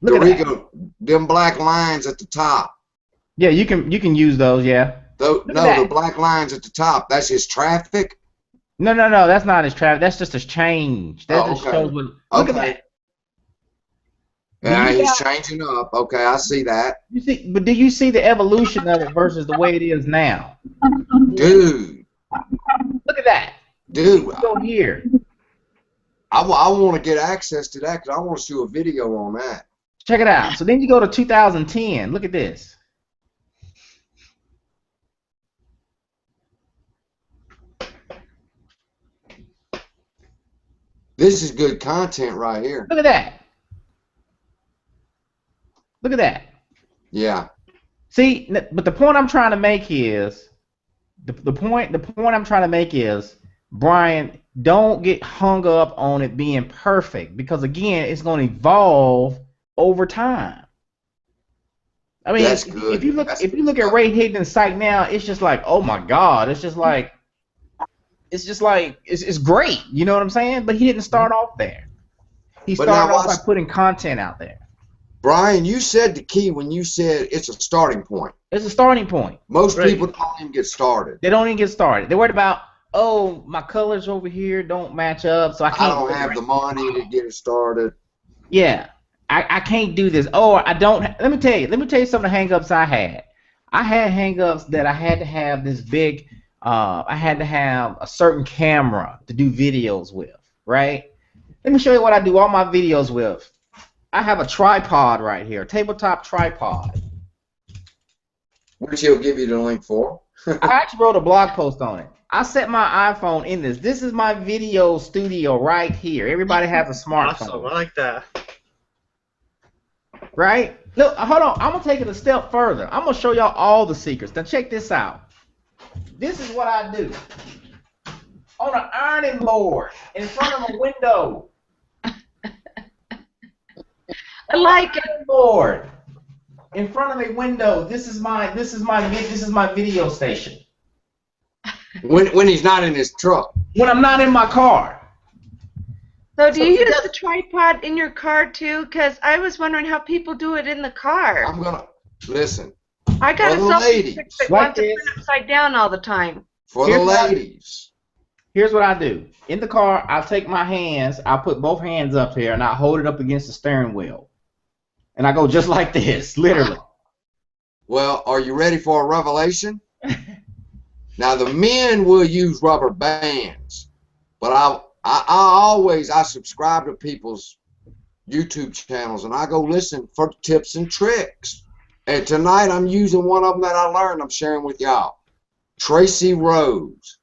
Look at that. Them black lines at the top. Yeah, you can use those. Yeah. The black lines at the top. That's his traffic. No, that's not his traffic. That's just his change. That just shows what. Look at that. Yeah, he's changing up. Okay, I see that. You see, but do you see the evolution of it versus the way it is now? Dude. Look at that. Dude. Go here. I want to get access to that because I want to do a video on that. Check it out. So then you go to 2010. Look at this. This is good content right here. Look at that. Look at that. Yeah. See, but the point I'm trying to make is, the point I'm trying to make is, Brian, don't get hung up on it being perfect, because again, it's going to evolve over time. I mean, if you look at Ray Higdon's site now, it's just like, oh my God, it's great. You know what I'm saying? But he didn't start off there. He started off by putting content out there. Brian, you said the key when you said it's a starting point. It's a starting point. Most people don't even get started. They don't even get started. They're worried about, oh, my colors over here don't match up, so I don't have the money to get it started. Yeah, I can't do this. Oh, I don't. Let me tell you some of the hangups I had. I had hangups that I had to have this big. I had to have a certain camera to do videos with, right? Let me show you what I do all my videos with. I have a tripod right here, a tabletop tripod. Which he'll give you the link for. I actually wrote a blog post on it. I set my iPhone in this. This is my video studio right here. Everybody has a smartphone. Awesome, I like that. Right? Look, hold on. I'm going to take it a step further. I'm going to show y'all all the secrets. Now check this out. This is what I do. On an ironing board in front of a window. I like it. Board in front of a window. This is my video station. When he's not in his truck. When I'm not in my car. So do you use the tripod in your car too? Because I was wondering how people do it in the car. I'm gonna listen. I got a selfie stick that wants to turn upside down all the time. For the ladies. Here's what I do. In the car, I'll take my hands, I'll put both hands up here, and I'll hold it up against the steering wheel. And I go just like this, literally. Well, are you ready for a revelation? Now the men will use rubber bands, but I subscribe to people's YouTube channels and I go listen for tips and tricks. And tonight I'm using one of them that I learned. I'm sharing with y'all. Tracy Rose,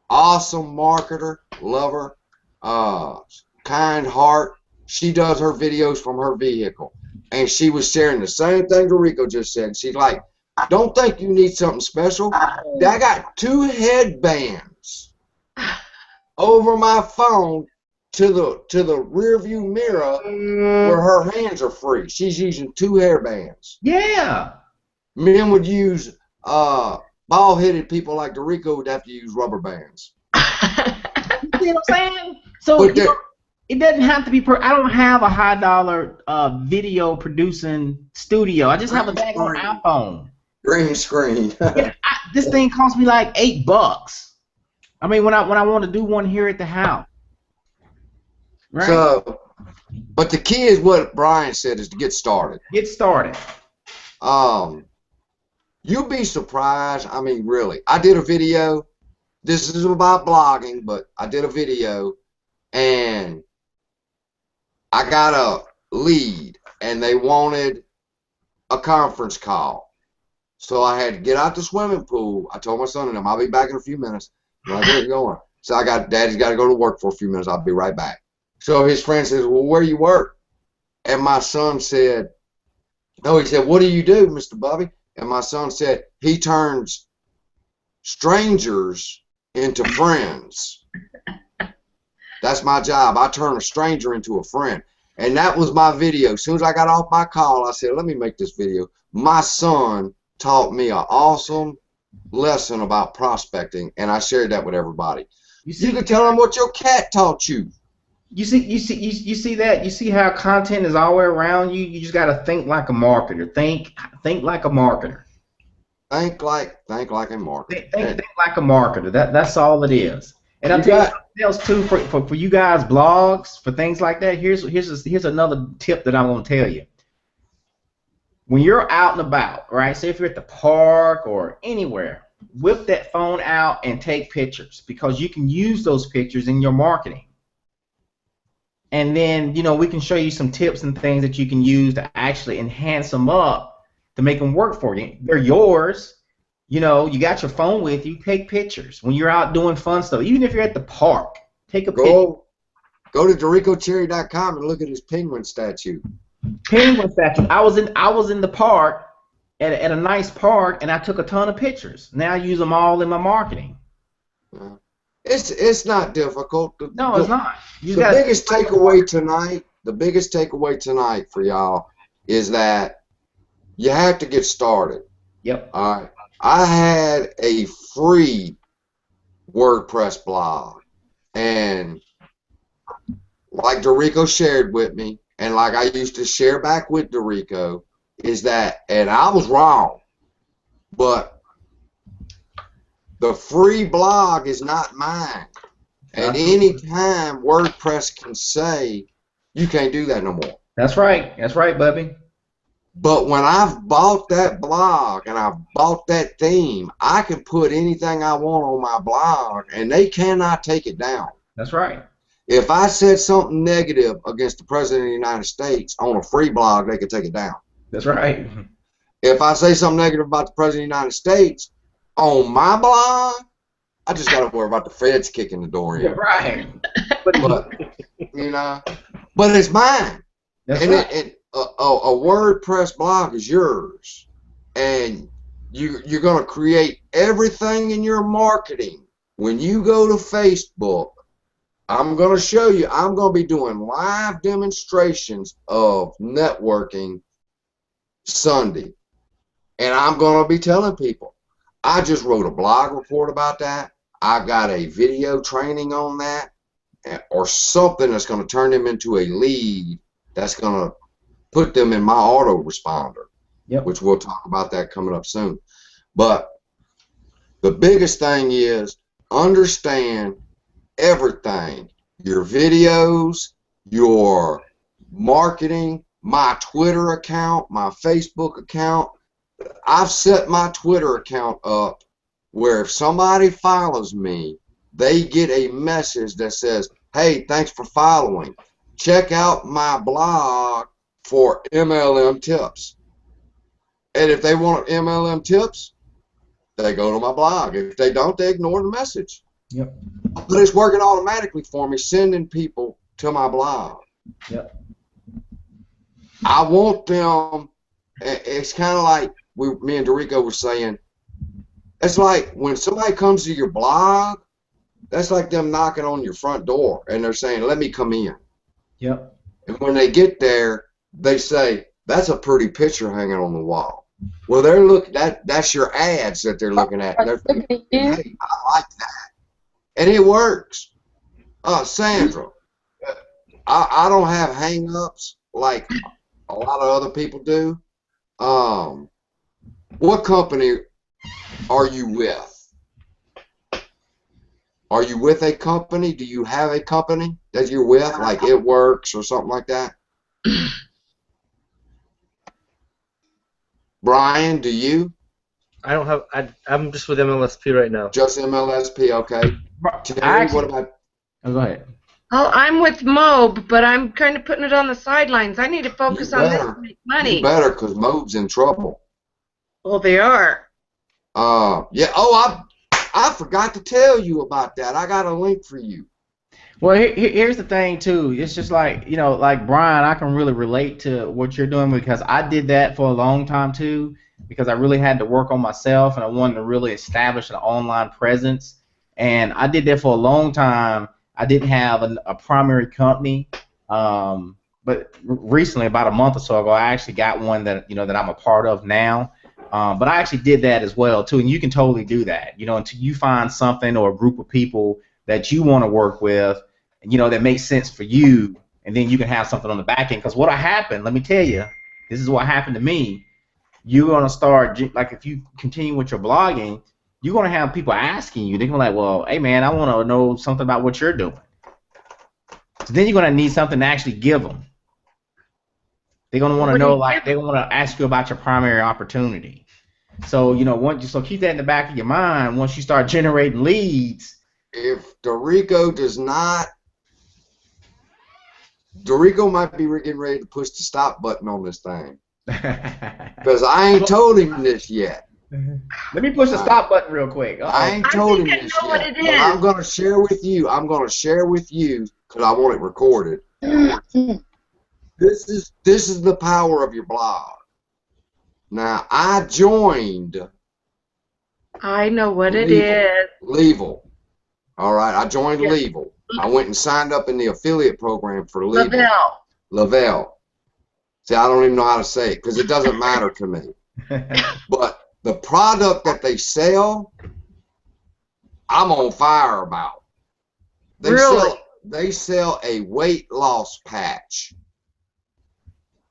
awesome marketer, lover, kind heart. She does her videos from her vehicle, and she was sharing the same thing Dorico just said. She's like, "Don't think you need something special. I got 2 headbands over my phone to the rear view mirror where her hands are free. She's using 2 hairbands." Yeah. Men would use bald-headed people like Dorico would have to use rubber bands. You see what I'm saying? So But it doesn't have to be I don't have a high dollar video producing studio. I just have a dang on iPhone. green screen. This thing cost me like $8. I mean, when I want to do one here at the house. Right. So, but the key is what Brian said, is to get started. Get started. You'll be surprised. I mean, really. I did a video. This is about blogging, but I did a video, and I got a lead, and they wanted a conference call. So I had to get out the swimming pool. I told my son and them, I'll be back in a few minutes. Like, where are you going? So Daddy's got to go to work for a few minutes. I'll be right back. So his friend says, "Well, where you work?" And my son said, no, he said, "What do you do, Mr. Bubby?" And my son said, "He turns strangers into friends. That's my job. I turn a stranger into a friend." And that was my video. As soon as I got off my call, I said, "Let me make this video." My son taught me an awesome lesson about prospecting, and I shared that with everybody. You can tell them what your cat taught you. You see that? You see how content is all around you? You just got to think like a marketer. Think like a marketer. Think like a marketer. Think like a marketer. That's all it is. And I'll tell you something else too, for you guys blogs, for things like that. Here's another tip that I'm gonna tell you. When you're out and about, right? Say if you're at the park or anywhere, whip that phone out and take pictures, because you can use those pictures in your marketing. And then, we can show you some tips and things that you can use to actually enhance them up to make them work for you. They're yours. You got your phone with you. Take pictures when you're out doing fun stuff. Even if you're at the park, take a picture. Go to DoricoCherry.com and look at his penguin statue. Penguin statue. I was in the park at a nice park, and I took a ton of pictures. Now I use them all in my marketing. It's not difficult. No, it's not. The biggest takeaway tonight for y'all is that you have to get started. Yep. All right. I had a free WordPress blog, and like Dorico shared with me, and like I used to share back with Dorico, is that, and I was wrong, but the free blog is not mine. And anytime WordPress can say, you can't do that no more. That's right. That's right, Bubby. But when I've bought that blog and I've bought that theme, I can put anything I want on my blog, and they cannot take it down. That's right. If I said something negative against the President of the United States on a free blog, they could take it down. That's right. If I say something negative about the President of the United States on my blog, I just got to worry about the feds kicking the door in. Right. But it's mine. That's and right. A WordPress blog is yours, and you're going to create everything in your marketing. When you go to Facebook, I'm going to show you. I'm going to be doing live demonstrations of networking Sunday, and I'm going to be telling people. I just wrote a blog report about that. I've got a video training on that, or something that's going to turn them into a lead that's going to put them in my autoresponder, which we'll talk about that coming up soon. But the biggest thing is understand everything. Your videos, your marketing, my Twitter account, my Facebook account. I've set my Twitter account up where if somebody follows me, they get a message that says, hey, thanks for following. Check out my blog for MLM tips. And if they want MLM tips, they go to my blog. If they don't, they ignore the message. Yep. But it's working automatically for me, sending people to my blog. Yep. I want them, it's kind of like me and Dorico were saying, it's like when somebody comes to your blog, that's like them knocking on your front door and they're saying, let me come in. Yep. And when they get there, they say, that's a pretty picture hanging on the wall. Well, they're looking, that's your ads that they're looking at. And they're thinking, hey, I like that. And it works. Sandra, I don't have hang-ups like a lot of other people do. What company are you with? Are you with a company? Do you have a company that you're with, like It Works or something like that? Brian, do you? I don't have. I'm just with MLSP right now. Just MLSP, okay. Terry, what about? Oh, go ahead. Well, I'm with Mobe, but I'm kind of putting it on the sidelines. I need to focus on this and make money. You better, because Mobe's in trouble. Well, they are. Yeah. Oh, I forgot to tell you about that. I got a link for you. Well, here's the thing too. It's just like, you know, like Brian, I can really relate to what you're doing because I did that for a long time too. Because I really had to work on myself and I wanted to really establish an online presence. And I did that for a long time. I didn't have a primary company, but recently, about a month or so ago, I actually got one that that I'm a part of now. But I actually did that as well too, and you can totally do that. Until you find something or a group of people that you want to work with, that makes sense for you, and then you can have something on the back end. Because what happened, let me tell you, this is what happened to me. You're gonna start, like, if you continue with your blogging, you're gonna have people asking you. They're gonna be like, well, hey man, I want to know something about what you're doing. So then you're gonna need something to actually give them. They're gonna want to know, like, they're gonna want to ask you about your primary opportunity. So so keep that in the back of your mind. Once you start generating leads. If Dorico does not, Dorico might be getting ready to push the stop button on this thing. Because I ain't told him this yet. Let me push the stop button real quick. I ain't told him this yet. But I'm going to share with you. Because I want it recorded. This is the power of your blog. Now, I joined. I know what it is. Level. All right, I joined Level. I went and signed up in the affiliate program for Level. Lavelle. See, I don't even know how to say it because it doesn't matter to me. But the product that they sell, I'm on fire about. They sell a weight loss patch.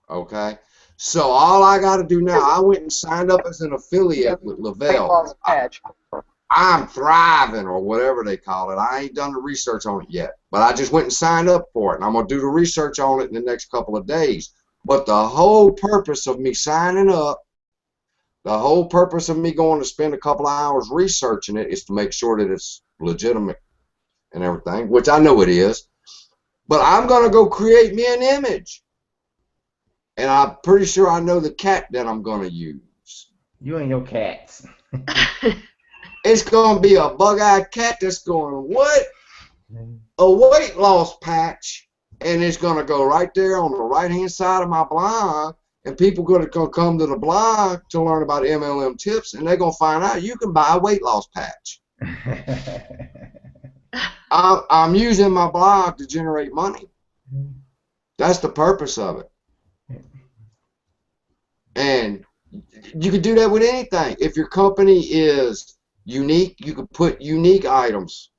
Okay? So all I got to do now, I went and signed up as an affiliate with Lavelle. I'm thriving, or whatever they call it. I ain't done the research on it yet. But I just went and signed up for it, and I'm going to do the research on it in the next couple of days. But the whole purpose of me signing up, the whole purpose of me going to spend a couple of hours researching it is to make sure that it's legitimate and everything, which I know it is. But I'm going to go create me an image. And I'm pretty sure I know the cat that I'm going to use. You and your cats. It's going to be a bug-eyed cat that's going, what? A weight loss patch. And it's going to go right there on the right-hand side of my blog. And people are going to come to the blog to learn about MLM tips. And they're going to find out you can buy a weight loss patch. I'm using my blog to generate money. That's the purpose of it. And you can do that with anything. If your company is unique, you can put unique items.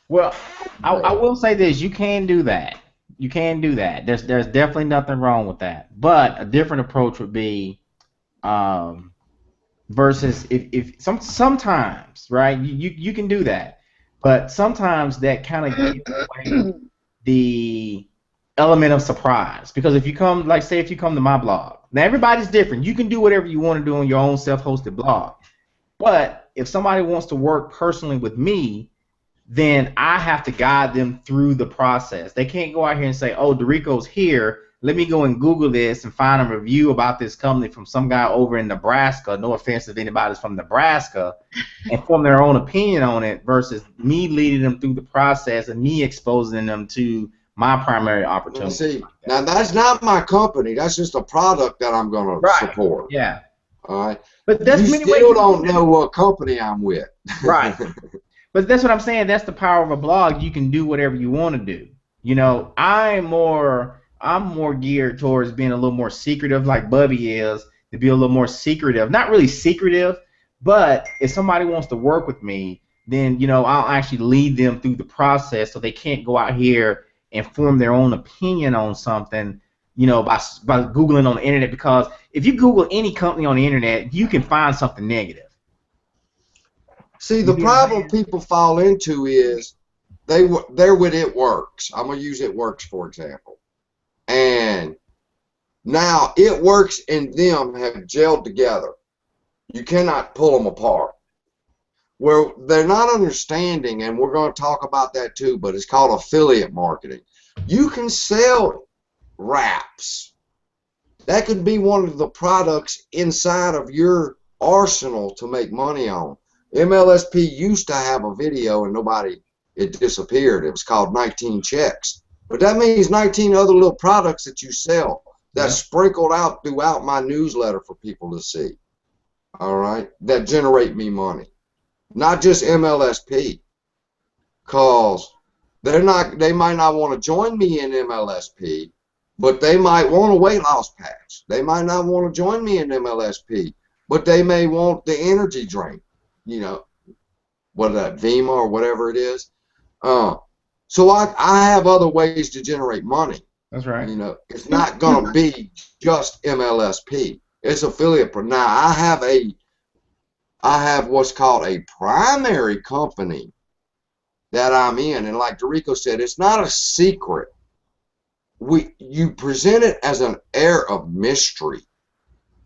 Well, I will say this: you can do that. You can do that. There's definitely nothing wrong with that. But a different approach would be, versus if sometimes, right? You can do that, but sometimes that kind of gives away the element of surprise. Because if you come, like, say if you come to my blog, now everybody's different. You can do whatever you want to do on your own self-hosted blog. But if somebody wants to work personally with me, then I have to guide them through the process. They can't go out here and say, oh, Dorico's here. Let me go and Google this and find a review about this company from some guy over in Nebraska. No offense if anybody's from Nebraska, and form their own opinion on it versus me leading them through the process and me exposing them to my primary opportunity. See, now that's not my company. That's just a product that I'm going to support. Yeah. All right. But that's you many still ways don't know what company I'm with. Right. But that's what I'm saying. That's the power of a blog. You can do whatever you want to do. You know, I'm more geared towards being a little more secretive, like Bubby is, to be a little more secretive. Not really secretive, but if somebody wants to work with me, then, you know, I'll actually lead them through the process so they can't go out here and form their own opinion on something, you know, by Googling on the internet. Because if you Google any company on the internet, you can find something negative. See, the problem people fall into is they're with It Works. I'm going to use It Works, for example. And now It Works and them have gelled together. You cannot pull them apart. Well, they're not understanding, and we're going to talk about that too, but it's called affiliate marketing. You can sell wraps. That could be one of the products inside of your arsenal to make money on. MLSP used to have a video and it disappeared. It was called 19 Checks. But that means 19 other little products that you sell that's sprinkled out throughout my newsletter for people to see. All right? That generate me money. Not just MLSP. Because they might not want to join me in MLSP, but they might want a weight loss patch. They might not want to join me in MLSP, but they may want the energy drink. You know, what that Vima or whatever it is. So I have other ways to generate money. That's right. You know, it's not going to be just MLSP. It's affiliate. Now I have what's called a primary company that I'm in, and like Dorico said, it's not a secret. You present it as an air of mystery.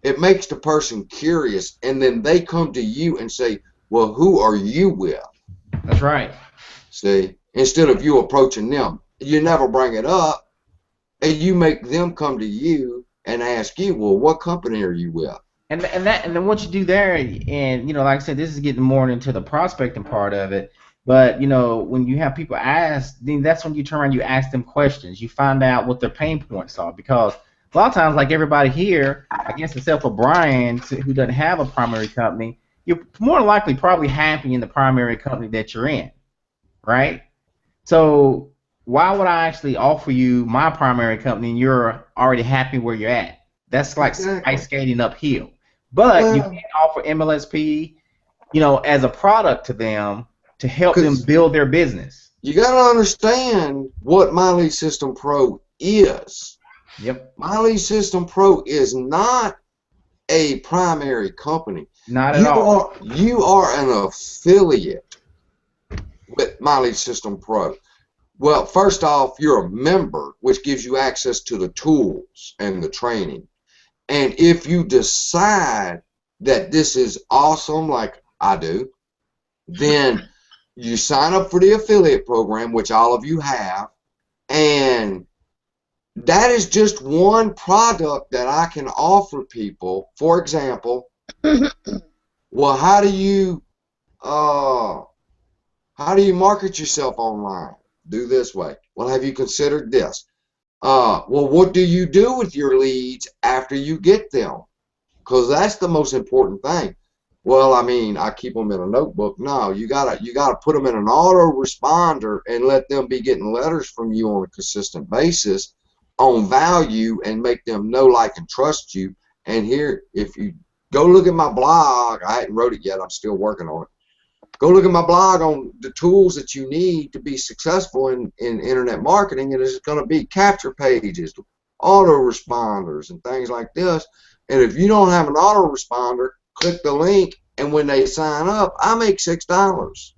It makes the person curious, and then they come to you and say, well, who are you with? That's right. See, instead of you approaching them, you never bring it up, and you make them come to you and ask you, well, what company are you with? And then what you do there, and you know, like I said, this is getting more into the prospecting part of it. But you know, when you have people ask, then that's when you turn around, you ask them questions, you find out what their pain points are, because a lot of times, like everybody here, I guess except for Brian, who doesn't have a primary company, you're more than likely probably happy in the primary company that you're in, right? So why would I actually offer you my primary company and you're already happy where you're at? That's like ice skating uphill. But you can offer MLSP, you know, as a product to them to help them build their business. You got to understand what My Lead System Pro is. Yep. My Lead System Pro is not a primary company. Not at all. You are an affiliate with My Lead System Pro. Well, first off, you're a member, which gives you access to the tools and the training. And if you decide that this is awesome, like I do, then you sign up for the affiliate program, which all of you have, and that is just one product that I can offer people. For example, well, how do you market yourself online? Do this way. Well, have you considered this? Well, what do you do with your leads after you get them? Because that's the most important thing. Well, I mean, I keep them in a notebook. No, you gotta put them in an autoresponder and let them be getting letters from you on a consistent basis on value and make them know, like, and trust you. And here, if you go look at my blog, I hadn't wrote it yet. I'm still working on it. Go look at my blog on the tools that you need to be successful in internet marketing, and it's going to be capture pages, autoresponders, and things like this. And if you don't have an autoresponder, click the link, and when they sign up, I make $6.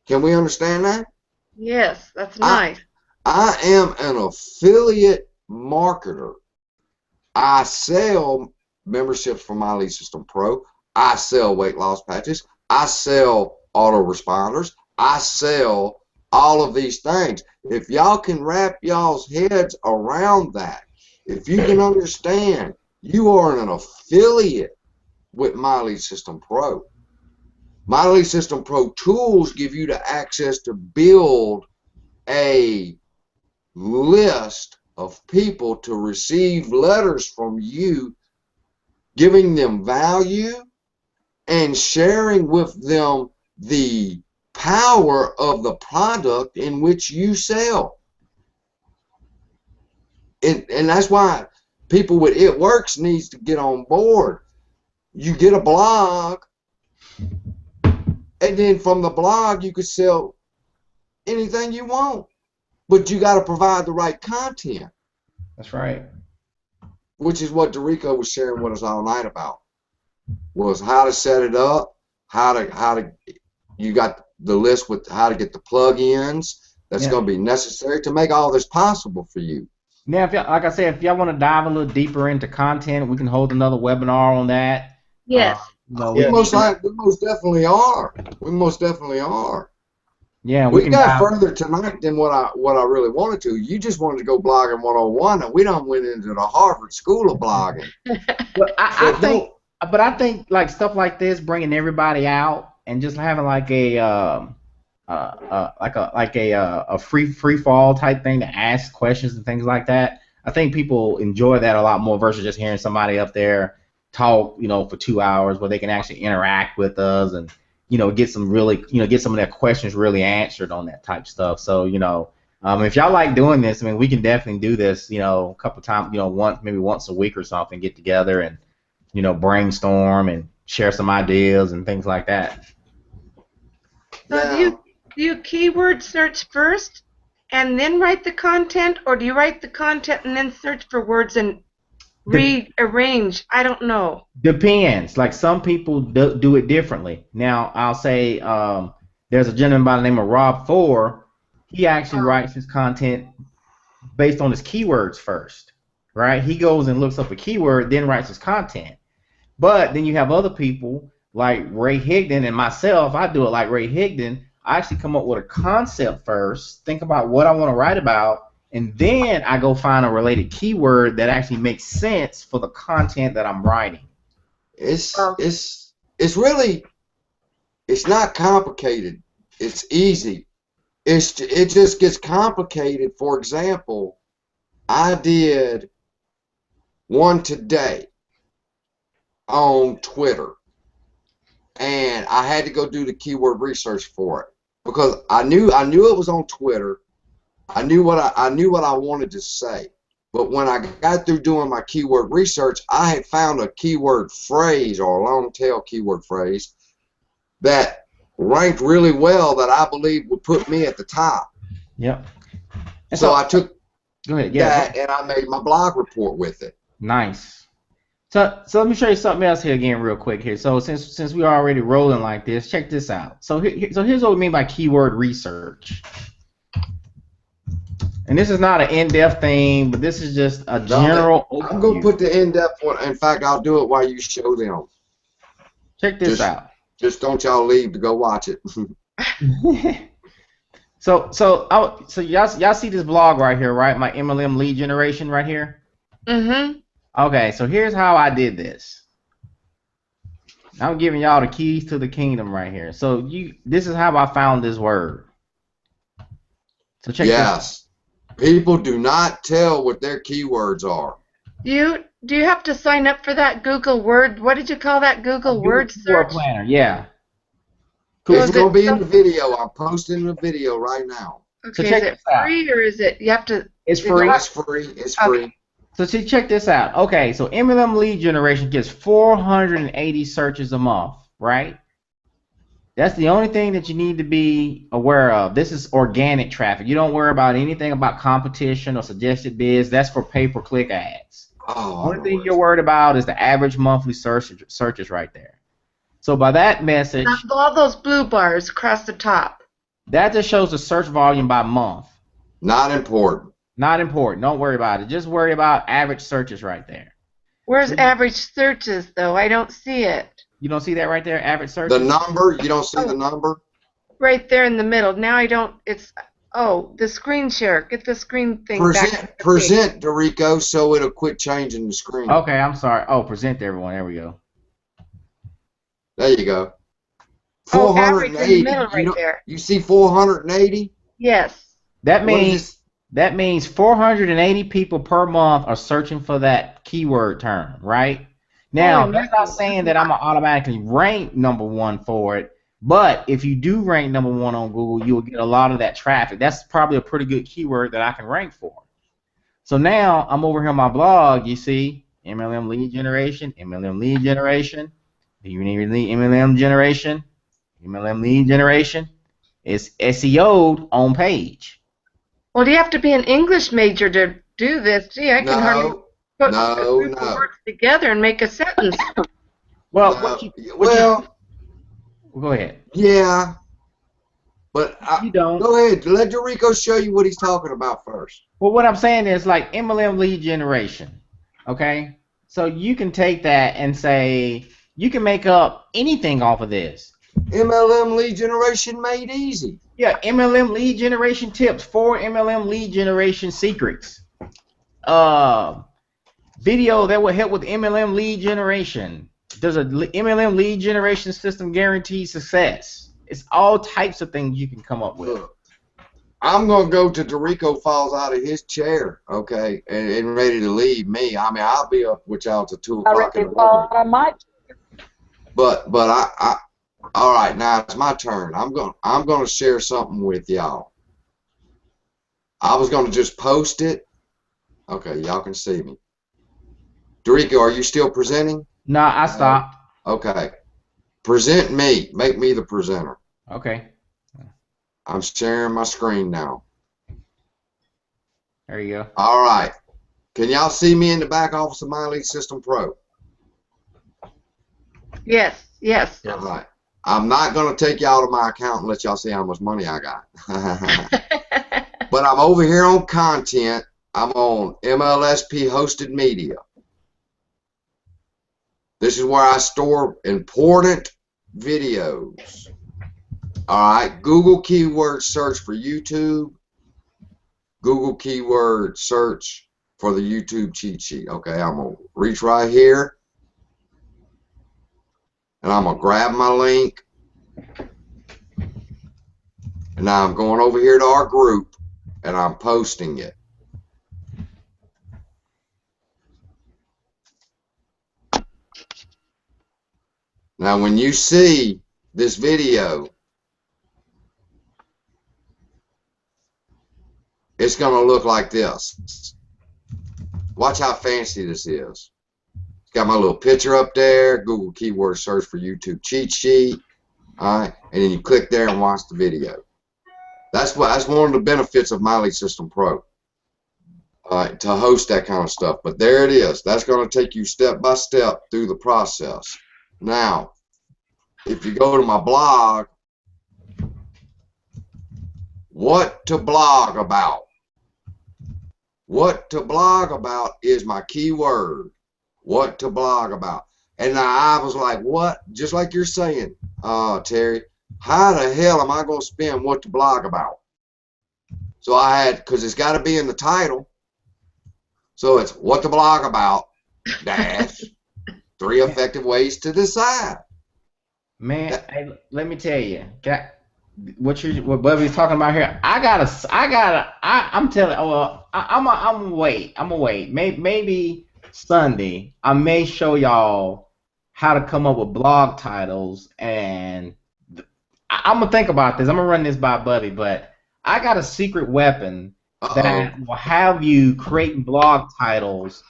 Can we understand that? Yes, that's nice. I am an affiliate marketer. I sell memberships for My Lead System Pro. I sell weight loss patches. I sell autoresponders. I sell all of these things. If y'all can wrap y'all's heads around that, if you can understand you are an affiliate with My Lead System Pro. My Lead System Pro tools give you the access to build a list of people to receive letters from you, giving them value and sharing with them the power of the product in which you sell. And that's why people with It Works needs to get on board. You get a blog, and then from the blog you can sell anything you want, but you got to provide the right content. That's right. Which is what Dorico was sharing with us all night about, was how to set it up, how to you got the list with how to get the plugins that's going to be necessary to make all this possible for you. Now, if like I said, if y'all want to dive a little deeper into content, we can hold another webinar on that. Yes. We most definitely are. We most definitely are. Yeah, we got further tonight than what I really wanted to. You just wanted to go blogging 101, and we done went into the Harvard School of Blogging. But I think like stuff like this, bringing everybody out and just having like a free fall type thing to ask questions and things like that. I think people enjoy that a lot more versus just hearing somebody up there talk, for 2 hours, where they can actually interact with us and get some of their questions really answered on that type stuff. So if y'all like doing this, I mean, we can definitely do this, a couple times, once a week or something, get together and brainstorm and share some ideas and things like that. So do you keyword search first and then write the content, or do you write the content and then search for words and rearrange? I don't know. Depends. Like some people do it differently. Now I'll say there's a gentleman by the name of Rob Thor. He actually writes his content based on his keywords first, right? He goes and looks up a keyword, then writes his content. But then you have other people like Ray Higdon and myself. I do it like Ray Higdon. I actually come up with a concept first, think about what I want to write about, and then I go find a related keyword that actually makes sense for the content that I'm writing. It's not complicated. It's easy. It just gets complicated. For example, I did one today on Twitter, and I had to go do the keyword research for it because I knew it was on Twitter. I knew what I wanted to say, but when I got through doing my keyword research, I had found a keyword phrase or a long tail keyword phrase that ranked really well that I believe would put me at the top. Yep. And so I took that and I made my blog report with it. Nice. So let me show you something else here again real quick here. So since we're already rolling like this, check this out. So here's what we mean by keyword research. And this is not an in-depth thing, but this is just a general overview. I'm going to put the in-depth one. In fact, I'll do it while you show them. Check this out. Just don't y'all leave to go watch it. So y'all see this blog right here, right? My MLM lead generation right here? Mm-hmm. Okay, so here's how I did this. I'm giving y'all the keys to the kingdom right here. So this is how I found this word. So check this out. People do not tell what their keywords are. Do you have to sign up for that Google Word? What did you call that Google Word search? Word Planner, yeah. It's going to be in the video. I'm posting the video right now. Okay, so is it free or is it you have to? It's free. It's free. It's free. So check this out. Okay, so MLM lead generation gets 480 searches a month, right? That's the only thing that you need to be aware of. This is organic traffic. You don't worry about anything about competition or suggested bids. That's for pay-per-click ads. The only thing you're worried about is the average monthly searches right there. So by that message, all those blue bars across the top. That just shows the search volume by month. Not important. Not important. Don't worry about it. Just worry about average searches right there. Where's average searches, though? I don't see it. You don't see that right there, average search? The number, you don't see the number? Right there in the middle. Now I don't. It's the screen share. Get the screen thing back. Present, Dorico, so it'll quit changing the screen. Okay, I'm sorry. Oh, present to everyone. There we go. There you go. Oh, average in the 480. middle right there. You see 480? Yes. That means 480 people per month are searching for that keyword term, right? Now, that's not saying that I'm gonna automatically rank #1 for it, but if you do rank #1 on Google, you'll get a lot of that traffic. That's probably a pretty good keyword that I can rank for. So now I'm over here on my blog. You see, MLM lead generation, MLM lead generation. Do you need MLM generation? MLM lead generation. It's SEO'd on page. Well, do you have to be an English major to do this? Gee, I can hardly put a group of words together and make a sentence. Well, go ahead. Yeah, but you don't. Go ahead. Let Dorico show you what he's talking about first. Well, what I'm saying is like MLM lead generation. Okay, so you can take that and say you can make up anything off of this. MLM lead generation made easy. Yeah, MLM lead generation tips, 4 MLM lead generation secrets. Video that will help with MLM lead generation. Does a MLM lead generation system guarantee success? It's all types of things you can come up with. Look, I'm gonna go to Dorico falls out of his chair, okay, and ready to leave me. I mean, I'll be up with y'all till 2 o'clock in the morning. But I all right, now it's my turn. I'm gonna share something with y'all. I was gonna just post it. Okay, y'all can see me. Dorico, are you still presenting? No, I stopped. Okay. Present me. Make me the presenter. Okay. I'm sharing my screen now. There you go. All right. Can y'all see me in the back office of My Lead System Pro? Yes, yes. All right. I'm not going to take y'all to my account and let y'all see how much money I got. But I'm over here on content. I'm on MLSP hosted media. This is where I store important videos. All right, Google keyword search for YouTube. Google keyword search for the YouTube cheat sheet. Okay, I'm going to reach right here. And I'm going to grab my link. And now I'm going over here to our group. And I'm posting it. Now when you see this video, it's going to look like this. Watch how fancy this is. It's got my little picture up there, Google keyword search for YouTube cheat sheet. All right, and then you click there and watch the video. That's one of the benefits of My Lead System Pro. To host that kind of stuff. But there it is. That's going to take you step by step through the process. Now, if you go to my blog, what to blog about? What to blog about is my keyword. What to blog about. And now I was like, what? Just like you're saying, Terry, how the hell am I going to spend what to blog about? So I had, because it's got to be in the title. So it's what to blog about, dash, 3 effective ways to decide. Man, hey, let me tell you, what Bubby's talking about here. I'm telling. Well, I'm gonna wait. Maybe Sunday I may show y'all how to come up with blog titles, and I'm gonna think about this. I'm gonna run this by Bubby, but I got a secret weapon that will have you creating blog titles.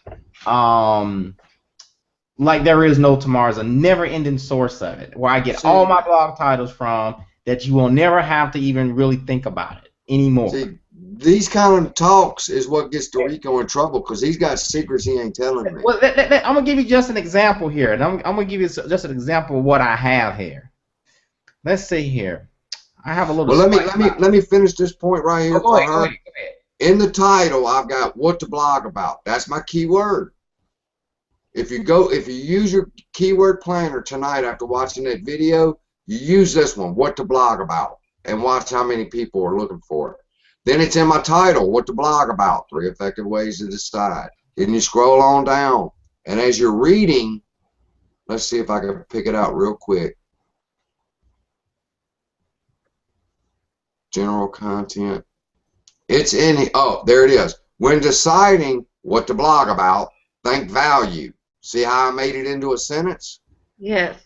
Like there is no tomorrow. It's a never-ending source of it, where I get all my blog titles from that you will never have to even really think about it anymore. See, these kind of talks is what gets Dorico in trouble because he's got secrets he ain't telling me. Well, I'm going to give you just an example here, and I'm going to give you just an example of what I have here. Let's see here. I have a little... Well, let me finish this point right here. Go ahead. In the title, I've got what to blog about. That's my keyword. if you use your keyword planner tonight after watching that video, you use this one, what to blog about, and watch how many people are looking for it. Then it's in my title, what to blog about, 3 effective ways to decide. Then you scroll on down, and as you're reading, let's see if I can pick it out real quick. General content. It's in here. Oh, there it is. When deciding what to blog about, think value. See how I made it into a sentence? Yes.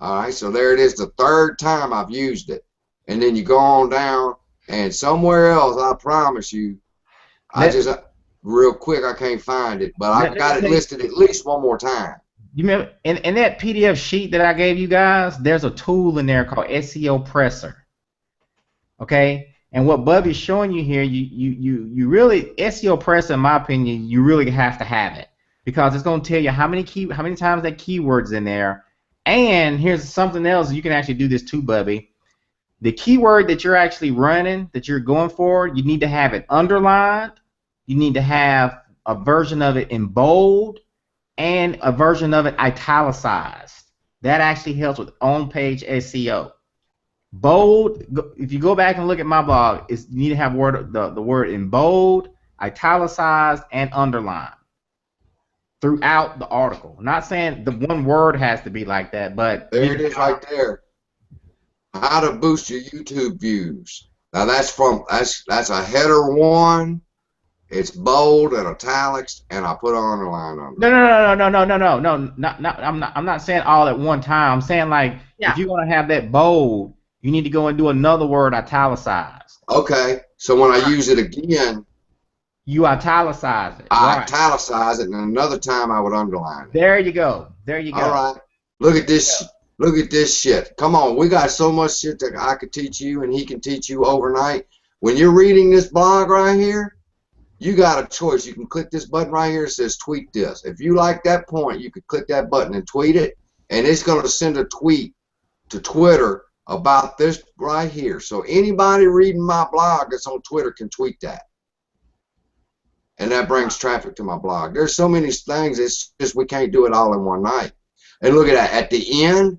All right, so there it is, the 3rd time I've used it. And then you go on down, and somewhere else, I promise you, real quick, I can't find it, but I've got it listed at least one more time. You remember in that PDF sheet that I gave you guys, there's a tool in there called SEO Presser. Okay? And what Bubby's showing you here, you really, SEO Presser, in my opinion, you really have to have it. Because it's going to tell you how many times that keyword's in there. And here's something else, you can actually do this too, Bubby. The keyword that you're actually running, that you're going for, you need to have it underlined. You need to have a version of it in bold and a version of it italicized. That actually helps with on-page SEO. Bold, if you go back and look at my blog, you need to have the word in bold, italicized, and underlined throughout the article. I'm not saying the one word has to be like that, but there it is right there. How to boost your YouTube views. Now that's a header 1. It's bold and italics, and I put underline on it. No. I'm not saying all at one time. I'm saying like if you're gonna have that bold, you need to go and do another word italicized. Okay. So when I use it again, you italicize it. I italicize it, and another time I would underline it. There you go. There you go. All right. Look at this. Look at this shit. Come on, we got so much shit that I could teach you and he can teach you overnight. When you're reading this blog right here, you got a choice. You can click this button right here that says tweet this. If you like that point, you could click that button and tweet it, and it's going to send a tweet to Twitter about this right here. So anybody reading my blog that's on Twitter can tweet that. And that brings traffic to my blog. There's so many things, it's just we can't do it all in one night. And look at that. At the end,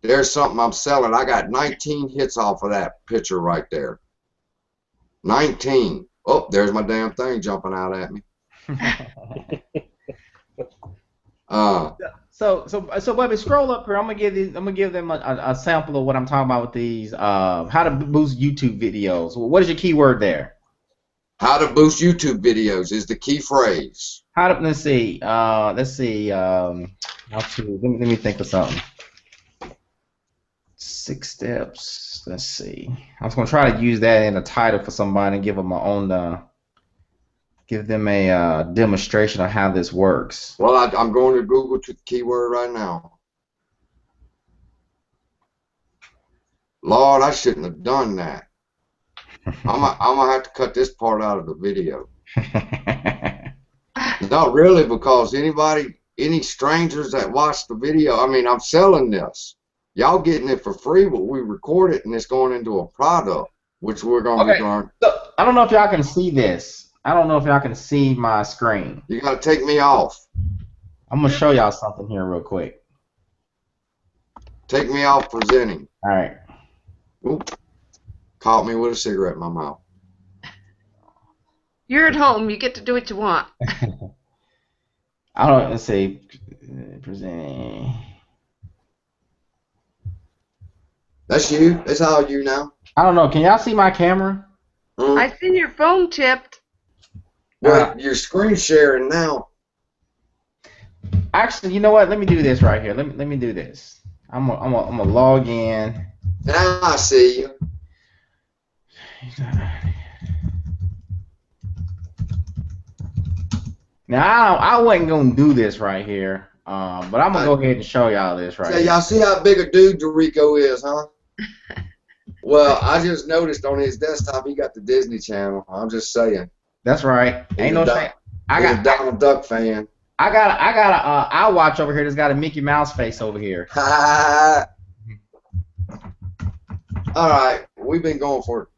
there's something I'm selling. I got 19 hits off of that picture right there. 19. Oh, there's my damn thing jumping out at me. So, Bubby, scroll up here. I'm gonna give them a sample of what I'm talking about with these. How to boost YouTube videos. What is your keyword there? How to boost YouTube videos is the key phrase. Let's see. Let me think of something. 6 steps. Let's see. I was gonna try to use that in a title for somebody and give them give them a demonstration of how this works. Well, I'm going to Google to the keyword right now. Lord, I shouldn't have done that. I'm gonna have to cut this part out of the video. Not really, because any strangers that watch the video, I mean, I'm selling this. Y'all getting it for free, but we record it and it's going into a product, which we're going to be doing. So, I don't know if y'all can see this. I don't know if y'all can see my screen. You got to take me off. I'm going to show y'all something here real quick. Take me off presenting. All right. Oop. Caught me with a cigarette in my mouth. You're at home. You get to do what you want. Let's see. Presenting. That's you? That's all you now? I don't know. Can y'all see my camera? I seen your phone tipped. Well, you're screen sharing now. Actually, you know what? Let me do this right here. Let me do this. I'm gonna log in. Now I see you. Now I wasn't gonna do this right here, but I'm gonna go ahead and show y'all this right here. Y'all see how big a dude Dorico is, huh? Well, I just noticed on his desktop he got the Disney Channel. I'm just saying. That's right. Ain't no shame. I got a Donald Duck fan. I got a iWatch over here that's got a Mickey Mouse face over here. All right, we've been going for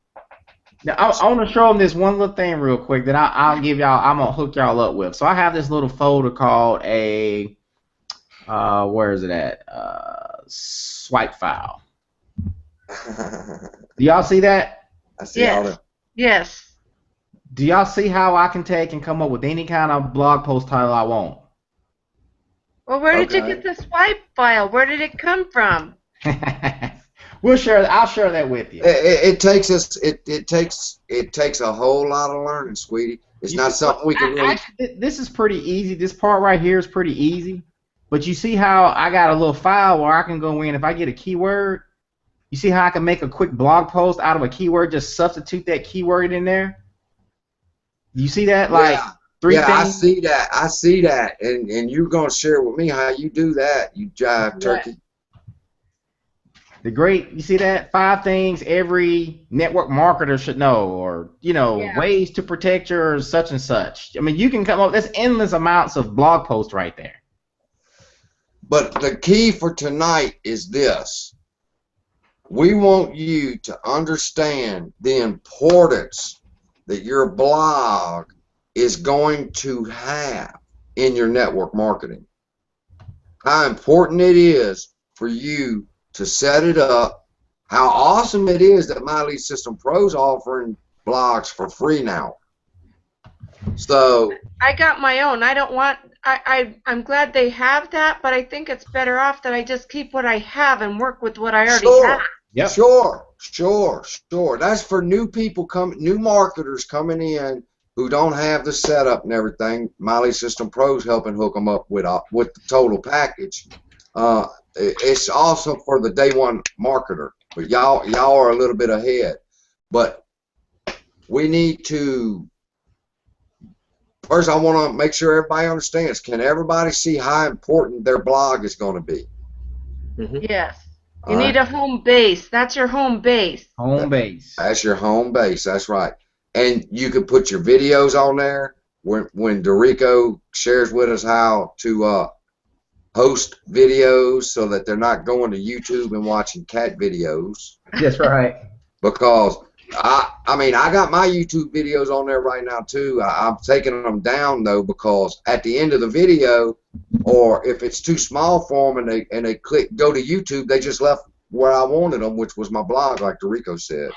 Now, I want to show them this one little thing real quick that I'll give y'all. I'm gonna hook y'all up with. So I have this little folder called a where is it at? Swipe file. Do y'all see that? I see all Yes. that. Yes. Do y'all see how I can take and come up with any kind of blog post title I want? Well, where did you Okay. get the swipe file? Where did it come from? We'll share. I'll share that with you. It takes us. It takes a whole lot of learning, sweetie. It's not something we can really. Actually, this is pretty easy. This part right here is pretty easy. But you see how I got a little file where I can go in. If I get a keyword, you see how I can make a quick blog post out of a keyword. Just substitute that keyword in there. You see that? Like Yeah. three Yeah, I things. see that. I see that, and you're gonna share with me how you do that. You jive turkey. You see that? 5 things every network marketer should know, or Yeah. ways to protect your such and such. I mean, you can come up. There's endless amounts of blog posts right there. But the key for tonight is this. We want you to understand the importance that your blog is going to have in your network marketing. How important it is for you to set it up. How awesome it is that My Lead System Pro's offering blogs for free now. So I got my own. I don't want. I'm glad they have that, but I think it's better off that I just keep what I have and work with what I already have. Yep. Sure. That's for new people new marketers coming in who don't have the setup and everything. My Lead System Pro's helping hook them up with the total package. It's also for the day one marketer, but y'all are a little bit ahead. But we need to. First, I want to make sure everybody understands. Can everybody see how important their blog is going to be? Yes. You All need right. a home base. That's your home base. Home base. That's your home base. That's right. And you can put your videos on there. When Dorico shares with us how to host videos so that they're not going to YouTube and watching cat videos. That's right. Because I mean, I got my YouTube videos on there right now too. I'm taking them down though, because at the end of the video, or if it's too small for them and they click go to YouTube, they just left where I wanted them, which was my blog, like Dorico said.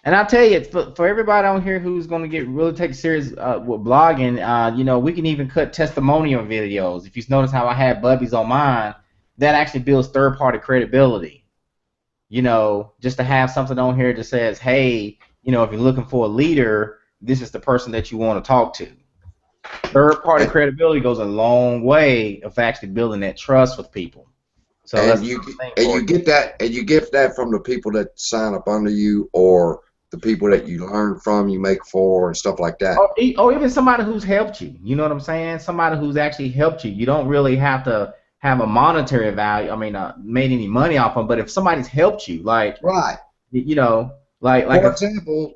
And I'll tell you, for everybody on here who's going to really take it serious with blogging, we can even cut testimonial videos. If you notice how I had Bubby's on mine, that actually builds third-party credibility. Just to have something on here that says, hey, if you're looking for a leader, this is the person that you want to talk to. Third-party credibility goes a long way of actually building that trust with people. So And you get that from the people that sign up under you, or the people that you learn from, you make for, and stuff like that. Or even somebody who's helped you. You know what I'm saying? Somebody who's actually helped you. You don't really have to have a monetary value. I mean, made any money off them. But if somebody's helped you, like, Right. For example,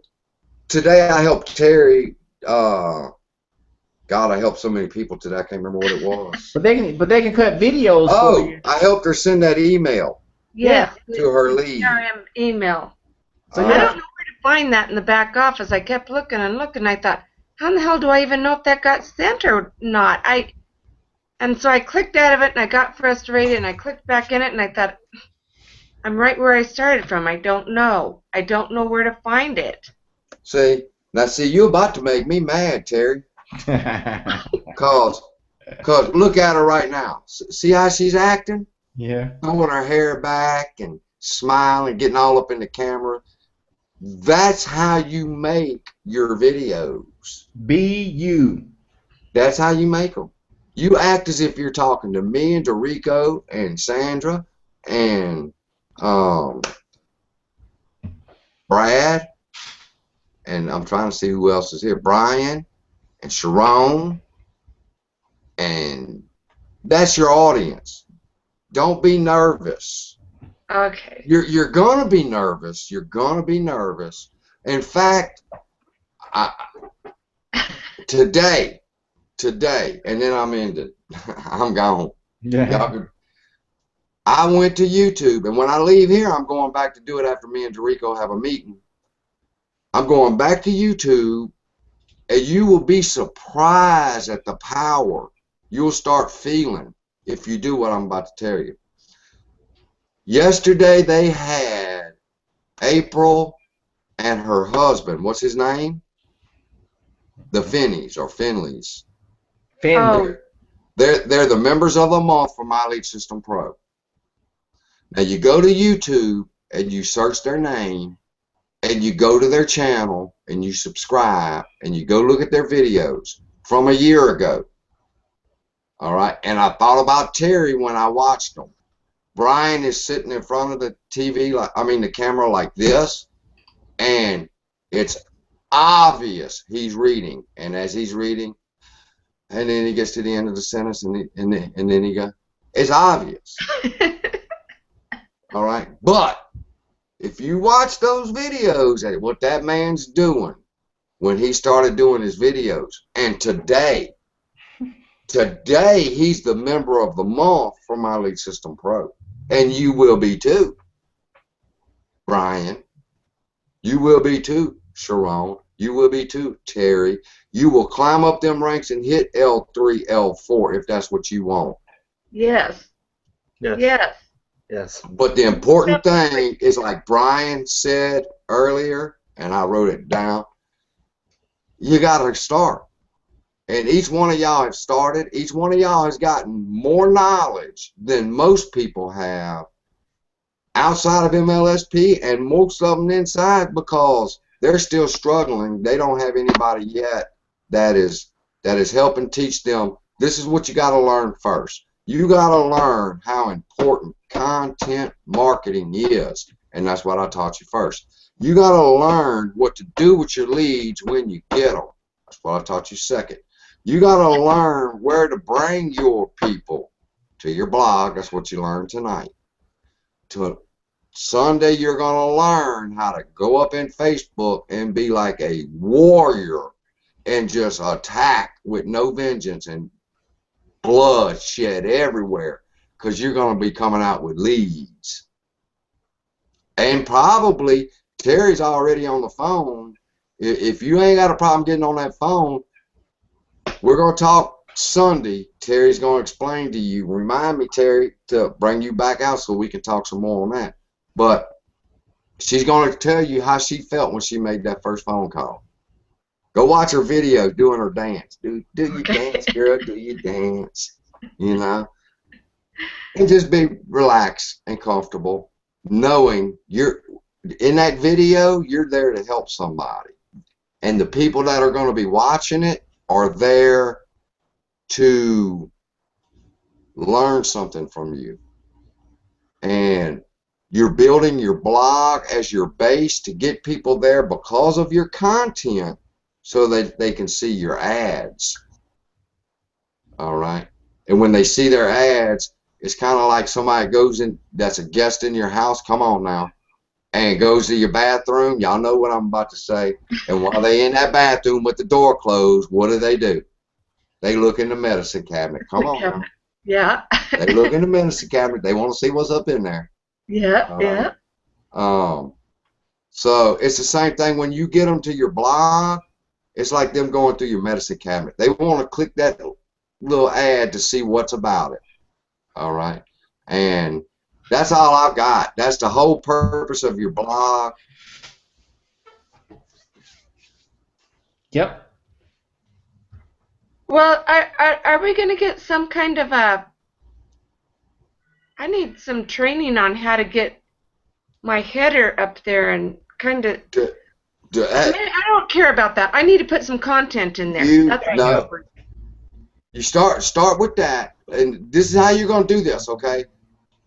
today I helped Terry. God, I helped so many people today. I can't remember what it was. But they can cut videos. Oh, For you. I helped her send that email Yes. to her lead. CRM email. So I yeah. don't know where to find that in the back office. I kept looking and looking. I thought, how in the hell do I even know if that got sent or not? And so I clicked out of it and I got frustrated and I clicked back in it and I thought, I'm right where I started from. I don't know. I don't know where to find it. See, you're about to make me mad, Terry. Cause look at her right now. See how she's acting? Yeah. Throwing her hair back and smiling, getting all up in the camera. That's how you make your videos. Be you. That's how you make them. You act as if you're talking to me and Dorico and Sandra and Brad, and I'm trying to see who else is here. Brian and Sharon, and that's your audience. Don't be nervous. Okay. You're gonna be nervous. You're gonna be nervous. In fact, today, and then I'm ended. I'm gone. Yeah. I went to YouTube, and when I leave here, I'm going back to do it after me and Dorico have a meeting. I'm going back to YouTube, and you will be surprised at the power you'll start feeling if you do what I'm about to tell you. Yesterday they had April and her husband. What's his name? The Finneys or Finleys. Oh. They're the members of the month for My Elite System Pro. Now you go to YouTube and you search their name and you go to their channel and you subscribe and you go look at their videos from a year ago. All right, and I thought about Terry when I watched them. Brian is sitting in front of the TV, the camera like this, and it's obvious he's reading. And as he's reading, and then he gets to the end of the sentence, and then he goes, it's obvious. All right, but if you watch those videos at what that man's doing when he started doing his videos, and today he's the member of the month for My Elite System Pro. And you will be too, Brian. You will be too, Sharon. You will be too, Terry. You will climb up them ranks and hit L3, L4 if that's what you want. Yes. Yes. Yes. Yes. But the important thing is, like Brian said earlier, and I wrote it down, you got to start. And each one of y'all have started. Each one of y'all has gotten more knowledge than most people have outside of MLSP, and most of them inside, because they're still struggling. They don't have anybody yet that is helping teach them. This is what you got to learn first. You got to learn how important content marketing is, and that's what I taught you first. You got to learn what to do with your leads when you get them. That's what I taught you second. You got to learn where to bring your people to your blog. That's what you learned tonight. Sunday, you're going to learn how to go up in Facebook and be like a warrior and just attack with no vengeance and blood shed everywhere, because you're going to be coming out with leads. And probably Terry's already on the phone. If you ain't got a problem getting on that phone, we're going to talk Sunday. Terry's going to explain to you. Remind me, Terry, to bring you back out so we can talk some more on that. But she's going to tell you how she felt when she made that first phone call. Go watch her video doing her dance. Do you dance, girl? Do you dance? You know? And just be relaxed and comfortable, knowing you're in that video, you're there to help somebody. And the people that are going to be watching it are there to learn something from you. And you're building your blog as your base to get people there because of your content, so that they can see your ads. All right? And when they see their ads, it's kind of like somebody goes in that's a guest in your house, come on now, and goes to your bathroom. Y'all know what I'm about to say. And while they in that bathroom with the door closed, what do? They look in the medicine cabinet. Come on now. Yeah. They look in the medicine cabinet. They want to see what's up in there. Yeah, yeah. So it's the same thing when you get them to your blog. It's like them going through your medicine cabinet. They want to click that little ad to see what's about it. All right? And that's all I've got. That's the whole purpose of your blog. Yep. Well, are we going to get some kind of a... I need some training on how to get my header up there and kind of... I don't care about that. I need to put some content in there. You start with that, and this is how you're going to do this, okay?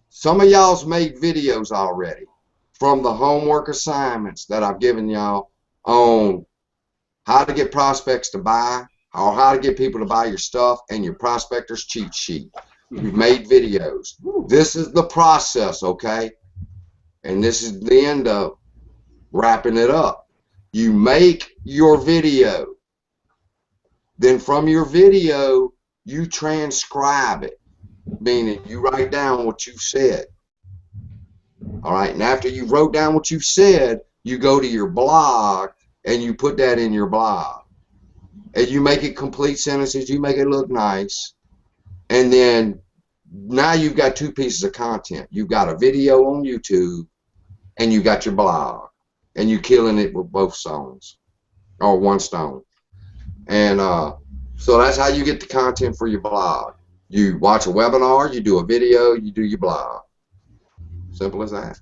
Some of y'all's made videos already from the homework assignments that I've given y'all on how to get prospects to buy, or how to get people to buy your stuff, and your prospector's cheat sheet. You've made videos. This is the process, okay? And this is the end of wrapping it up. You make your video. Then from your video, you transcribe it, meaning you write down what you said. All right, and after you wrote down what you said, you go to your blog and you put that in your blog. And you make it complete sentences, you make it look nice. And then now you've got two pieces of content. You've got a video on YouTube and you got your blog. And you're killing it with both stones, or one stone. And so that's how you get the content for your blog. You watch a webinar, you do a video, you do your blog. Simple as that.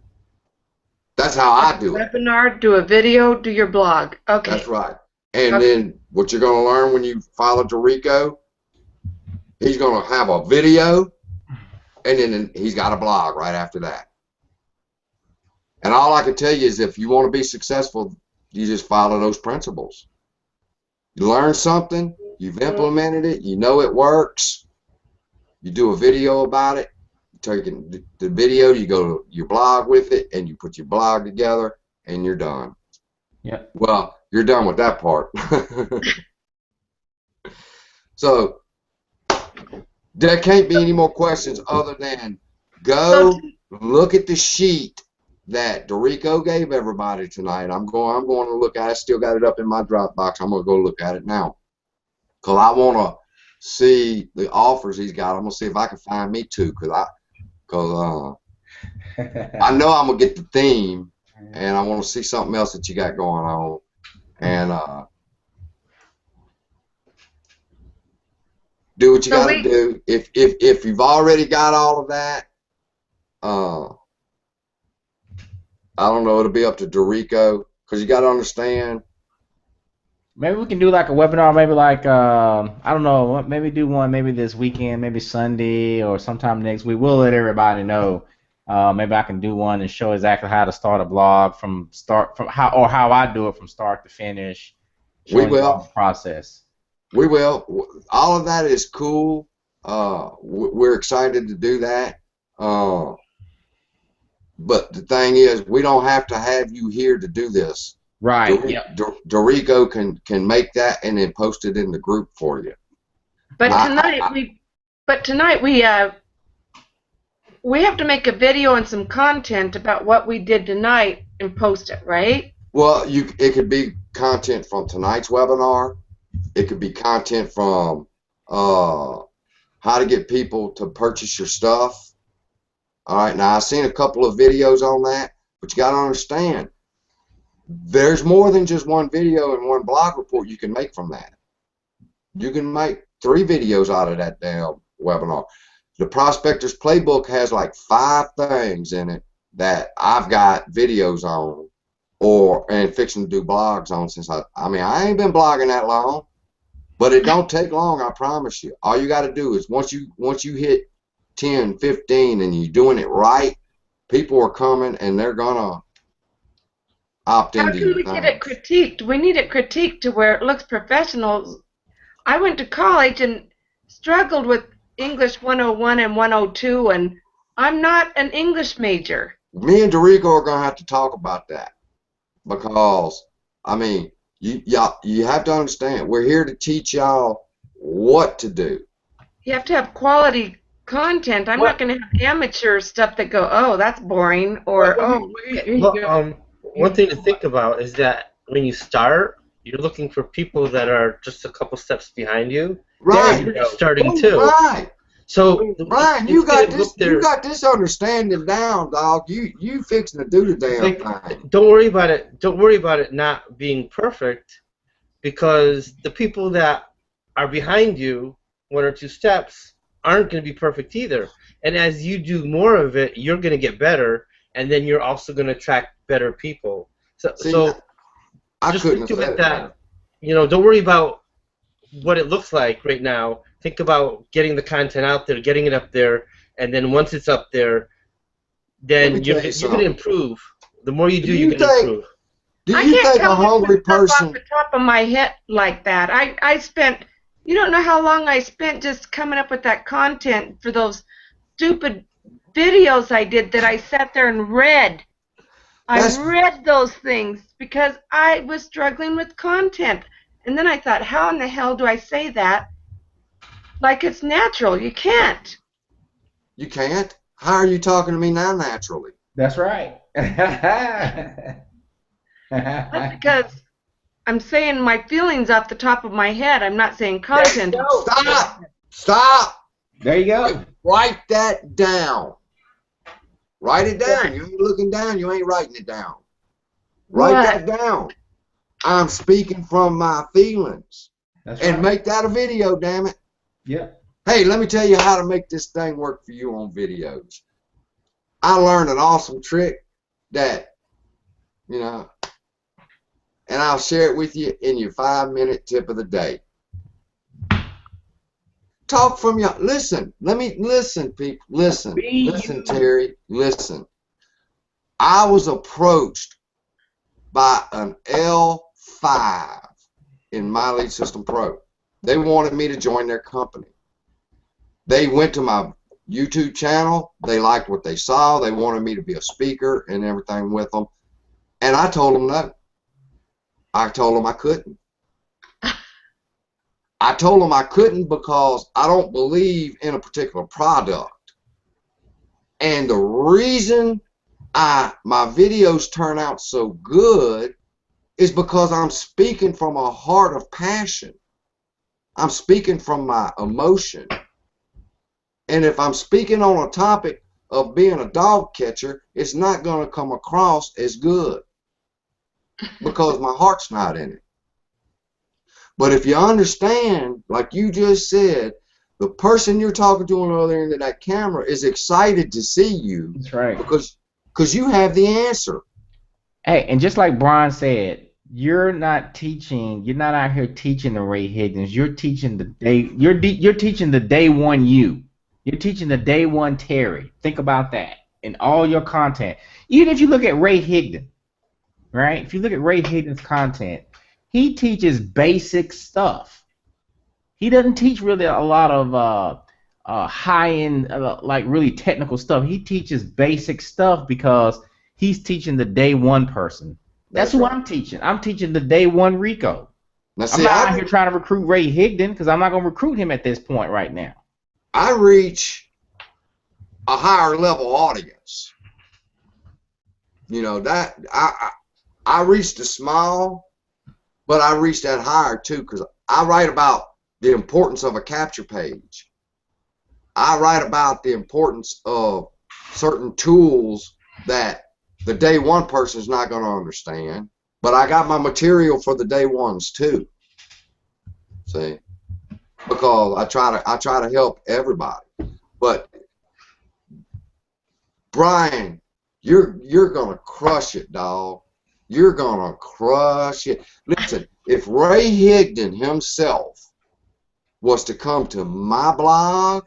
That's how I do it. Webinar, do a video, do your blog. Okay. That's right. And then what you're going to learn when you follow Dorico, he's going to have a video, and then he's got a blog right after that. And all I can tell you is if you want to be successful, you just follow those principles. You learn something, you've implemented it, you know it works, you do a video about it, you take the video, you go to your blog with it, and you put your blog together, and you're done. Yeah. Well, you're done with that part. So there can't be any more questions other than go look at the sheet that Dorico gave everybody tonight. I'm going to look at it. I still got it up in my Dropbox. I'm going to go look at it now because I want to see the offers he's got. I'm going to see if I can find me two because I know I'm going to get the theme, and I want to see something else that you got going on. And do what you got to do. If you've already got all of that, I don't know. It'll be up to Dorico because you got to understand. Maybe we can do like a webinar. Maybe like I don't know. Maybe do one. Maybe this weekend. Maybe Sunday or sometime next week. We'll let everybody know. Maybe I can do one and show exactly how to start a blog how I do it from start to finish. We will. The process. We will. All of that is cool. We're excited to do that. But the thing is, we don't have to have you here to do this. Right. Dorico can make that and then post it in the group for you. But tonight we have to make a video and some content about what we did tonight and post it, right? Well, it could be content from tonight's webinar. It could be content from how to get people to purchase your stuff. All right, now I've seen a couple of videos on that, but you got to understand, there's more than just one video and one blog report you can make from that. You can make 3 videos out of that damn webinar. The Prospector's Playbook has like 5 things in it that I've got videos on and fixing to do blogs on since I ain't been blogging that long, but it don't take long, I promise you. All you got to do is once you hit 10, 15 and you're doing it right, people are coming and they're gonna opt into your thing. How can we get it critiqued? We need it critiqued to where it looks professional. I went to college and struggled with English 101 and 102, and I'm not an English major. Me and Dorico are gonna have to talk about that because you have to understand, we're here to teach y'all what to do. You have to have quality content. I'm not going to have amateur stuff that go, oh, that's boring, or one thing to think about is that when you start, you're looking for people that are just a couple steps behind you. Right. You're starting too. Right. So Brian, you got this understanding down, dog. You fixing to do the damn thing. Don't worry about it. Don't worry about it not being perfect, because the people that are behind you, 1 or 2 steps, aren't going to be perfect either. And as you do more of it, you're going to get better, and then you're also going to attract better people. So I just couldn't think have of said it that, don't worry about what it looks like right now. Think about getting the content out there, getting it up there, and then once it's up there, then you're going to improve. The more you do, you're going to improve. Do you think a hungry person... off the top of my head like that. I spent... You don't know how long I spent just coming up with that content for those stupid videos I did that I sat there and read. I read those things because I was struggling with content. And then I thought, how in the hell do I say that like it's natural? You can't. You can't? How are you talking to me now naturally? That's right. That's because I'm saying my feelings off the top of my head. I'm not saying content. Stop! Stop! There you go. Write that down. Write it down. You ain't looking down. You ain't writing it down. Write that down. I'm speaking from my feelings. That's And right. make that a video, damn it. Yeah. Hey, let me tell you how to make this thing work for you on videos. I learned an awesome trick that, you know, and I'll share it with you in your 5-minute tip of the day. Talk from your, listen, listen, people, listen, Terry, listen. I was approached by an L5 in My Lead System Pro. They wanted me to join their company. They went to my YouTube channel. They liked what they saw. They wanted me to be a speaker and everything with them. And I told them no. I told them I couldn't. I told them I couldn't because I don't believe in a particular product. And the reason my videos turn out so good is because I'm speaking from a heart of passion. I'm speaking from my emotion. And if I'm speaking on a topic of being a dog catcher, it's not going to come across as good because my heart's not in it. But if you understand, like you just said, the person you're talking to on the other end of that camera is excited to see you. That's right. Because you have the answer. Hey, and just like Brian said, you're not teaching. You're not out here teaching the Ray Higgins. You're teaching the day. You're teaching the day one you. You're teaching the day one Terry. Think about that in all your content. Even if you look at Ray Higdon, right? If you look at Ray Higdon's content, he teaches basic stuff. He doesn't teach really a lot of high-end, like really technical stuff. He teaches basic stuff because he's teaching the day one person. That's who I'm teaching. I'm teaching the day one Rico. Now, I'm not out here trying to recruit Ray Higdon because I'm not going to recruit him at this point right now. I reach a higher level audience. You know, that I reach the small, but I reach that higher too because I write about the importance of a capture page. I write about the importance of certain tools that the day one person is not going to understand, but I got my material for the day ones too. See, because I try to help everybody. But Brian, you're gonna crush it, dog. You're gonna crush it. Listen, if Ray Higdon himself was to come to my blog,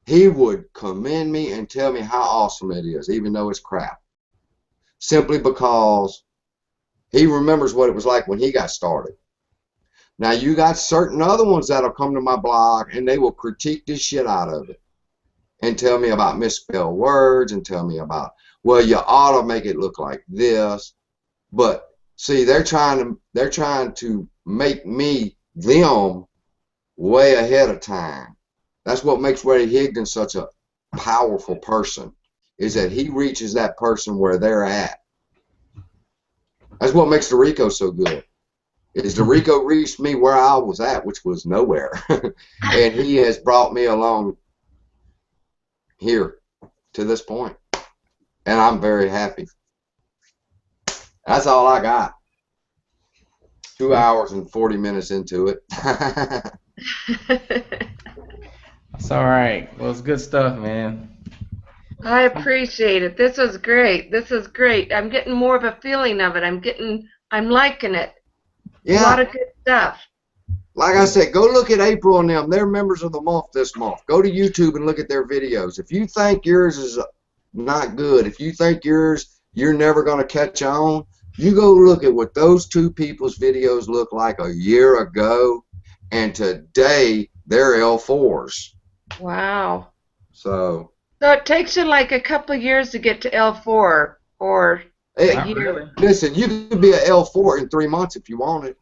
he would commend me and tell me how awesome it is, even though it's crap. Simply because he remembers what it was like when he got started. Now, you got certain other ones that'll come to my blog and they will critique the shit out of it and tell me about misspelled words and tell me about, well, you ought to make it look like this. But see, they're trying to make me them way ahead of time. That's what makes Ray Higdon such a powerful person, is that he reaches that person where they're at. That's what makes the Rico so good. Is the Rico reached me where I was at, which was nowhere. And he has brought me along here to this point. And I'm very happy. That's all I got. 2 hours and 40 minutes into it. It's all right. Well, it's good stuff, man. I appreciate it. This was great. This is great. I'm getting more of a feeling of it. I'm liking it. Yeah. A lot of good stuff. Like I said, go look at April and them. They're members of the month this month. Go to YouTube and look at their videos. If you think yours is not good, if you think you're never going to catch on, you go look at what those two people's videos look like a year ago, and today they're L4s. Wow. So it takes you like a couple of years to get to L4 or a year. Really. listen, you could be an L4 in 3 months if you wanted.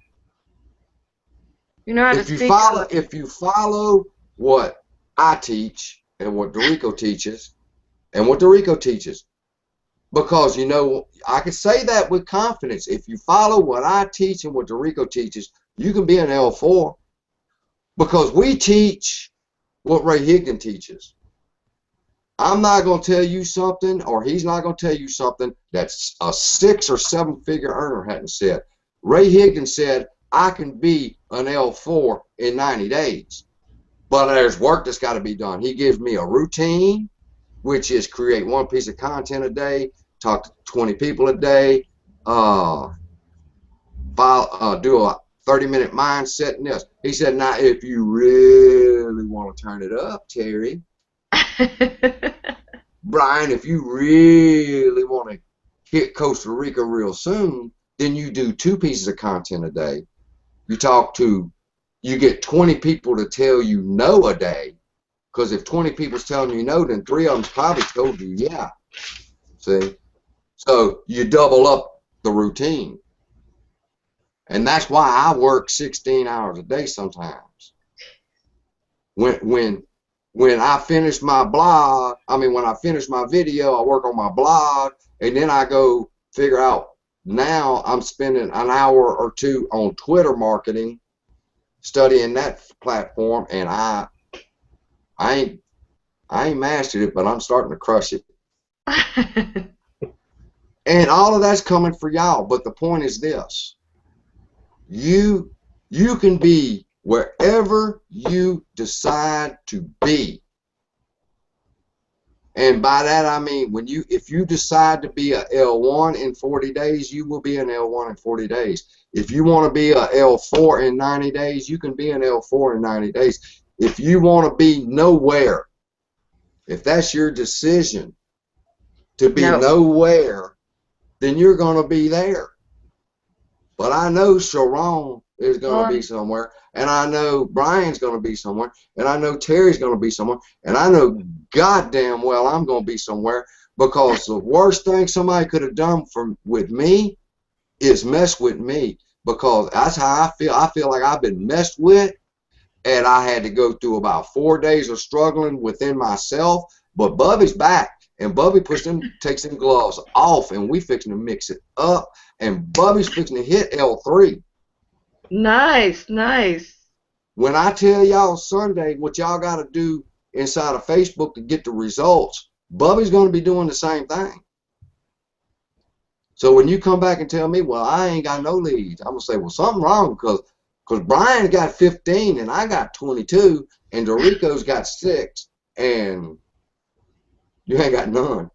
You know how to If speak. you follow what I teach and what Dorico teaches and what Dorico teaches, Because, you know, I can say that with confidence. If you follow what I teach and what Dorico teaches, you can be an L4. Because we teach what Ray Higdon teaches. I'm not going to tell you something, or he's not going to tell you something that a 6 or 7 figure earner hadn't said. Ray Higdon said, I can be an L4 in 90 days. But there's work that's got to be done. He gives me a routine, which is create 1 piece of content a day, talk to 20 people a day, do a 30-minute mindset and this. He said, now, if you really want to turn it up, Terry, Brian, if you really want to hit Costa Rica real soon, then you do 2 pieces of content a day. You get 20 people to tell you no a day. Because if 20 people's telling you no, then 3 of them's probably told you yeah. See? So you double up the routine. And that's why I work 16 hours a day sometimes. When I finish my blog, when I finish my video, I work on my blog, and then I go figure out, now I'm spending an hour or 2 on Twitter marketing, studying that platform, and I ain't mastered it, but I'm starting to crush it. And all of that's coming for y'all, but the point is this. You can be wherever you decide to be. And by that I mean, if you decide to be a L1 in 40 days, you will be an L1 in 40 days. If you want to be a L4 in 90 days, you can be an L4 in 90 days. If you want to be nowhere, if that's your decision to be nowhere, then you're going to be there. But I know Sharon is going to be somewhere, and I know Brian's going to be somewhere, and I know Terry's going to be somewhere, and I know goddamn well I'm going to be somewhere, because the worst thing somebody could have done with me is mess with me, because that's how I feel. I feel like I've been messed with, and I had to go through about 4 days of struggling within myself, but Bubby's back. And Bubby takes them gloves off, and we fixing to mix it up. And Bubby's fixing to hit L3. Nice, nice. When I tell y'all Sunday what y'all got to do inside of Facebook to get the results, Bubby's going to be doing the same thing. So when you come back and tell me, well, I ain't got no leads, I'm going to say, well, something wrong, because Brian got 15, and I got 22, and Dorico's got 6, and you ain't got none.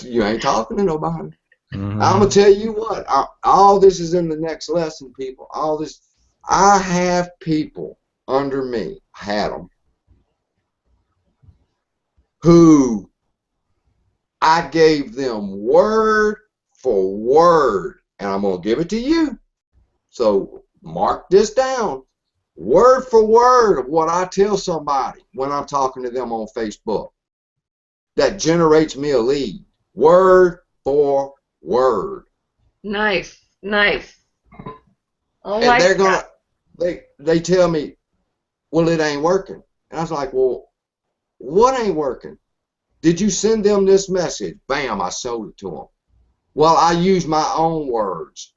You ain't talking to nobody. Mm-hmm. I'm going to tell you what, all this is in the next lesson, people. All this, I have people under me, had them, who I gave them word for word, and I'm going to give it to you. So mark this down. Word for word of what I tell somebody when I'm talking to them on Facebook. That generates me a lead. Word for word. Nice, nice. And they're gonna, they tell me, well, it ain't working. And I was like, well, what ain't working? Did you send them this message? Bam, I sold it to them. Well, I used my own words.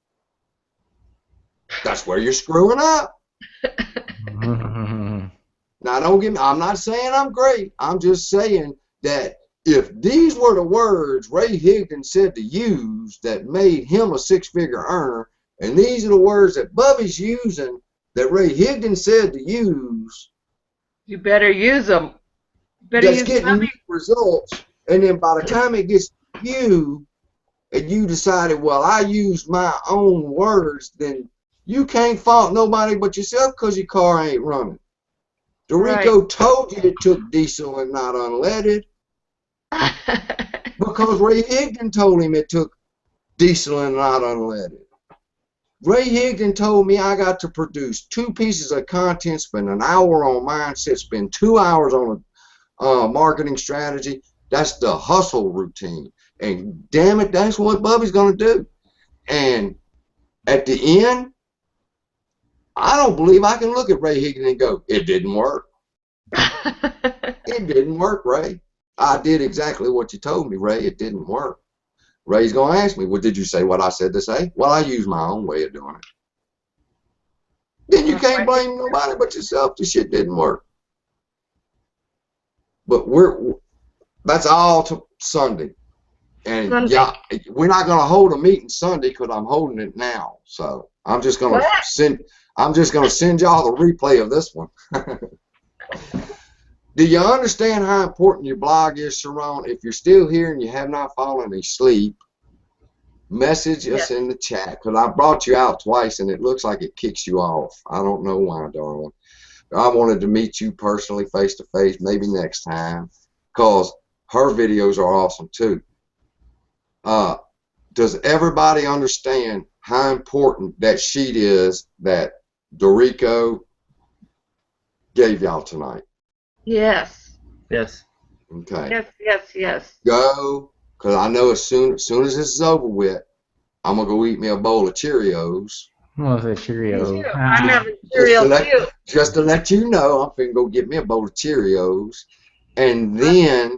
That's where you're screwing up. Now, don't get me, I'm not saying I'm great. I'm just saying that if these were the words Ray Higdon said to use that made him a 6-figure earner, and these are the words that Bubby's using that Ray Higdon said to use, you better use them. That's getting you results, and then by the time it gets to you, and you decided, well, I used my own words, then you can't fault nobody but yourself because your car ain't running. Dorico told you it took diesel and not unleaded. Because Ray Higdon told him it took diesel and not unleaded. Ray Higdon told me I got to produce 2 pieces of content, spend an hour on mindset, spend 2 hours on a marketing strategy. That's the hustle routine. And damn it, that's what Bubby's going to do. And at the end, I don't believe I can look at Ray Higdon and go, it didn't work. It didn't work, Ray. I did exactly what you told me, Ray. It didn't work. Ray's gonna ask me, well, did you say what I said to say? Well, I use my own way of doing it. Then you can't blame nobody but yourself. The shit didn't work. But that's all to Sunday. And Sunday. yeah, we're not gonna hold a meeting Sunday because I'm holding it now. So I'm just gonna send y'all the replay of this one. Do you understand how important your blog is, Sharon? If you're still here and you have not fallen asleep, message us in the chat, because I brought you out twice and it looks like it kicks you off. I don't know why, darling. I wanted to meet you personally, face to face, maybe next time, because her videos are awesome too. Does everybody understand how important that sheet is that Dorico gave y'all tonight? Yes. Yes. Okay. Yes. Go, because I know as soon as this is over with, I'm gonna go eat me a bowl of Cheerios. What was that Cheerios? I'm having cereal too. Just to let you know, I'm finna go get me a bowl of Cheerios, and then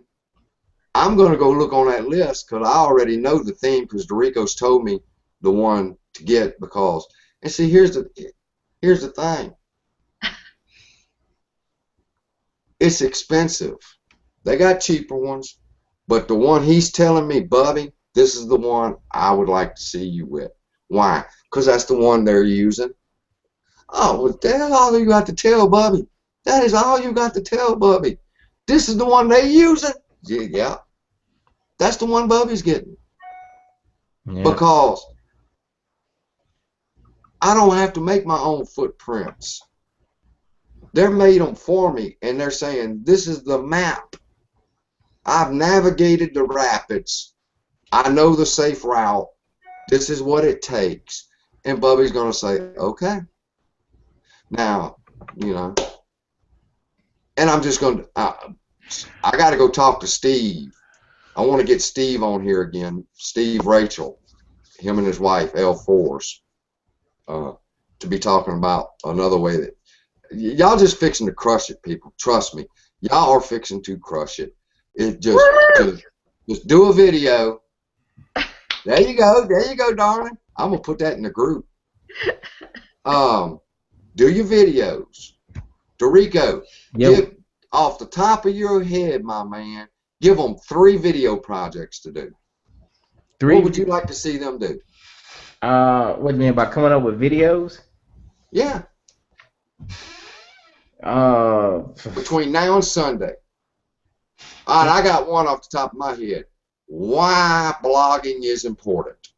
I'm gonna go look on that list because I already know the theme because Dorico's told me the one to get because. And see, here's the thing. It's expensive. They got cheaper ones, but the one he's telling me, Bubby, this is the one I would like to see you with. Why? Because that's the one they're using. Oh, well, that's all you got to tell, Bubby. That is all you got to tell, Bubby. This is the one they're using. Yeah. That's the one Bubby's getting. Yeah. Because I don't have to make my own footprints. They're made them for me, and they're saying, this is the map. I've navigated the rapids. I know the safe route. This is what it takes. And Bubby's going to say, okay. Now, you know, and I'm just going to, I got to go talk to Steve. I want to get Steve on here again. Steve Rachel, him and his wife, L4s, to be talking about another way that, y'all just fixing to crush it, people. Trust me. Y'all are fixing to crush it. It just do a video. There you go, darling. I'm gonna put that in the group. Do your videos. Dorico, give off the top of your head, my man, give them 3 video projects to do. What would you like to see them do? What do you mean by coming up with videos? Yeah. Between now and Sunday. All right, I got one off the top of my head. Why blogging is important.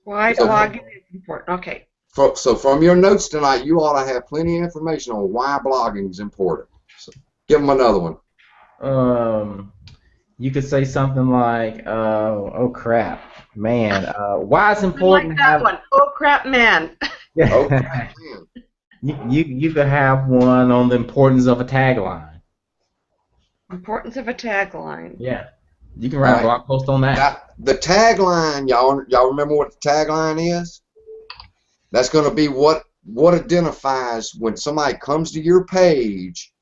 Why blogging is important. Okay. So from your notes tonight, you ought to have plenty of information on why blogging is important. So give them another one. You could say something like, "Oh crap, man! Why it's important to have one? Oh crap, man!" Oh crap, man. You could have one on the importance of a tagline. Importance of a tagline. Yeah, you can write a blog post on that. Now, the tagline, y'all remember what the tagline is? That's going to be what identifies when somebody comes to your page.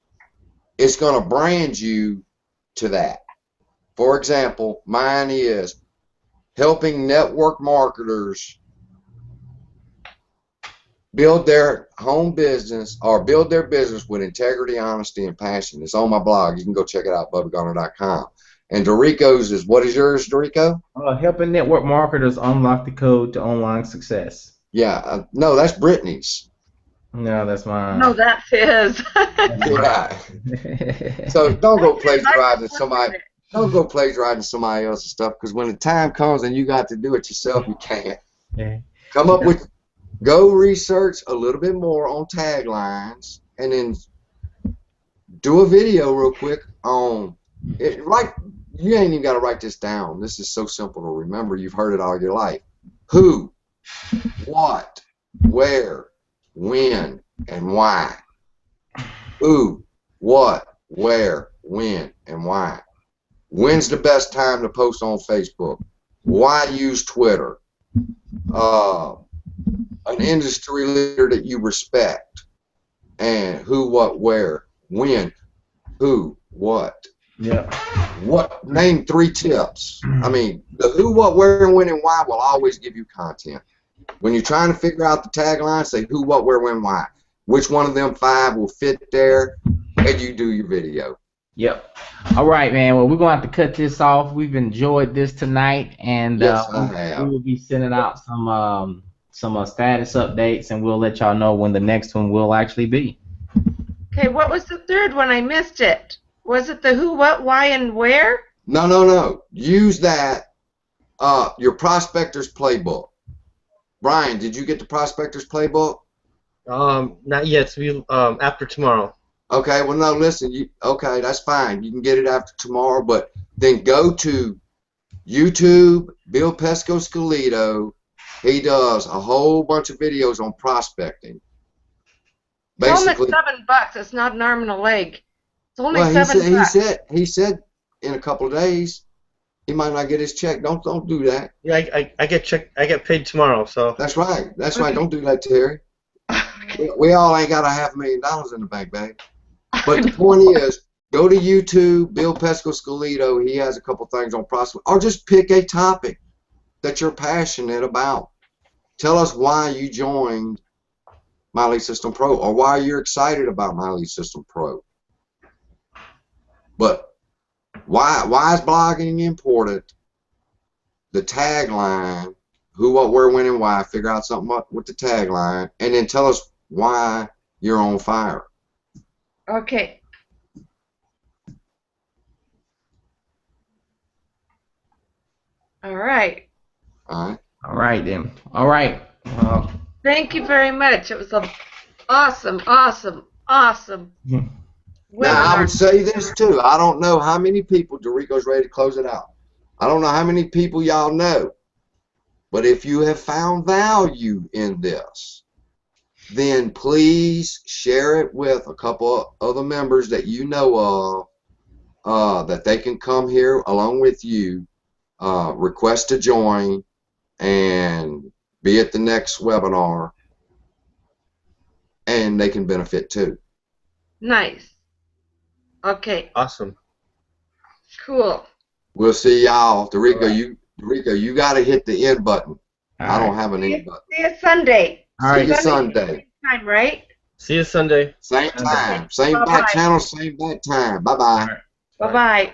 It's going to brand you to that. For example, mine is helping network marketers build their home business or build their business with integrity, honesty, and passion. It's on my blog. You can go check it out, BubbaGarner.com. And Dorico's is, what is yours, Dorico? Helping network marketers unlock the code to online success. Yeah, no, that's Brittany's. No, that's mine. No, that's his. Right. So don't go plagiarizing somebody. Don't go plagiarizing somebody else's stuff, because when the time comes and you got to do it yourself, you can't. Yeah. Come up with. Go research a little bit more on taglines, and then do a video real quick on it. Like, you ain't even got to write this down. This is so simple to remember. You've heard it all your life. Who, what, where, when, and why. Who, what, where, when, and why. When's the best time to post on Facebook? Why use Twitter? An industry leader that you respect, and who, what, where, when, who, what, Yeah. Name 3 tips. I mean, the who, what, where, when, and why will always give you content. When you're trying to figure out the tagline, say who, what, where, when, why. Which one of them 5 will fit there, and you do your video. Yep. All right, man. Well, we're gonna have to cut this off. We've enjoyed this tonight, and Yes, I have. we will be sending out some status updates, and we'll let y'all know when the next one will actually be. Okay, what was the third one? I missed it. Was it the who, what, why, and where? No. Use that. Your prospector's playbook. Brian, did you get the prospector's playbook? Not yet. So after tomorrow. Okay. Well, no. Listen. Okay, that's fine. You can get it after tomorrow, but then go to YouTube. Bill Pesco-Scalito. He does a whole bunch of videos on prospecting. Tell him Basically, it's $7. It's not an arm and a leg. It's only well, $7. he said in a couple of days he might not get his check. Don't do that. Yeah, I get checked. I get paid tomorrow. So That's right. That's right. Don't do that, Terry. We all ain't got $500,000 in the bank, babe. But the point is, go to YouTube, Bill Pesco-Scalito. He has a couple things on prospect, or just pick a topic that you're passionate about. Tell us why you joined My Lead System Pro, or why you're excited about My Lead System Pro. But why is blogging important? The tagline, who, what, where, when, and why. Figure out something with the tagline, and then tell us why you're on fire. Okay. All right. All right. All right, then. All right. Thank you very much. It was an awesome Mhm. Now, I webinar. would say this too. I don't know how many people, Dorico's ready to close it out. I don't know how many people y'all know, but if you have found value in this, then please share it with a couple of other members that you know of, that they can come here along with you, request to join, and be at the next webinar, and they can benefit too. Nice. Okay, awesome. cool. We'll see y'all. Dorico, All right. you got to hit the end button. All I don't right. have an end button. See you Sunday. All right. See you Sunday. Time, right? See you Sunday. Same time. Same Bye-bye. back channel, same back time. Bye-bye. Bye-bye.